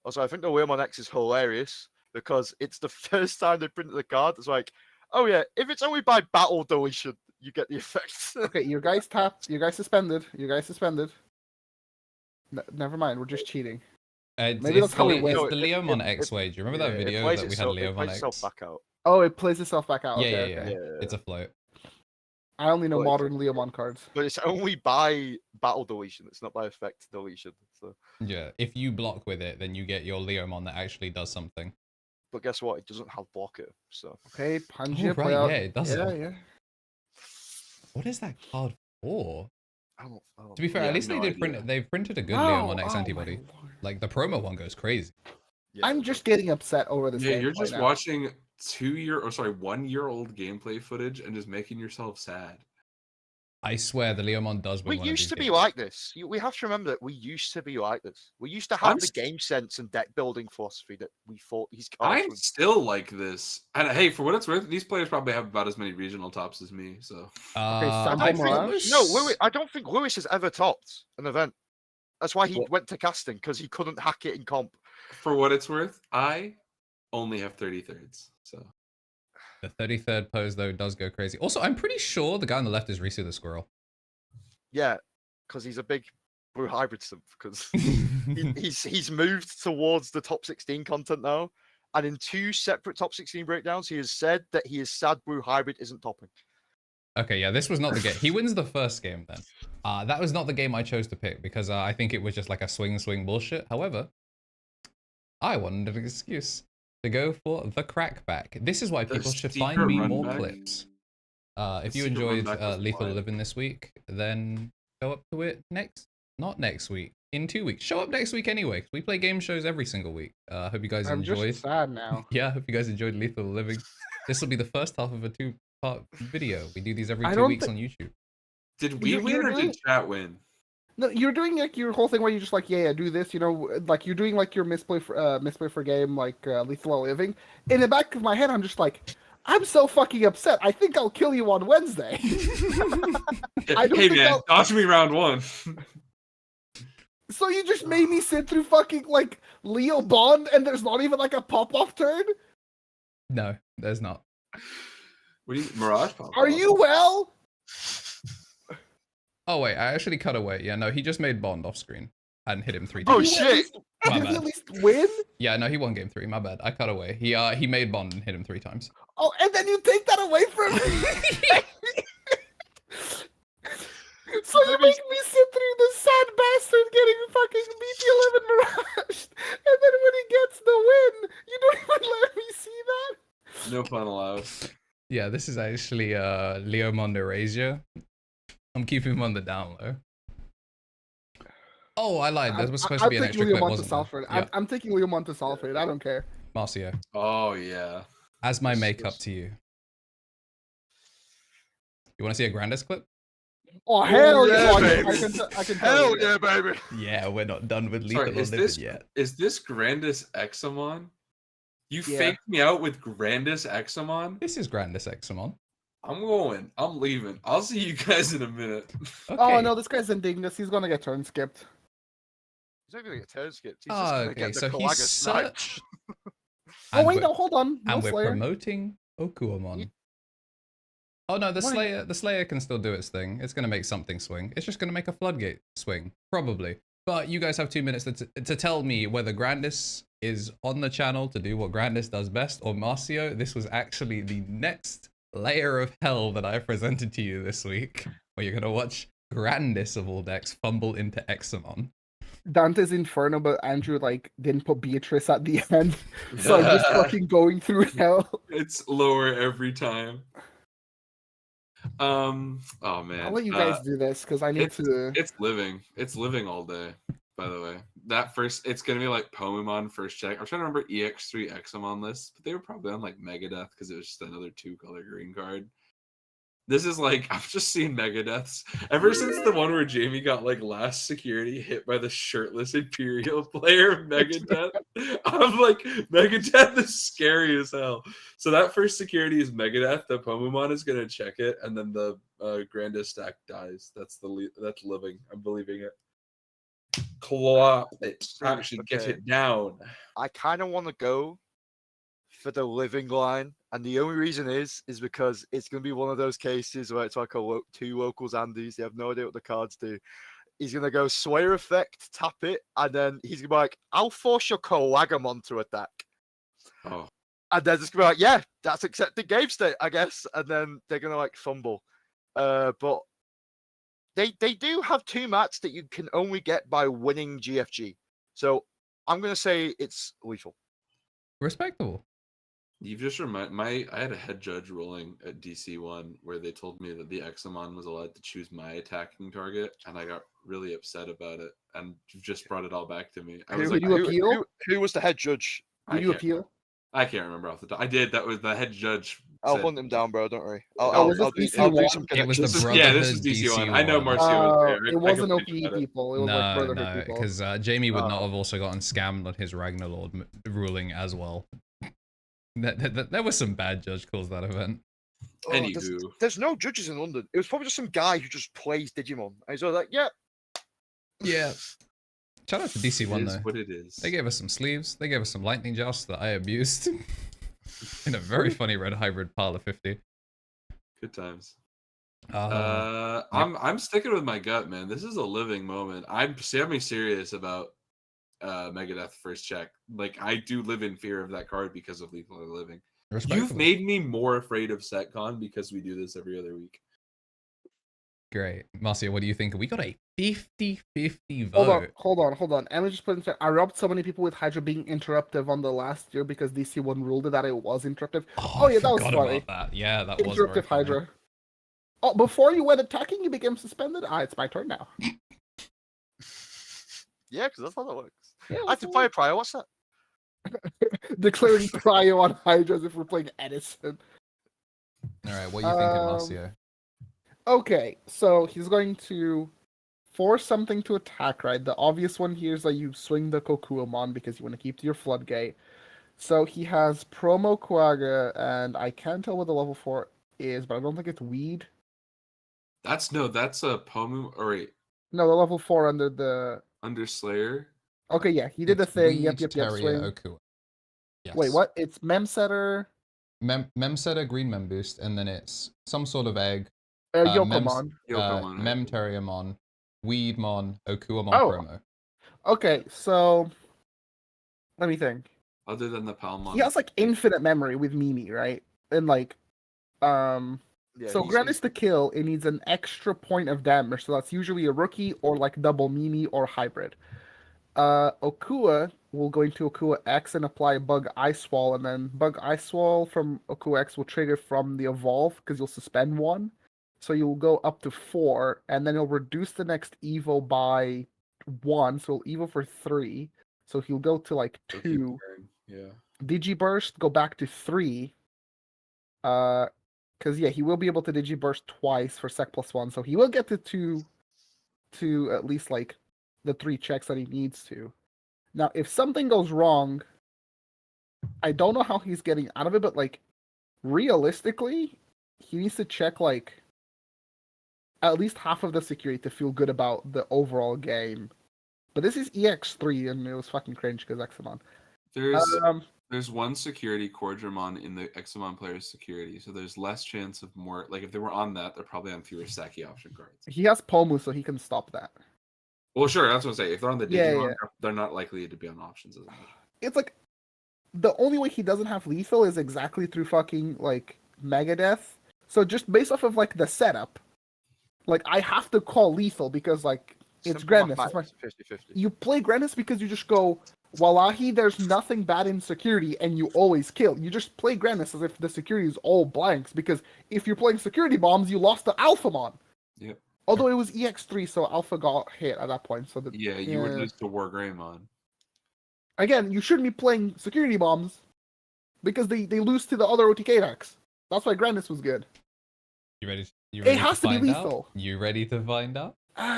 Also, I think the Loogamon X is hilarious because it's the first time they printed the card. It's like, oh yeah, if it's only by battle deletion, you get the effect. Okay, you guys tapped. You guys suspended. Never mind. We're just cheating. Maybe that's how we win. It's the Loogamon X way. Do you remember that video that we had Loogamon X? Back out. Oh, it plays itself back out. Yeah, Okay, yeah, okay. yeah. It's a float. I only know But modern Loogamon cards. But it's only by battle deletion. It's not by effect deletion. So. Yeah, if you block with it, then you get your Loogamon that actually does something. But guess what? It doesn't have blocker. So. Okay, Pangea Oh, play right, out. yeah, it doesn't. Yeah, yeah. What is that card for? I don't To be fair, Yeah, at least no they did idea. print. They've printed a good Wow, Loogamon X oh my antibody. lord. Like the promo one goes crazy. Yeah. I'm just getting upset over this. Yeah, game you're right just now. watching 1-year-old gameplay footage and just making yourself sad. I swear the Loogamon does We win one of used these to be games. like this. We have to remember that we used to be like this. We used to have I'm the st- game sense and deck building philosophy that we thought these cards I'm would. still like this. And hey, for what it's worth, these players probably have about as many regional tops as me. So Sambo I Mirage? think No, Lewis, I don't think Lewis has ever topped an event. That's why he Well- went to casting because he couldn't hack it in comp. for what it's worth, I only have 33rds. So the 33rd pose though does go crazy. Also, I'm pretty sure the guy on the left is Risu the Squirrel. Yeah, because he's a big blue hybrid simp. Because he's moved towards the top 16 content now, and in 2 separate top 16 breakdowns, he has said that he is sad blue hybrid isn't topping. Okay, yeah, this was not the game. He wins the first game then. That was not the game I chose to pick because I think it was just like a swing bullshit. However, I wanted an excuse to go for the crackback. This is why The people should secret find me run more back? clips. If you secret run enjoyed back was Lethal wild. Living this week, then show up to it not next week, in 2 weeks. Show up next week anyway, 'cause we play game shows every single week. Hope you guys I'm enjoyed. just sad now. Yeah, hope you guys enjoyed Lethal Living. This will be the first half of a 2-part video. We do these every I 2 don't weeks thi- on YouTube. did we You're win or doing- did chat win? No, you're doing like your whole thing where you just like, yeah, do this, you know, like you're doing like your misplay for game, like Lethal Living. In the back of my head, I'm just like, I'm so fucking upset. I think I'll kill you on Wednesday. I don't Hey think man, I'll- dodge me round 1. So you just made me sit through fucking like Leo Bond, and there's not even like a pop-off turn. No, there's not. What do you Mirage pop? Are you well? Oh wait, I actually cut away. Yeah, no, he just made Bond off screen and hit him 3 Oh, times. Did he at shit. least- My Did he bad. at least win? Yeah, no, he won game 3. My bad. I cut away. He made Bond and hit him 3 times. Oh, and then you take that away from me. So you make me sit through this sad bastard getting fucking BT11 Mirage, and then when he gets the win, you don't even let me see that. No fun allowed. Yeah, this is actually Loogamon Erasure. I'm keeping him on the down low. Oh, I lied. There was supposed to be an extra clip, wasn't there? Salford. Yeah, I'm taking Leomon to Salford. I don't care. Marcio, Oh yeah. as my Yes, makeup yes. to you. You want to see a Grandis clip? Oh hell yeah, yeah! Oh, baby. I can tell Hell you. yeah, baby! Yeah, we're not done with Lethal Sorry, is Living this yet. is this Grandis Examon? You Yeah. faked me out with Grandis Examon? This is Grandis Examon. I'm going. I'm leaving. I'll see you guys in a minute. Okay. Oh no, this guy's indignant. He's gonna get turn skipped. He's not gonna get turn skipped. He's Oh, just gonna okay, get the so Kalaga he's sniped. such. Oh And wait, we're- no, hold on. No And we're Slayer. promoting Okuamon. Oh no, the Slayer can still do its thing. It's gonna make something swing. It's just gonna make a floodgate swing, probably. But you guys have 2 minutes to tell me whether Grandis is on the channel to do what Grandis does best, or Marcio. This was actually the next layer of hell that I presented to you this week, where you're gonna watch Grandis of all decks fumble into Examon. Dante's Inferno, but Andrew like didn't put Beatrice at the end, so I'm just fucking going through hell. It's lower every time. Oh man. I'll let you guys do this because I need to. It's living. It's living all day. By the way, that first, it's gonna be like Pomemon first check. I'm trying to remember EX3 Examon lists, but they were probably on like Megadeth because it was just another 2-color green card. This is like, I've just seen Megadeths ever since the one where Jamie got like last security hit by the shirtless Imperial player of Megadeth. I'm like, Megadeth is scary as hell. So that first security is Megadeth. The Pomemon is gonna check it, and then the Grandis stack dies. That's living. I'm believing it. claw it, See, actually get okay. it down. I kind of want to go for the living line, and the only reason is because it's going to be one of those cases where it's like two locals Andes. They have no idea what the cards do. He's going to go Slayer Effect, tap it, and then he's going to be like, I'll force your Loogamon to attack. Oh, And they're just going to be like, yeah, that's accepted game state, I guess. And then they're going to like fumble. But they do have 2 mats that you can only get by winning GFG. So I'm going to say it's lethal. Respectable. you've just reminded I had a head judge ruling at DC1 where they told me that the Examon was allowed to choose my attacking target, and I got really upset about it. And you've just brought it all back to me. I was Who like, you appeal? Who was the head judge? Will you appeal? I can't remember off the top. I did. That was the head judge. I'll said- hunt him down, bro. Don't worry. Oh, I'll was do this some It was the connections. brother- Yeah, this is Brotherhood DC1. DC1. I know Marcio was there. It I wasn't complained OPE about it. people. It was like Brotherhood people. because Jamie would not Oh. have also gotten scammed on his Ragnarlord ruling as well. There was some bad judge calls that event. Oh, Anywho. there's no judges in London. It was probably just some guy who just plays Digimon. And he's all like, yeah. Yeah. Shout out to DC1 It is though. what it is. They gave us some sleeves. They gave us some lightning joust that I abused in a very funny red hybrid pile of 50. Good times. Yep. I'm sticking with my gut, man. This is a living moment. I'm semi-serious about Megadeth first check. Like, I do live in fear of that card because of Lethal or Living. You've Respectable. made me more afraid of SetCon because we do this every other week. Great. Marcia, what do you think? We got a 50-50 vote. Hold on. Emma just put in chat. I robbed so many people with Hydra being interruptive on the last year because DC1 ruled that it was interruptive. Oh, yeah, I that was forgot funny. about that. Yeah, that was very Interruptive funny. Hydra. Oh, before you went attacking, you became suspended? It's my turn now. Yeah, because that's how that works. Yeah, I have to play a prior. What's that? Declaring prio on Hydra as if we're playing Edison. All right, what are you thinking, Marcio? Okay, so he's going to force something to attack, right? The obvious one here is that you swing the Kokuomon because you want to keep to your floodgate. So he has Promo Quagga, and I can't tell what the level 4 is, but I don't think it's Weed. That's a Pomu, or wait, No, the level 4 under the... under Slayer. Okay, yeah, he did the It's thing. Weed, Yep, Terrier, swing. Okua. Yes. Wait, what? It's Memsetter, Memsetter, green Mem boost, and then it's some sort of egg. Yokomon. Yokomon, Mem Terriermon, Weedmon, Okuamon Oh. promo. Okay, so... Let me think. Other than the Palmon. He has, like, infinite memory with Mimi, right? And, like... Yeah, So grant is to kill, it needs an extra point of damage, so that's usually a rookie or like double Mimi or hybrid. Okua will go into Okua X and apply Bug Ice Wall, and then Bug Ice Wall from Okua X will trigger from the Evolve because you'll suspend 1. So you'll go up to 4, and then it'll reduce the next Evo by 1, so it'll Evo for 3. So he'll go to like 2. Yeah. Digiburst, go back to 3. Because yeah, he will be able to Digiburst twice for Sec +1, so he will get to at least like the 3 checks that he needs to. Now, if something goes wrong, I don't know how he's getting out of it, but like realistically, he needs to check like at least half of the security to feel good about the overall game. But this is EX3, and it was fucking cringe because Examon. There's one security Cordramon in the Examon player's security, so there's less chance of more. Like if they were on that, they're probably on fewer Saki option cards. He has Pomu, so he can stop that. Well, sure, that's what I'm saying. If they're on the Yeah, Digimon, yeah. they're not likely to be on options as much. It's like the only way he doesn't have lethal is exactly through fucking like Megadeth. So just based off of like the setup, like I have to call lethal because like it's Simple Grandness. mathematics, 50-50. You play Grandness because you just go, Wallahi, there's nothing bad in security, and you always kill. You just play Grandness as if the security is all blanks, because if you're playing security bombs, you lost the Alphamon. Yep. Although it was EX3, so Alpha got hit at that point. So Yeah, you would lose to War Greymon. Again, you shouldn't be playing security bombs because they lose to the other OTK decks. That's why Grandness was good. You ready? It has to be find out? lethal. You ready to find out?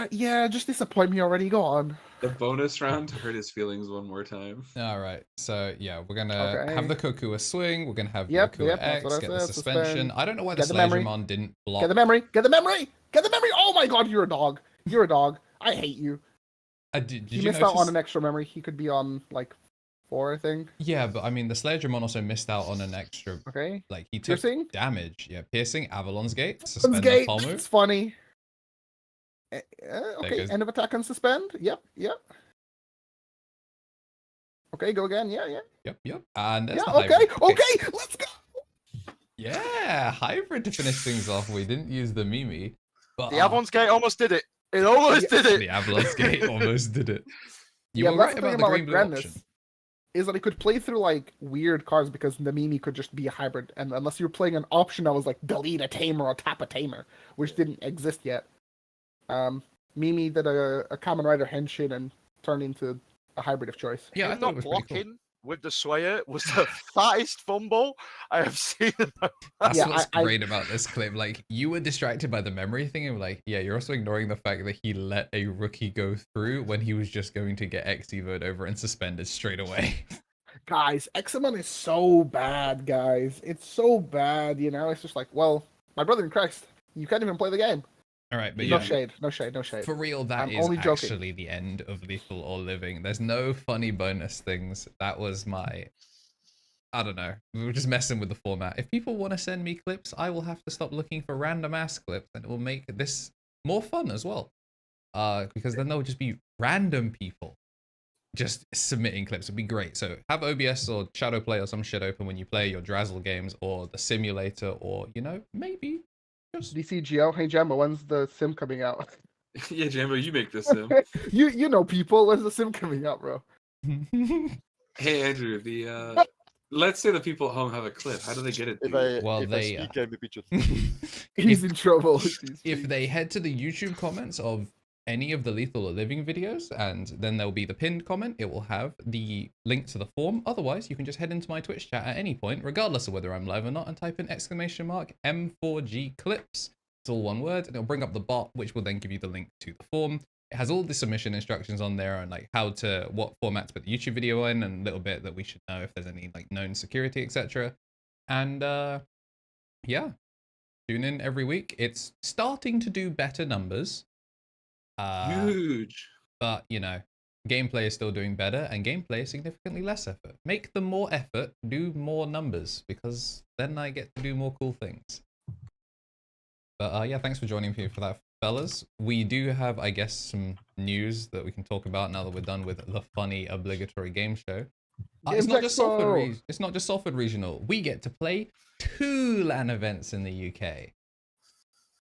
Yeah, just disappoint me already. Go on. The bonus round to hurt his feelings one more time. All right. So yeah, we're gonna Okay. have the Kokua swing. We're gonna have Yep, the Kokua yep, that's X. what I Get the said, suspension. suspend. I don't know why Get the the memory. Slagimon didn't block. Get the memory. Get the memory. Get the memory. Oh my god, you're a dog. You're a dog. I hate you. Did He you missed out on notice? an extra memory. He could be on like 4, I think. Yeah, but I mean, the Sledgehamon also missed out on an extra. Okay. Like he took Piercing? damage. Yeah, piercing, Avalon's Gate, Sun's suspend the Gate. Pomu. It's funny. Okay, goes- end of attack and suspend. Yep. Okay, go again. Yeah. Yep. And there's Yeah. the hybrid. Okay. Let's go. Yeah, hybrid to finish things off. We didn't use the Mimi, but The Avalon's Gate almost did it. It almost did it. the Avalon's Gate almost did it. You Yeah, were but right that's the about thing the about green like blue grandness. option. Is that it could play through like weird cards because the Mimi could just be a hybrid, and unless you were playing an option that was like delete a tamer or tap a tamer, which didn't exist yet. Mimi did a Kamen Rider Henshin and turned into a hybrid of choice. Yeah, I Him thought it not was pretty cool. blocking with the Swayer was the fattest fumble I have seen in my That's Yeah, what's I- great about this clip. Like, you were distracted by the memory thing, and like, yeah, you're also ignoring the fact that he let a rookie go through when he was just going to get X-Evo'd over and suspended straight away. Guys, Examon is so bad, guys. It's so bad, you know? It's just like, well, my brother in Christ, you can't even play the game. All right, but No yeah, shade, no shade, no shade. for real, that I'm is only joking. actually the end of Lethal or Living. There's no funny bonus things. That was my... I don't know. We were just messing with the format. If people want to send me clips, I will have to stop looking for random ass clips, and it will make this more fun as well. Because then there'll just be random people just submitting clips. It'd be great. So have OBS or Shadowplay or some shit open when you play your Drazzle games or the simulator, or, you know, maybe just... DCGO, hey Jambo, when's the sim coming out? Yeah, Jambo, you make this sim. you know people, when's the sim coming out, bro? Hey, Andrew, let's say the people at home have a clip. How do they get it? If to you? I, Well, if they, I speak game, the just He's in trouble. if they head to the YouTube comments of any of the Lethal or Living videos, and then there'll be the pinned comment, it will have the link to the form. Otherwise, you can just head into my Twitch chat at any point, regardless of whether I'm live or not, and type in !M4G clips. It's all one word, and it'll bring up the bot, which will then give you the link to the form. It has all the submission instructions on there, and like what format to put the YouTube video in, and a little bit that we should know if there's any like known security, etc. And yeah, tune in every week. It's starting to do better numbers. Huge. But, you know, gameplay is still doing better, and gameplay is significantly less effort. Make them more effort, do more numbers, because then I get to do more cool things. But yeah, thanks for joining me for that, fellas. We do have, I guess, some news that we can talk about now that we're done with the funny obligatory game show. It's not just Salford. It's not just Salford Regional. We get to play 2 LAN events in the UK.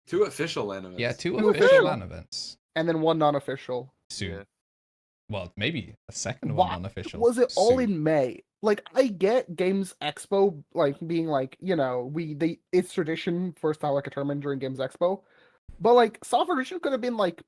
2 official LAN events. Yeah, 2 Two official official. LAN events And then one non-official. soon. Yeah. Well, maybe a second Why one unofficial. was it all soon. in May? Like, I get Games Expo, like, being like, you know, it's tradition for us to have like a tournament during Games Expo. But like, Salford Regional could have been like,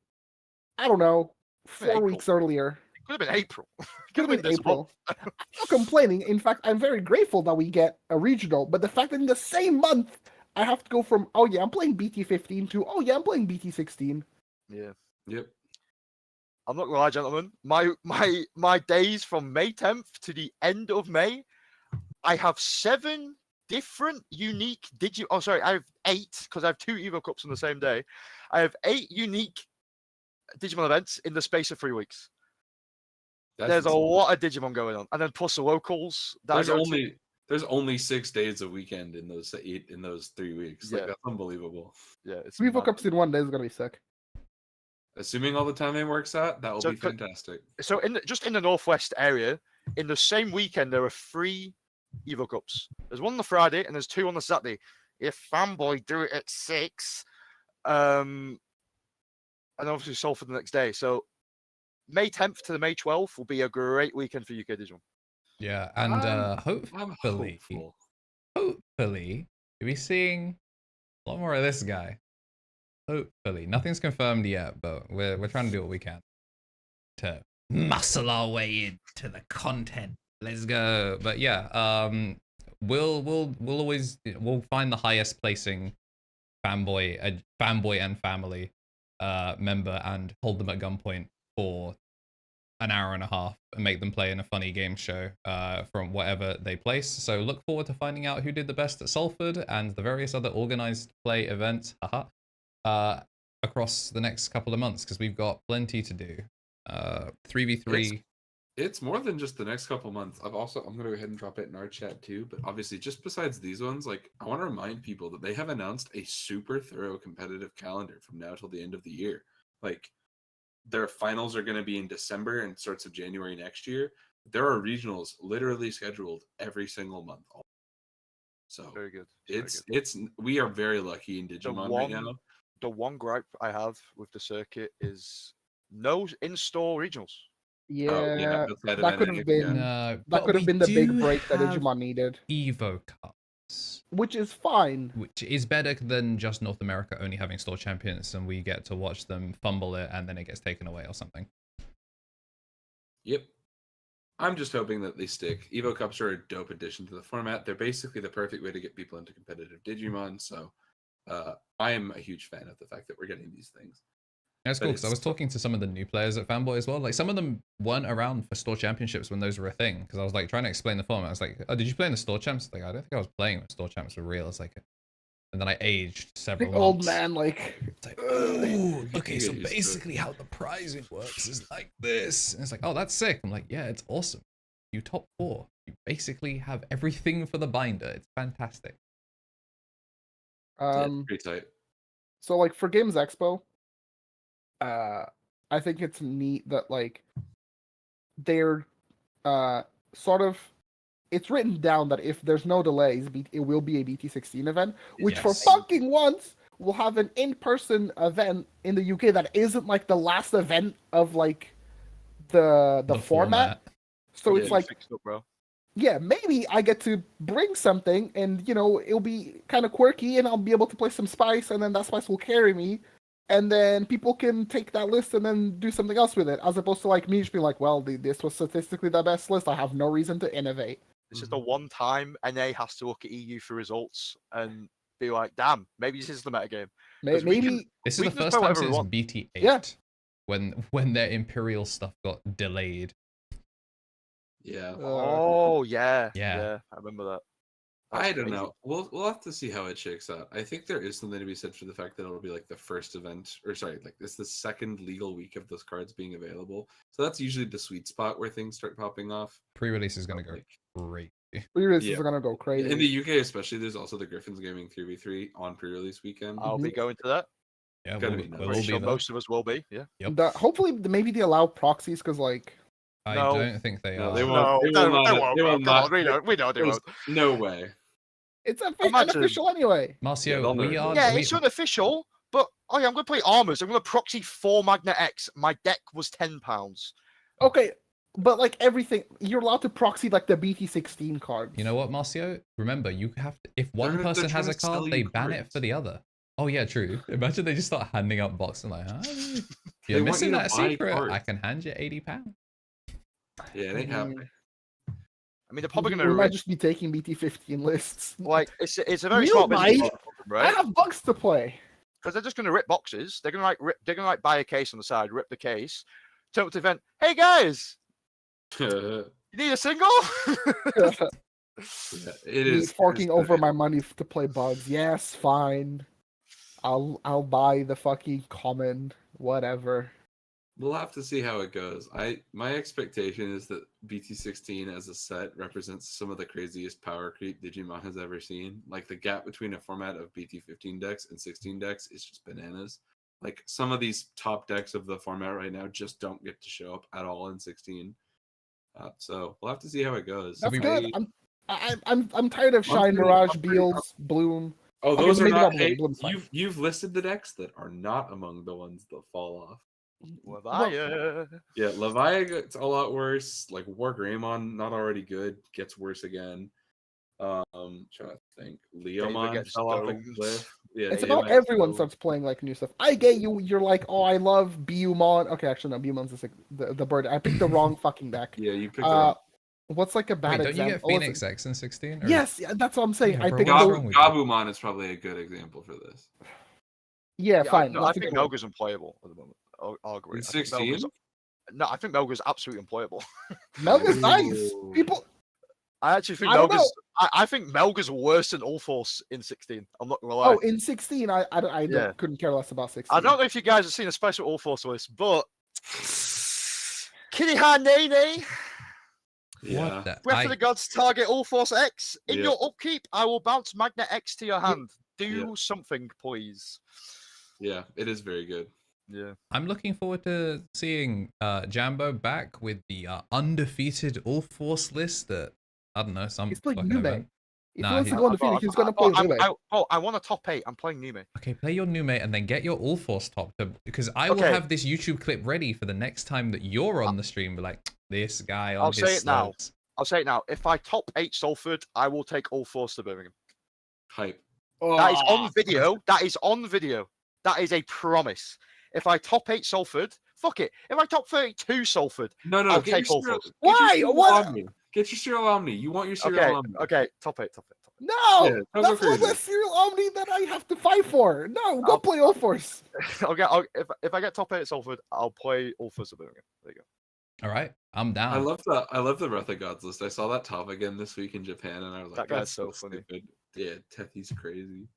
I don't know, 4 April. weeks earlier. It could have been April. Could have been this April. I'm not complaining. In fact, I'm very grateful that we get a regional. But the fact that in the same month, I have to go from, oh yeah, I'm playing BT15 to, oh yeah, I'm playing BT16. Yeah. Yep. I'm not gonna lie, gentlemen. My days from May 10th to the end of May, I have 7 different unique I have 8 because I have 2 Evo Cups on the same day. I have 8 unique Digimon events in the space of 3 weeks. There's a lot of Digimon going on, and then plus the locals. There's only 6 days a weekend in those 3 weeks. Like, Yeah. that's unbelievable. Yeah, it's Evo mad. Cups in 1 day is gonna be sick. Assuming all the timing works out, that will So be fantastic. So just in the northwest area, in the same weekend, there are 3 Evo Cups. There's one on the Friday and there's 2 on the Saturday. If Fanboy do it at 6, and obviously Salford the next day. So May 10th to the May 12th will be a great weekend for UK Digimon. Yeah, and I'm hopefully, hopeful. hopefully, you'll be seeing a lot more of this guy. Hopefully, nothing's confirmed yet, but we're trying to do what we can to muscle our way into the content. Let's go. But yeah, we'll always find the highest placing fanboy and family member and hold them at gunpoint for an hour and a half and make them play in a funny game show from whatever they place. So look forward to finding out who did the best at Salford and the various other organized play events across the next couple of months, because we've got plenty to do. 3v3. It's more than just the next couple months. I'm going to go ahead and drop it in our chat too. But obviously, just besides these ones, like I want to remind people that they have announced a super thorough competitive calendar from now till the end of the year. Like their finals are going to be in December and sorts of January next year. There are regionals literally scheduled every single month. So Very good. We are very lucky in Digimon right now. The one gripe I have with the circuit is no in-store regionals. Yeah, outside of that could NA, have been No, that but could have we been the big do break that have Digimon needed, Evo Cups, which is fine. which is better than just North America only having store champions, and we get to watch them fumble it and then it gets taken away or something. Yep. I'm just hoping that they stick. Evo Cups are a dope addition to the format. They're basically the perfect way to get people into competitive Digimon. So I am a huge fan of the fact that we're getting these things. That's cool, because I was talking to some of the new players at Fanboy as well. Like, some of them weren't around for store championships when those were a thing, because I was like trying to explain the format. I was like, oh, did you play in the store champs? Like, I don't think I was playing when store champs were real. It's like, and then I aged several The months. old man, like, It's like, oh, okay, so basically how the prizing works is like this. And it's like, oh, that's sick. I'm like, yeah, it's awesome. You top 4. You basically have everything for the binder. It's fantastic. Pretty tight. So like for Games Expo, I think it's neat that like they're sort of, it's written down that if there's no delays, it will be a BT16 event, which for Yes. fucking once will have an in-person event in the UK that isn't like the last event of like the format. So it's like, fixed up, bro. yeah, maybe I get to bring something and, you know, it'll be kind of quirky and I'll be able to play some Spice and then that Spice will carry me. And then people can take that list and then do something else with it, as opposed to like me just being like, well, this was statistically the best list. I have no reason to innovate. This is the one time NA has to look at EU for results and be like, damn, maybe this is the metagame. Maybe This is we the can just first play time whatever we since want. BT8 Yeah. when their Imperial stuff got delayed. Yeah. Oh yeah, Yeah. I remember that. I That's don't crazy. know. We'll have to see how it shakes out. I think there is something to be said for the fact that it'll be like the first event, or sorry, like it's the second legal week of those cards being available. So that's usually the sweet spot where things start popping off. Pre-release is going to go Like, great. pre-releases Yeah. are gonna go crazy. in the UK especially, there's also the Griffins Gaming 3v3 on pre-release weekend. I'll be going to that. Yeah, Gotta we'll be nice. all Pretty be sure there. most of us will be. Yeah. Yep. Hopefully, maybe they allow proxies because like I No. don't think they No, are. they won't. No, They will not. won't, They bro. will Come not. on, we know they There's won't. no way. it's Imagine- unofficial anyway. Marcio, they'll we never are. do Yeah, we, it's unofficial, but oh yeah, I'm gonna play armors. I'm gonna proxy 4 Magna X. My deck was £10. Okay, but like everything, you're allowed to proxy like the BT16 cards. You know what, Marcio? Remember, you have to, if one They're person trying has a to sell card, they you ban it cards. for the other. Oh yeah, true. Imagine they just start handing out boxes like, huh? They You're want missing you to that buy secret. I cards. can hand you £80. Yeah, it ain't happening. I mean, they're probably we gonna might just be taking BT15 lists. like it's a very You smart business might. model, I right? have bugs to play. Because they're just gonna rip boxes. They're gonna like buy a case on the side, rip the case, turn up to the event. Hey guys, you need a single? Yeah, it Me is forking it is over good. my money to play bugs. Yes, fine. I'll buy the fucking common, whatever. We'll have to see how it goes. My expectation is that BT16 as a set represents some of the craziest power creep Digimon has ever seen. Like the gap between a format of BT15 decks and 16 decks is just bananas. Like some of these top decks of the format right now just don't get to show up at all in 16. So we'll have to see how it goes. That's we- good. I'm tired of Shine, pretty- Mirage, I'm pretty- Beals, Bloom. Oh, Okay, those so are maybe not. not Hey, Bloom's fine. you've listed the decks that are not among the ones that fall off. Leviathan. Yeah, Leviathan gets a lot worse. Like War Greymon, not already good, gets worse again. Trying to think. Leomon gets fell off a stones. cliff. Yeah, It's yeah, about that's everyone so- starts playing like new stuff. I get you. You're like, oh, I love Biyumon. Okay, actually, no, Biyumon's the bird. I picked the wrong fucking deck. Yeah, you picked it up. What's like a bad Wait, don't you example? get Oh, Phoenix X in 16? Or- Yes, yeah, that's what I'm saying. Yeah, I bro, picked what's the wrong with you? Gabumon is probably a good example for this. yeah, fine. I that's a think good one. Melga's unplayable at the moment. I'll agree. In I think 16? No, I think Melga's absolutely unplayable. Melga's nice. Ooh. People, I actually think I don't Melga's. I think Melga's worse than All Force in 16. I'm not gonna lie. oh, in 16, I Yeah. couldn't care less about 16. I don't know if you guys have seen a special All Force list, but Kirihanene. Yeah. What the? Breath of the Gods, target all Force X. In Yep. your upkeep, I will bounce Magnet X to your hand. Do Yep. something, please. Yeah, it is very good. Yeah. I'm looking forward to seeing Jambo back with the undefeated All Force list at, I don't know, some He's playing fucking Nume. event. If Nah, he wants to he- go undefeated, he's gonna play Nume. I want a top 8. I'm playing Nume. Okay, play your new mate and then get your All Force top because I will Okay. have this YouTube clip ready for the next time that you're on the stream. Be like, this guy on I'll his say it now. slopes. I'll say it now. If I top 8 Salford, I will take all Force to Birmingham. Hype. That is on video. That is on video. That is a promise. If I top 8 Salford, fuck it. If I top 32 Salford, No, I'll get take your all serial- Force. get your Why? serial What? Omni. Get your serial Omni. You want your serial Okay, Omni. okay, top 8. No, Yeah, don't go that's one crazy. less serial Omni that I have to fight for. No, go I'll- play All Force. If I get top 8 Salford, I'll play all Force to Birmingham. There you go. All right, I'm down. I love the Breath of Gods list. I saw that top again this week in Japan, and I was like, That guy's "That's so funny." stupid." Yeah, Tethy's crazy.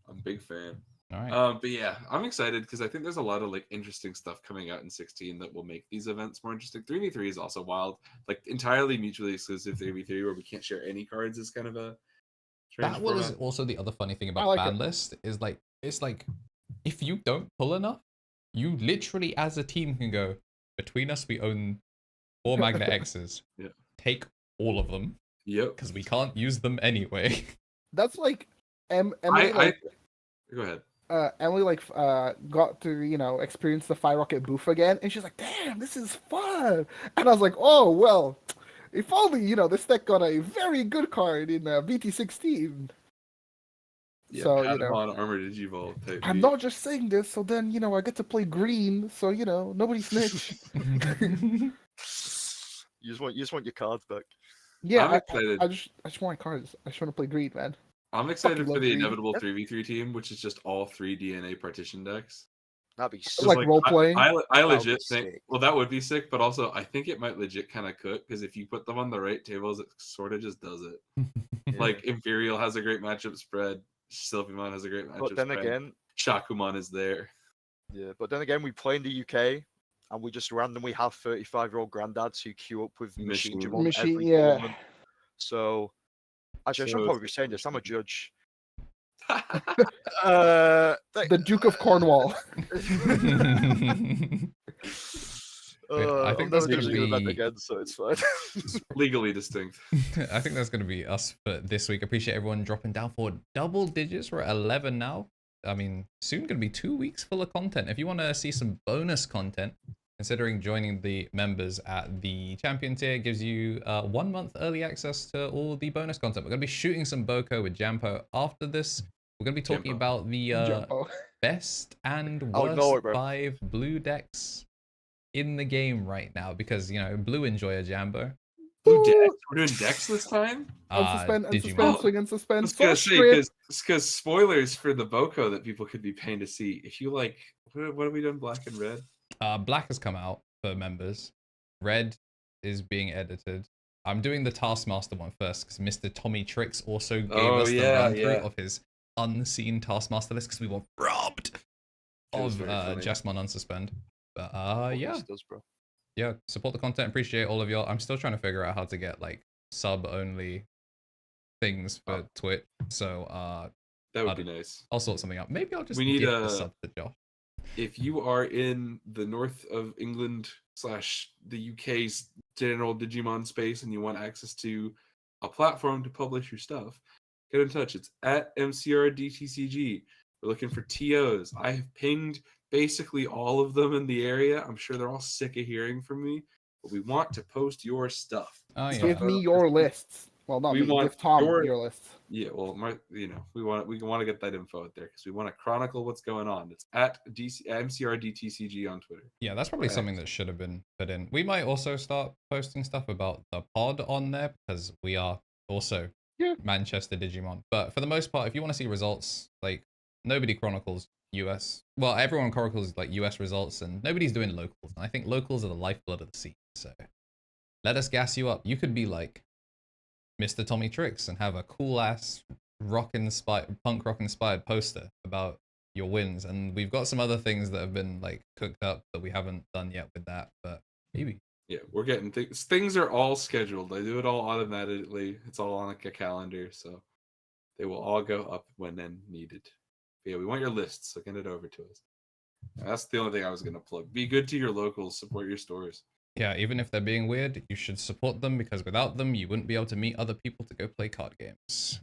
I'm a big fan. All right. But yeah, I'm excited because I think there's a lot of like interesting stuff coming out in 16 that will make these events more interesting. 3v3 is also wild, like entirely mutually exclusive 3v3 where we can't share any cards is kind of a strange That was format. also the other funny thing about like ban it. list is like it's like if you don't pull enough, you literally as a team can go between us. We own 4 Magnet X's. Yeah. Take all of them Yep. because we can't use them anyway. That's like Emily. Go ahead. Emily got to experience the Fire Rocket booth again, and she's like, "Damn, this is fun!" And I was like, "Oh well, if only this deck got a very good card in VT16." Yeah, So, Patamon Armor Digivolve type. I'm beat. not just saying this, so then I get to play green, so nobody snitch. You just want your cards back. Yeah, I'm excited. I just want my cards. I just want to play green, man. I'm excited fucking for love the green. inevitable 3v3 team, which is just all 3 DNA partition decks. That'd be Just so Like role playing? I That would legit be think. sick. Well, that would be sick, but also I think it might legit kind of cook because if you put them on the right tables, it sort of just does it. Like Imperial has a great matchup spread. Sylphimon has a great matchup But then spread. again, Shakumon is there. we play in the UK and we just randomly have 35-year-old granddads who queue up with Machine Machine. Jamon every yeah. tournament. So, actually, I So should probably be it's saying this. I'm a judge. The Duke of Cornwall. I think I'm that's never gonna judging an event be- again, so it's fine. Legally distinct. I think that's going to be us for this week. Appreciate everyone dropping down for double digits. We're at 11 now. I mean, soon going to be 2 weeks full of content. If you want to see some bonus content, considering joining the members at the champion tier, it gives you 1 month early access to all the bonus content. We're going to be shooting some Boco with Jambo after this. We're going to be talking Jambo. about the Jumbo. best and I'll ignore worst it, bro. 5 blue decks in the game right now because, blue enjoy a Jambo. Blue decks. We're doing decks this time. Unsuspend, Digimon. unsuspend, swing, I unsuspend. was gonna say Sorcery. because spoilers for the Boco that people could be paying to see. If you like, what have we done? Black and red. Black has come out for members. Red is being edited. I'm doing the Taskmaster one first because Mr. TommyNT also gave us the run through of his unseen Taskmaster list because we were robbed It was of very funny. Jasmine Unsuspend. But yeah, This does, bro. yeah, support the content. Appreciate all of y'all. I'm still trying to figure out how to get like sub only things for Twitch. So That would be nice. I'll sort something out. Maybe I'll just We need give the a- sub to Josh. If you are in the north of England / the UK's general Digimon space and you want access to a platform to publish your stuff, get in touch. It's at MCRDTCG. We're looking for TOs. I have pinged basically all of them in the area. I'm sure they're all sick of hearing from me, but we want to post your stuff. Oh yeah. Give me your lists. Well, not We me. want Give Tom your- your lists. Yeah, well, we want to get that info out there because we want to chronicle what's going on. It's at MCRDTCG on Twitter. Yeah, that's probably Right. something that should have been put in. We might also start posting stuff about the pod on there because we are also Manchester Digimon. But for the most part, if you want to see results, like nobody chronicles US. Well, everyone chronicles like US results, and nobody's doing locals. And I think locals are the lifeblood of the scene. So let us gas you up. You could be like Mr. TommyNT and have a cool ass punk rock inspired poster about your wins. And we've got some other things that have been like cooked up that we haven't done yet with that, but maybe Yeah, we're getting things. Things are all scheduled. I do it all automatically. It's all on like a calendar, so they will all go up when and needed. But yeah, we want your lists, so get it over to us. That's the only thing I was gonna plug. Be good to your locals. Support your stores. Yeah, even if they're being weird, you should support them because without them, you wouldn't be able to meet other people to go play card games.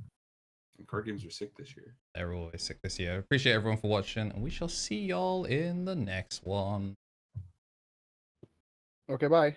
And card games are sick this year. They're always sick this year. Appreciate everyone for watching, and we shall see y'all in the next one. Okay, bye.